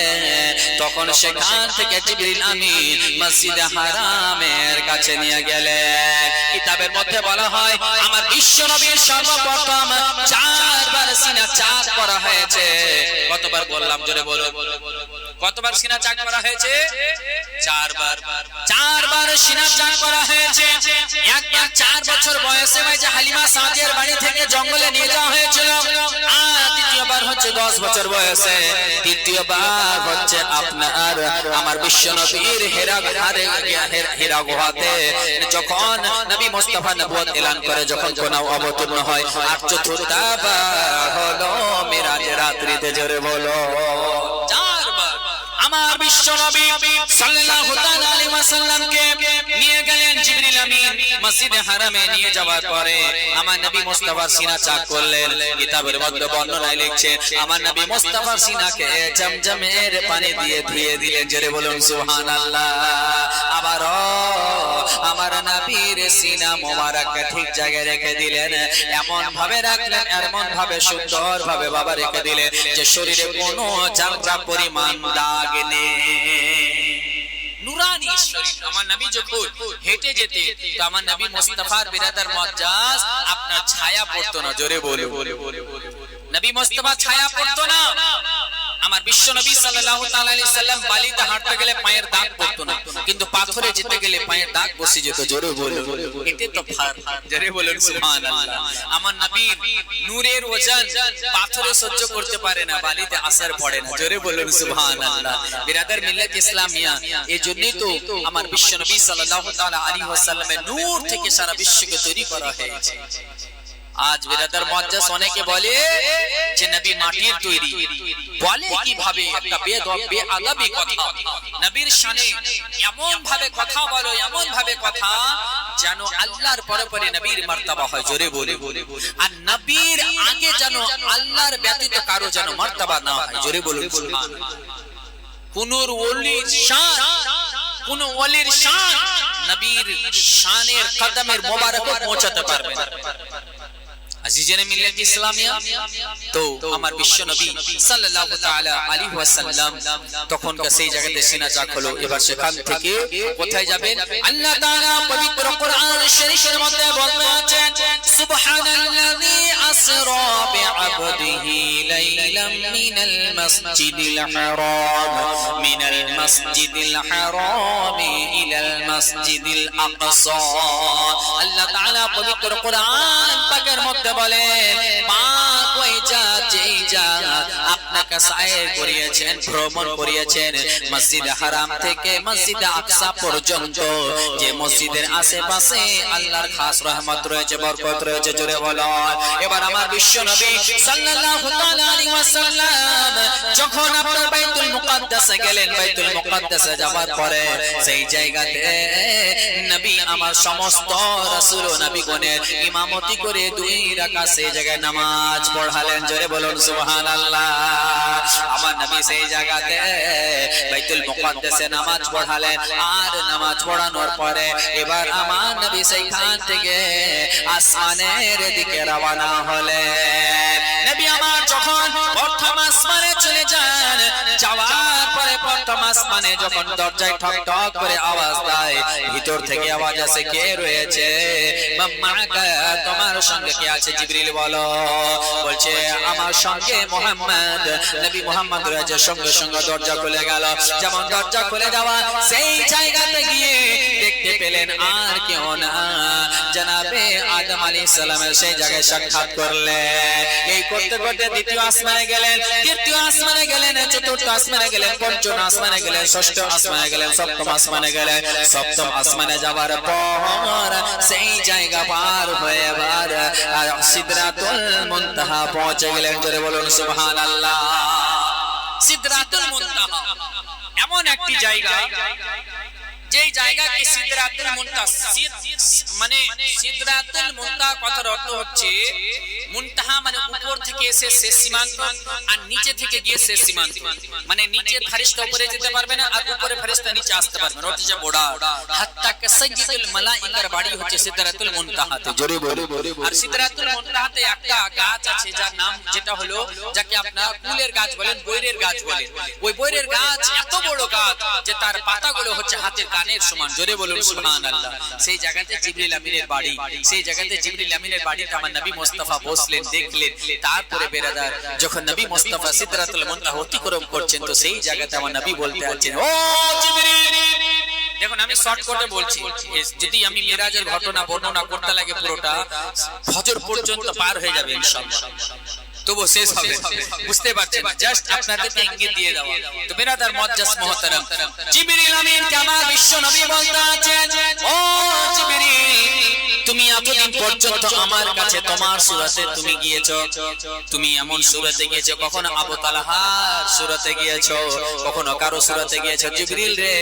তখন সেখান থেকে জিবরিল আমিন মসজিদে হারামের কাছে নিয়ে গেলেন। কিতাবের মধ্যে বলা হয় আমার বিশ্ব নবীর সর্বপ্রথম 4 বার সিনা চাক করা হয়েছে। কতবার বললাম, জোরে বলো, কতবার সিনা চাক করা হয়েছে? 4 বার। 4 বার সিনা চাক করা হয়েছে। একবার 4 বছর বয়সে যে হালিমা সাদিয়ার বাড়ি থেকে জঙ্গলে নিয়ে যাওয়া হয়েছিল, আর দ্বিতীয়বার হচ্ছে 10 বছর বয়সে, তৃতীয়বার হচ্ছে আপনার আমার বিশ্ব নবীর হীরা গুহাতে যখন নবী মুস্তাফা নবুয়ত এলান করে, যখন কোনাও অবতীর্ণ হয়। আর চতুর্থবার হলো মিরাজের রাত্রিতে। জোরে বলো, 4 বার। আমার বিশ্ব নবী সাল্লাল্লাহু তাআলা আলাইহি ওয়াসাল্লামকে নিয়ে গেলেন জিবরিল আমিন মসজিদে হারামে নিয়ে যাওয়ার পরে আমার নবী মুস্তাফার সিনা চাক করলেন। কিতাবের মধ্যে বর্ণনায় লিখছে আমার নবী মুস্তাফার সিনাকে জমজমের পানি দিয়ে ধুয়ে দিলেন। জোরে বলুন সুবহানাল্লাহ। আবার আমার নবীর সিনা মোবারককে ঠিক জায়গায় রেখে দিলেন, এমন ভাবে রাখলেন, এমন ভাবে সুন্দর ভাবে বাবা রেখে দিলেন যে শরীরে কোনো চামড়া পরিমাণ দাগ নেই। নুরানি শরীর। আমার নবী যখন হেঁটে যেতে তো আমার নবী মুস্তাফার বিরাদার মুআজ্জাজ আপনার ছায়া পড়তো না। জোরে বলে নবী মুস্তাফা ছায়া পড়তো না। আমার বিশ্ব নবী সাল্লাল্লাহু তাআলা আলাইহি সাল্লাম বালিতে হাঁটতে গেলে পায়ের দাগ পড়তো না, কিন্তু পাথরে যেতে গেলে পায়ের দাগ বসে যেত। জোরে বলে এতে তো ফার। জোরে বলুন সুবহানাল্লাহ। আমার নবীর নূরের ওজন পাথরে সহ্য করতে পারে না, বালিতে আসর পড়ে না। জোরে বলুন সুবহানাল্লাহ। বিরাদার মিল্লাত ইসলামিয়া, এজন্যই তো আমার বিশ্ব নবী সাল্লাল্লাহু তাআলা আলাইহি ওয়াসাল্লামের নূর থেকে সারা বিশ্বকে তৈরি করা হয়েছে। আজ বিরাদার মুআজ্জাজ অনেকে বলে যে নবী মাটির তৈরি, বলে কিভাবে? একটা বেআদবি কথা। নবীর শানে এমন ভাবে কথা বলো, এমন ভাবে কথা যেন আল্লাহর পরে পরে নবীর মার্তবা হয়। জোরে বলে আর নবীর আগে যেন আল্লাহর ব্যতীত কারো যেন মার্তবা না হয়। জোরে বলুন সুবহানাল্লাহ। কোন ওলির শান, কোন ওলির শান নবীর শানের কদমের মোবারক পৌঁছাতে পারবে না। আজিজেনে মিল্লাত ইসলামিয়া, তো আমার বিশ্ব নবী সাল্লাল্লাহু তাআলা আলাইহি ওয়াসাল্লাম তখন সেই জায়গাতে সিনা চাক হলো। এবার সেখান থেকে কোথায় যাবেন? আল্লাহ তাআলা পবিত্র কোরআন শরীফের মধ্যে বলছেন সুবহানাল্লাযী আসরা বিআবদিহি লাইলাম মিনাল মাসজিদিল হারাম ইলাল মাসজিদিল আকসা। আল্লাহ তাআলা পবিত্র কোরআন পাকের মধ্যে বলে পাক ওই জাত যেই জাত আপনাকে সায়ের করিয়েছেন, ভ্রমণ করিয়েছেন মসজিদে হারাম থেকে মসজিদে আকসা পর্যন্ত, যে মসজিদের আশেপাশে আল্লাহর খাস রহমত রয়েছে, বরকত রয়েছে। জোরে বলো। এবার আমার বিশ্ব নবী সাল্লাল্লাহু তাআলা আলাইহি ওয়াসাল্লাম যখন আপনার বাইতুল মুকাদ্দাসে গেলেন, বাইতুল মুকাদ্দাসে যাওয়ার পরে সেই জায়গাতে নবী আমার সমস্ত রাসূল ও নবীগণের ইমামতি করে 2 রাকাত সেই জায়গায় নামাজ পড়ালেন। জোরে বলুন সুবহানাল্লাহ। আমার নবী সেই জায়গাতে বাইতুল মুকাদ্দাসে নামাজ পড়ালেন। আর নামাজ পড়ানোর পরে এবার আমার নবী সেইখান থেকে আসমানের দিকে রওনা হলেন। নবী আমার যখন প্রথম আসমানে চলে যান, যাওয়ার পরে প্রথম আসমানে যখন দরজায় ঠক ঠক করে আওয়াজ দেয়, ভিতর থেকে আওয়াজ আসে কে রয়েছে? মাম্মাকা, তোমার সঙ্গে কে আছে? জিবরিল বলো। বলছে আমার সঙ্গে মুহাম্মদ। নবী মুহাম্মদ রয়েছে। সঙ্গে সঙ্গে দরজা খুলে গেল। যেমন দরজা খুলে যাওয়া সেই জায়গাতে গিয়ে দেখতে পেলেন আর কেউ না, জনাবে আদম আলাইহিস সালামের সেই জায়গায় সাক্ষাৎ করলেন। এই করতে করতে দ্বিতীয় আসমানে গেলেন, তৃতীয় আসমানে গেলেন, চতুর্থ আসমানে গেলেন, পঞ্চম আসমানে গেলেন, ষষ্ঠ আসমানে গেলেন, সপ্তম আসমানে গেলেন। সপ্তম আসমানে যাওয়ার পর সেই জায়গা পার হয়ে এবার সিদরাতুল মুনতাহা পৌঁছে গেলেন। জোরে বলুন সুবহানাল্লাহ। সিদরাতুল মুনতাহা এমন একটি জায়গা, যেই জায়গাকে সিদরাতুল মুনতাহা, মানে সিদরাতুল মুনতাহা কথার অর্থ হচ্ছে মুনতাহা মানে উপর থেকে এসে শেষ সীমান্ত, আর নিচে থেকে গিয়ে শেষ সীমান্ত। মানে নিচের ফেরেশতা উপরে যেতে পারবে না, আর উপরে ফেরেশতা নিচে আসতে পারবে না। অর্থাৎ বড় হাত্তা কাসাইয়্যিদুল মালাইকার বাড়ি হচ্ছে সিদরাতুল মুনতাহাতে। জোরে বলে। আর সিদরাতুল মুনতাহাতে একটা গাছ আছে যার নাম যেটা হলো, যাকে আপনারা কুলের গাছ বলেন, বৈরের গাছ বলেন। ওই বৈরের গাছ এত বড় গাছ যে তার পাতাগুলো হচ্ছে হাতের কানের সমান। জোরে বলুন সুবহানাল্লাহ। সেই জায়গাতে জিবরিল আমিনের বাড়ি, সেই জায়গাতে জিবরিল আমিনের বাড়িতে আমার নবী মুস্তাফা বসলেন, দেখলেন। তারপরে বেরাদার যখন নবী মুস্তাফা সিদরাতুল মুনতাহা অতিক্রম করছেন, তো সেই জায়গাতে আমার নবী বলতে আছেন, ও জিবরিল। দেখুন আমি শর্টকাটে বলছি, যদি আমি মিরাজের ঘটনা বর্ণনা করতে লাগে পুরোটা ফজর পর্যন্ত পার হয়ে যাবে ইনশাআল্লাহ, তবু শেষ হবে, বুঝতে পারছেন? জাস্ট আপনাদেরকে ইঙ্গিত দিয়ে দাও। তো বেরাদার মুআজ্জাজ মুহতারাম, জিবরিল আমিন আমার বিশ্ব নবী বলতে আছেন, ও জিবরিল তুমি এতদিন পর্যন্ত আমার কাছে তোমার সূরাতে তুমি গিয়েছো, তুমি এমন সূরাতে গিয়েছো, কখনো আবু তালহার সূরাতে গিয়েছো, কখনো কারো সূরাতে গিয়েছো। জিবরিল রে,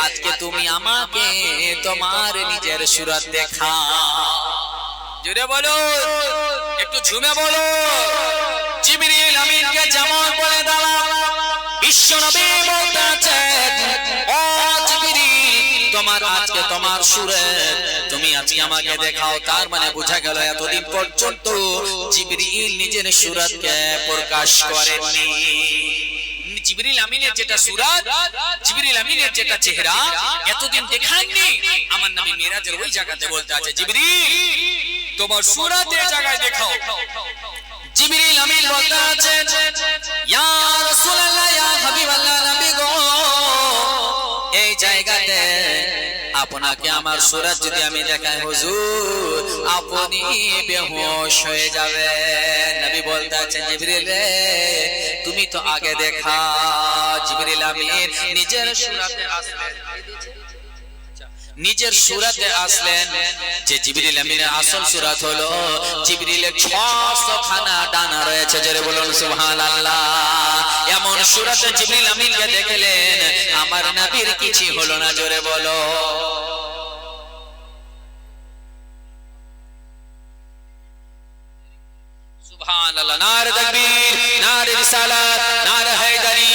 আজকে তুমি আমাকে তোমার নিজের সূরাত দেখা। জোরে বলো, একটু ঝুমে বলো। জিবরিল আমিনকে যেমন বলে দাও, বিশ্বনবী বলতে আছেন, ও জিবরিল, তোমার আজকে তোমার সূরাত তুমি আজকে আমাকে দেখাও। তার মানে বোঝা গেল এতদিন পর্যন্ত জিবরিল নিজের সূরাতকে প্রকাশ করেননি। জিবরিল আমিনের যেটা সূরাত, জিবরিল আমিনের যেটা চেহারা এতদিন দেখাননি। আমার নবী মিরাজের ওই জায়গাতে বলতে আছে, জিবরিল তোমার সূরাত এই জায়গায় দেখাও। জিবরিল আমিন বলতে আছেন, ইয়া রাসূলুল্লাহ, ইয়া হাবিবাল্লাহ, নবী গো, এই জায়গাতে আপনাকে আমার সূরাত যদি আমি দেখাই হুজুর, আপনি বেহুশ হয়ে যাবেন। নবী বলতে আছেন, জিবরিল রে, তুমি তো আগে দেখা। জিবরিল আমিন নিজের সূরাতে আসলেন, নিজের সূরাতে আসলেন। যে জিবরিল আমিনের আসল সূরাত হলো, জিবরিলের 600 খানা ডানা রয়েছে। জোরে বলুন সুবহানাল্লাহ। এমন সূরাতে জিবরিল আমিনকে দেখলেন, আমার নবীর কিছু হলো না। জোরে বলো সুবহানাল্লাহ। নারে তাকবীর, নারে রিসালাত, নারে হায়দারি।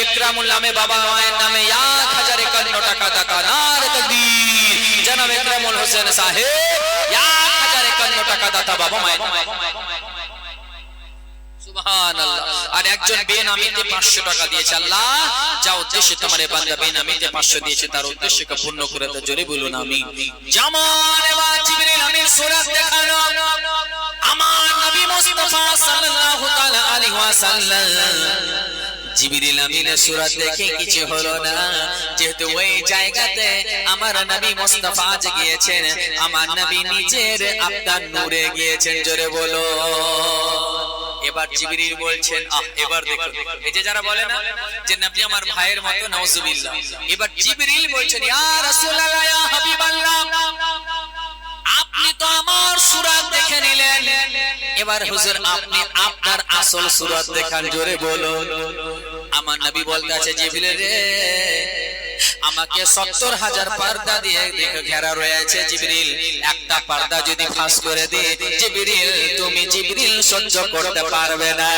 ইকরামুল নামে বাবা মায়ের নামে 1051 টাকা দাতা। নারে তাকবীর। জনাব ইকরামুল হোসেন সাহেব 1051 টাকা দাতা বাবা মায়ের নামে। সুবহানাল্লাহ। আর একজন বেনামিতে 500 টাকা দিয়েছে। আল্লাহ যা উদ্দেশ্যে তোমার বান্দা বেনামিতে 500 দিয়েছে, তার উদ্দেশ্যকে পূর্ণ করে দাও। জোরে বলুন আমিন। জামান এবার জিবরিল আমিন সূরাত দেখানো। আমার নবী মুস্তাফা সাল্লাল্লাহু তাআলা আলাইহি ওয়াসাল্লাম জিবরিল আমিনের সূরাত দেখে কিছু হলো না, যেহেতু ওই জায়গাতে আমার নবী মুস্তাফা আজ গিয়েছেন, আমার নবী নিজের আপনার নূরে গিয়েছেন। জোরে বলো। এবার জিবরিল বলছেন, এবার দেখো, এই যে যারা বলে না যে নবী আমার ভাইয়ের মতো, নাউজুবিল্লাহ, এবার জিবরিল বলছেন, ইয়া রাসূলুল্লাহ, ইয়া হাবিবাল্লাহ, আপনি তো আমার সূরাত দেখে নিলেন, এবার হুজুর আপনি আপনার আসল সূরাত দেখান। জোরে বলুন। আমার নবী বলতে আছে, জিবরিল রে, আমাকে 70,000 পর্দা দিয়ে ঘেরা রয়েছে। জিবরিল একটা পর্দা যদি ফাঁস করে দিয়ে, জিবরিল তুমি জিবরিল সহ্য করতে পারবে না।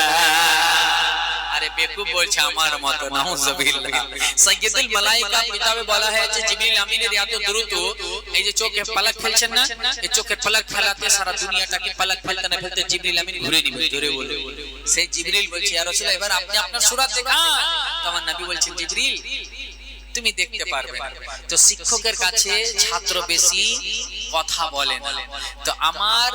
আরে বেকুব বলছে আমার মত, নাউজুবিল্লাহ। সাইয়্যিদুল মালায়েকা কিতাবে বলা হয়েছে, জিবরিল আমিনের এত দ্রুত, এই যে চোখে পলক ফেলছেন না, এই চোখে পলক ফেলাতে সারা দুনিয়াটাকে পলক ফেলতে না ফেলতে জিবরিল আমিন ঘুরে নিবে। জোরে বলে। সেই জিবরিল বলছে, ইয়া রাসূলুল্লাহ, এবার আপনি আপনার সূরাত দেখান। তখন নবী বলছেন, জিবরিল তুমি দেখতে পারবে না। তো শিক্ষকের কাছে ছাত্র বেশি কথা বলে না, তো আমার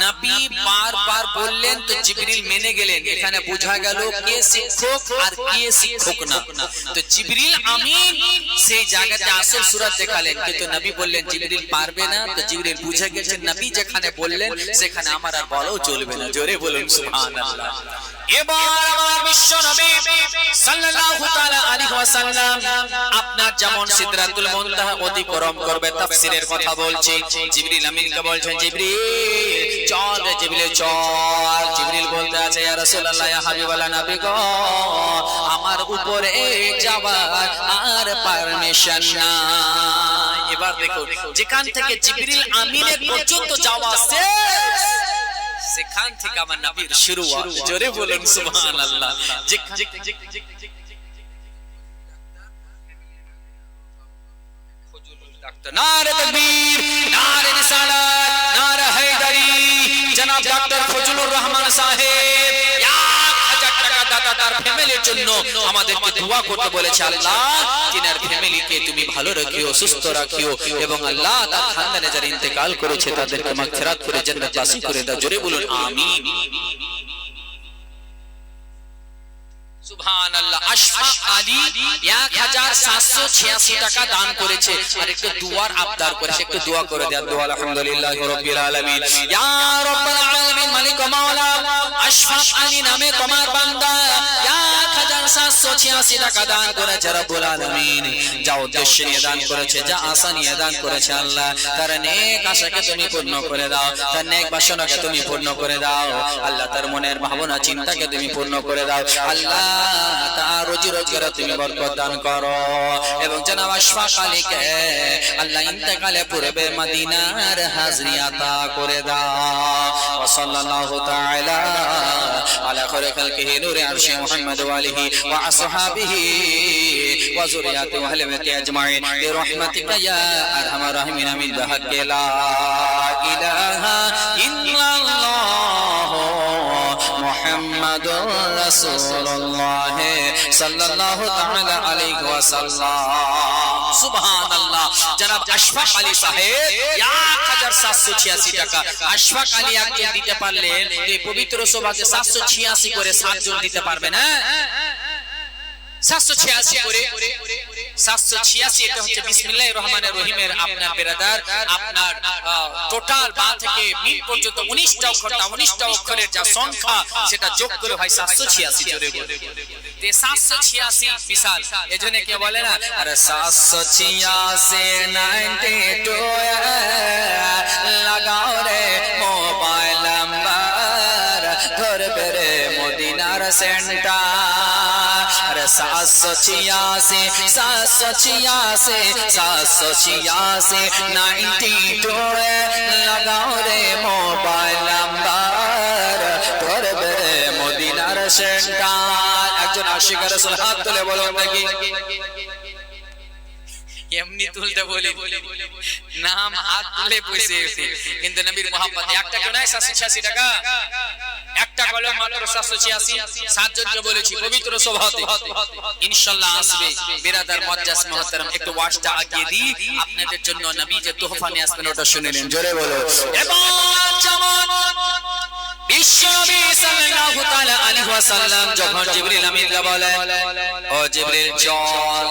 নবী বারবার বললেন, তো জিবরিল মেনে গেলেন। এখানে বোঝা গেল কে শিক্ষক আর কে শিক্ষক না। তো জিবরিল আমিন সেই জায়গাতে আসল সূরাত দেখালেন, কিন্তু নবী বললেন জিবরিল পারবে না। তো জিবরিল বুঝে গেছেন নবী যেখানে বললেন সেখানে আমার আর বলাও চলবে না। জোরে বলুন সুবহানাল্লাহ। এবার আমার বিশ্ব নবী সাল্লাল্লাহু তাআলা আলাইহি ওয়াসাল্লাম আপনার যেমন সিদরাতুল মুনতাহা অতিক্রম করবে, তাফসীরের কথা বলছি। জিবরিল আমিনকে বলছেন, জিবরিল চল রে জিবরিল চল। জিবরিল বলতে আছে, ইয়া রাসূলুল্লাহ, ইয়া হাবিবাল্লাহ, নবী গো, আমার উপরে যাওয়ার আর পারমিশন নাই। এবার দেখো, যেখান থেকে জিবরিল আমিনের পর্যন্ত যাওয়া শেষ, সেখান থেকে আমার নবীর শুরুয়াত। জোরে বলুন সুবহানাল্লাহ। নারে তাকবীর, নারে রিসালাত, নারে হায়দারি। জনাব ডক্টর ফজলুর রহমান সাহেব 1000 টাকা দাতা, তার ফ্যামিলির জন্য আমাদেরকে দোয়া করতে বলেছে। আল্লাহ তিনার ফ্যামিলিকে তুমি ভালো রাখিও, সুস্থ রাখিও, এবং আল্লাহ তার খানদানে যারা ইন্তেকাল করেছে তাদেরকে মাগফিরাত করে জান্নাতবাসী করে দাও। জোরে বলুন আমিন। সুবহানাল্লাহ। আশফাক আলী 1786 টাকা দান করেছে, আর একটু দুয়ার আবদার করেছে, একটু দোয়া করে দেন। দোয়া আলহামদুলিল্লাহি রাব্বিল আলামিন। ইয়া রাব্বাল আলামিন, মালিক ও মাওলা, আশফাক আলী নামে তোমার বান্দা 1000 786 টাকা দান করেছে রব্বুল আলামিন, যা উদ্দেশ্য নিয়ে দান করেছে, যা আশা নিয়ে দান করেছে আল্লাহ, তার নেক আশাকে তুমি পূর্ণ করে দাও, তার নেক বাসনাকে তুমি পূর্ণ করে দাও আল্লাহ, তার মনের ভাবনা চিন্তাকে তুমি পূর্ণ করে দাও আল্লাহ, তার রুজি রোজগারে তুমি বরকত দান করো। এবং জনাব আশফাক আলীকে আল্লাহ ইন্তেকালে পূর্বে মদিনার হাজরি আতা করে দাও। সাল্লাল্লাহু তাআলা আলা খায়রি খালকিহি নূরে আরশি মুহাম্মদ ওয়া আলিহি ওয়া আসহাবিহি ওয়া যুররিয়াতিহি ওয়া আহলি বাইতি আজমাইন বিরহমাতিকা ইয়া আরহামার রাহিমিন আমিন বিহাক্কি লা ইলাহা ইল্লাল্লাহ মুহাম্মাদুর রাসূলুল্লাহ সাল্লাল্লাহু তাআলা আলাইহি ওয়াসাল্লাম। সুবহানাল্লাহ। জনাব আশফাক আলী সাহেব 1786 টাকা আশফাক আলী একজন দিতে পারলেন, এই পবিত্র সভাতে 786 করে 7 জন দিতে পারবে না? 786 করে 786, এটা হচ্ছে বিসমিল্লাহির রহমানির রহিমের আপনার বিরাদার, আপনার টোটাল বা থেকে মিম পর্যন্ত 19টা অক্ষর, 19টা অক্ষরের যা সংখ্যা সেটা যোগ করে হয় 786 জোরে বলে। তে 786 বিশাল, এজন্য কে বলে না আরে 786 92 লাগাও রে মোবাইল নাম্বার, ধরবে রে মদিনার সেন্টার। 786 92 লাগাও রে মোবাইল নাম্বার, ধরবে রে মদিনার সেন্টার। একজন আশিক রাসূল হাত তুলে বলুন নাকি, এমনি তুলতে বলি নাম হাত তুলে বসে আছে, কিন্তু নবীর মোহাম্মদ একটা কেন 786 টাকা, একটা কলম মাত্র 786, 7 জনকে বলেছি পবিত্র সভাতে ইনশাআল্লাহ আসবে। বিরাদার মুআজ্জাজ মুহতারাম, একটু ওয়াজটা আগিয়ে দিই আপনাদের জন্য, নবী যে তোহফা নিয়ে আসবেন ওটা শুনে নিন, জোরে বলো। এবার যেমন বিশ্বনবী সাল্লাল্লাহু তাআলা আলাইহি ওয়াসাল্লাম যখন জিবরিল আমিনকে বলে ও জিবরিল চল,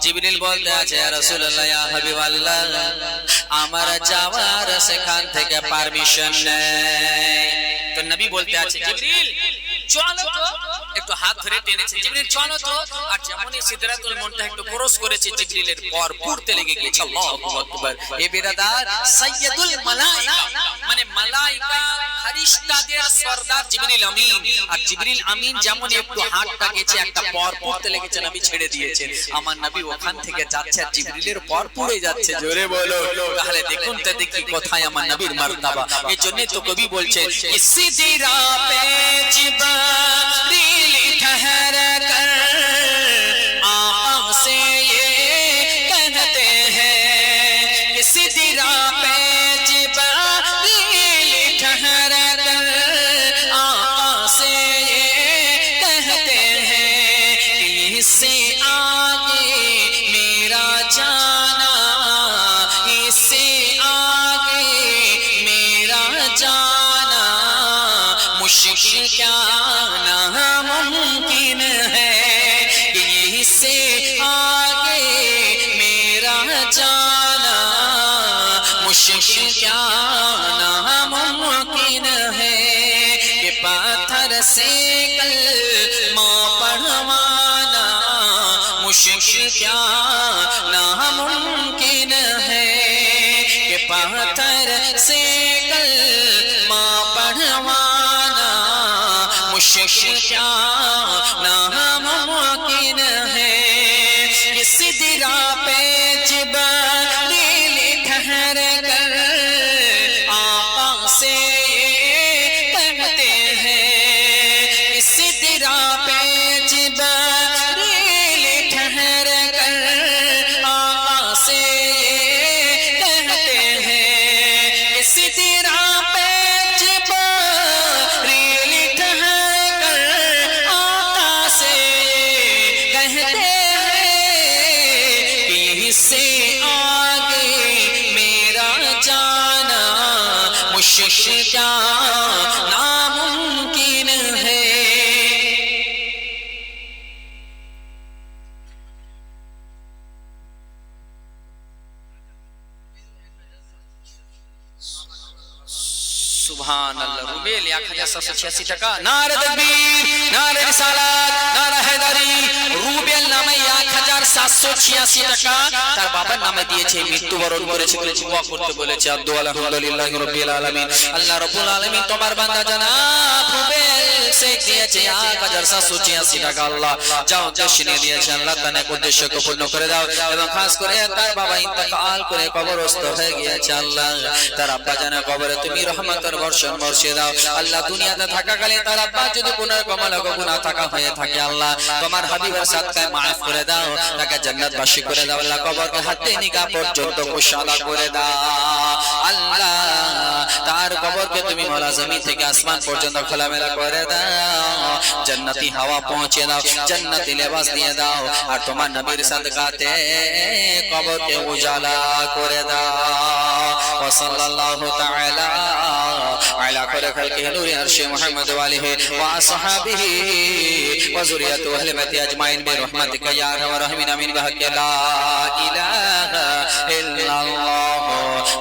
জিবরিল বলতে আছে ইয়া রাসূলুল্লাহ ইয়া হাবিবাল্লাহ আমার যাওয়ার সেখান থেকে পারমিশন নেই। তো নবী বলতে আছে জিবরিল চলো তো, একটু হাত ধরে টেনেছে জিবরিল চলো তো, আর যেমনই সিদরাতুল মুনতাহা একটু ক্রস করেছে জিবরিলের পর পড়তে লেগে গিয়েছে আল্লাহু আকবার। এ বিরাদার সাইয়্যিদুল মালায়েকা, মানে মালায়েকা ফেরেশতাদের সরদার জিবরিল আমিন, আর জিবরিল আমিন যেমন একটু হাতটা গেছে একটা পর পড়তে লেগেছে, নবী ছেড়ে দিয়েছেন, আমার নবী ওখান থেকে যাচ্ছে আর জিবরিলের পর পড়ে যাচ্ছে, জোরে বলো। তাহলে দেখুন তো দেখি কোথায় আমার নবীর মার্তবা। এই জন্য তো কবি বলছেন সিদরা পে জিবরিল ঠহর কর आँख से ये कहते हैं कि सिदरा पे जिब्रील ठहर कर आँख से ये कहते हैं कि इससे आगे मेरा जाना, इससे आगे मेरा जाना मुश्किल क्या नामुमकिन है, से आगे मेरा जाना मुश्किल क्या नामुमकिन है, कि पत्थर से कलमा पढ़वाना मुश्किल क्या नामुमकिन है, कि पत्थर से कलमा पढ़वाना मुश्किल क्या नामुमकिन है, कि सिदरा पे जिब्रील ठहर कर आँख से कहते हैं, कि सिदरा पे जिब्रील ठहर कर आँख से कहते हैं, कि सिदरा पे जिब्रील ठहर कर आँख से कहते इससे आगे मेरा जाना मुश्किल क्या नामुमकिन है। সুবহানাল্লাহ। রুবেল 1786 টাকা। নারে তাকবীর, নারে রিসালাত, নারে হায়দারি। রুবেল নামে 1786 টাকা তার বাবার নামে দিয়েছে। মৃত্যুবরণ করেছে বলে দোয়া করতে বলেছে। আলহামদুলিল্লাহি রাব্বিল আলামিন। আল্লাহ রাব্বুল আলামিন তোমার বান্দা জানাব রুবেল শেখ দিয়েছে 1786 টাকা। আল্লাহ যা উদ্দেশ্য নিয়ে দিয়েছে আল্লাহ তার উদ্দেশ্যকে পূর্ণ করে দাও। এবং খাস করে তার বাবা ইন্তেকাল করে কবরস্থ হয়ে গিয়েছে আল্লাহ তার আব্বা জানা কবরে তুমি রহমতের বর্ষণ বর্ষিয়ে দাও। আল্লাহ দুনিয়াতে থাকাকালীন তার আব্বা যদি গুনাহ কমাল গুনাহ থাকা হয়ে থাকে আল্লাহ তোমার হাবিবের সাদকায় maaf করে দাও, তাকে জান্নাতবাসী করে দাও। আল্লাহ কবরকে হাতে নিকা পর্যন্ত কুশাদা করে দাও। আল্লাহ তার কবরকে তুমি মাওলা জমিন থেকে আসমান পর্যন্ত খোলামেলা করে দাও, জান্নাতি হাওয়া পৌঁছে দাও, জান্নাতি লেবাস দিয়ে দাও। আর তোমার নবীর সাদকাতে কবরকে উজালা করে দাও। ওয়া সাল্লাল্লাহু তাআলা আলা খালকি নূরি আরশি মুহাম্মদ ওয়া আলিহি ওয়া আসহাবিহি ওয়া যুরিয়াতু আহলি বাইতি আজমাইন বিরহমাতিকা ইয়া আরহামার রাহিমিন আমিন বিহাক্কি লা ইলাহা ইল্লাল্লাহ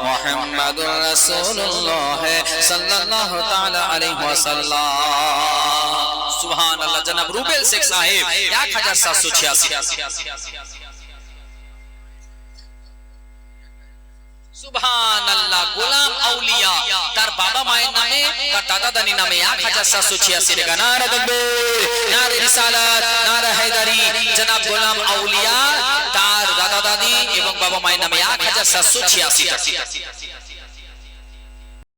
মুহাম্মাদুর রাসূলুল্লাহ সাল্লাল্লাহু তাআলা আলাইহি ওয়াসাল্লাম। সুবহানাল্লাহ। জনাব রুবেল শেখ সাহেব 1786। সুবহানাল্লাহ। গোলাম আউলিয়া তার বাবা মায়ের নামে তার দাদা দাদির নামে 1786 টাকা। নারে তাকবীর, নারে রিসালাত, নারে হায়দারি। জনাব গোলাম আউলিয়া তার দাদা দাদি এবং বাবা মায়ের নামে 1786 টাকা।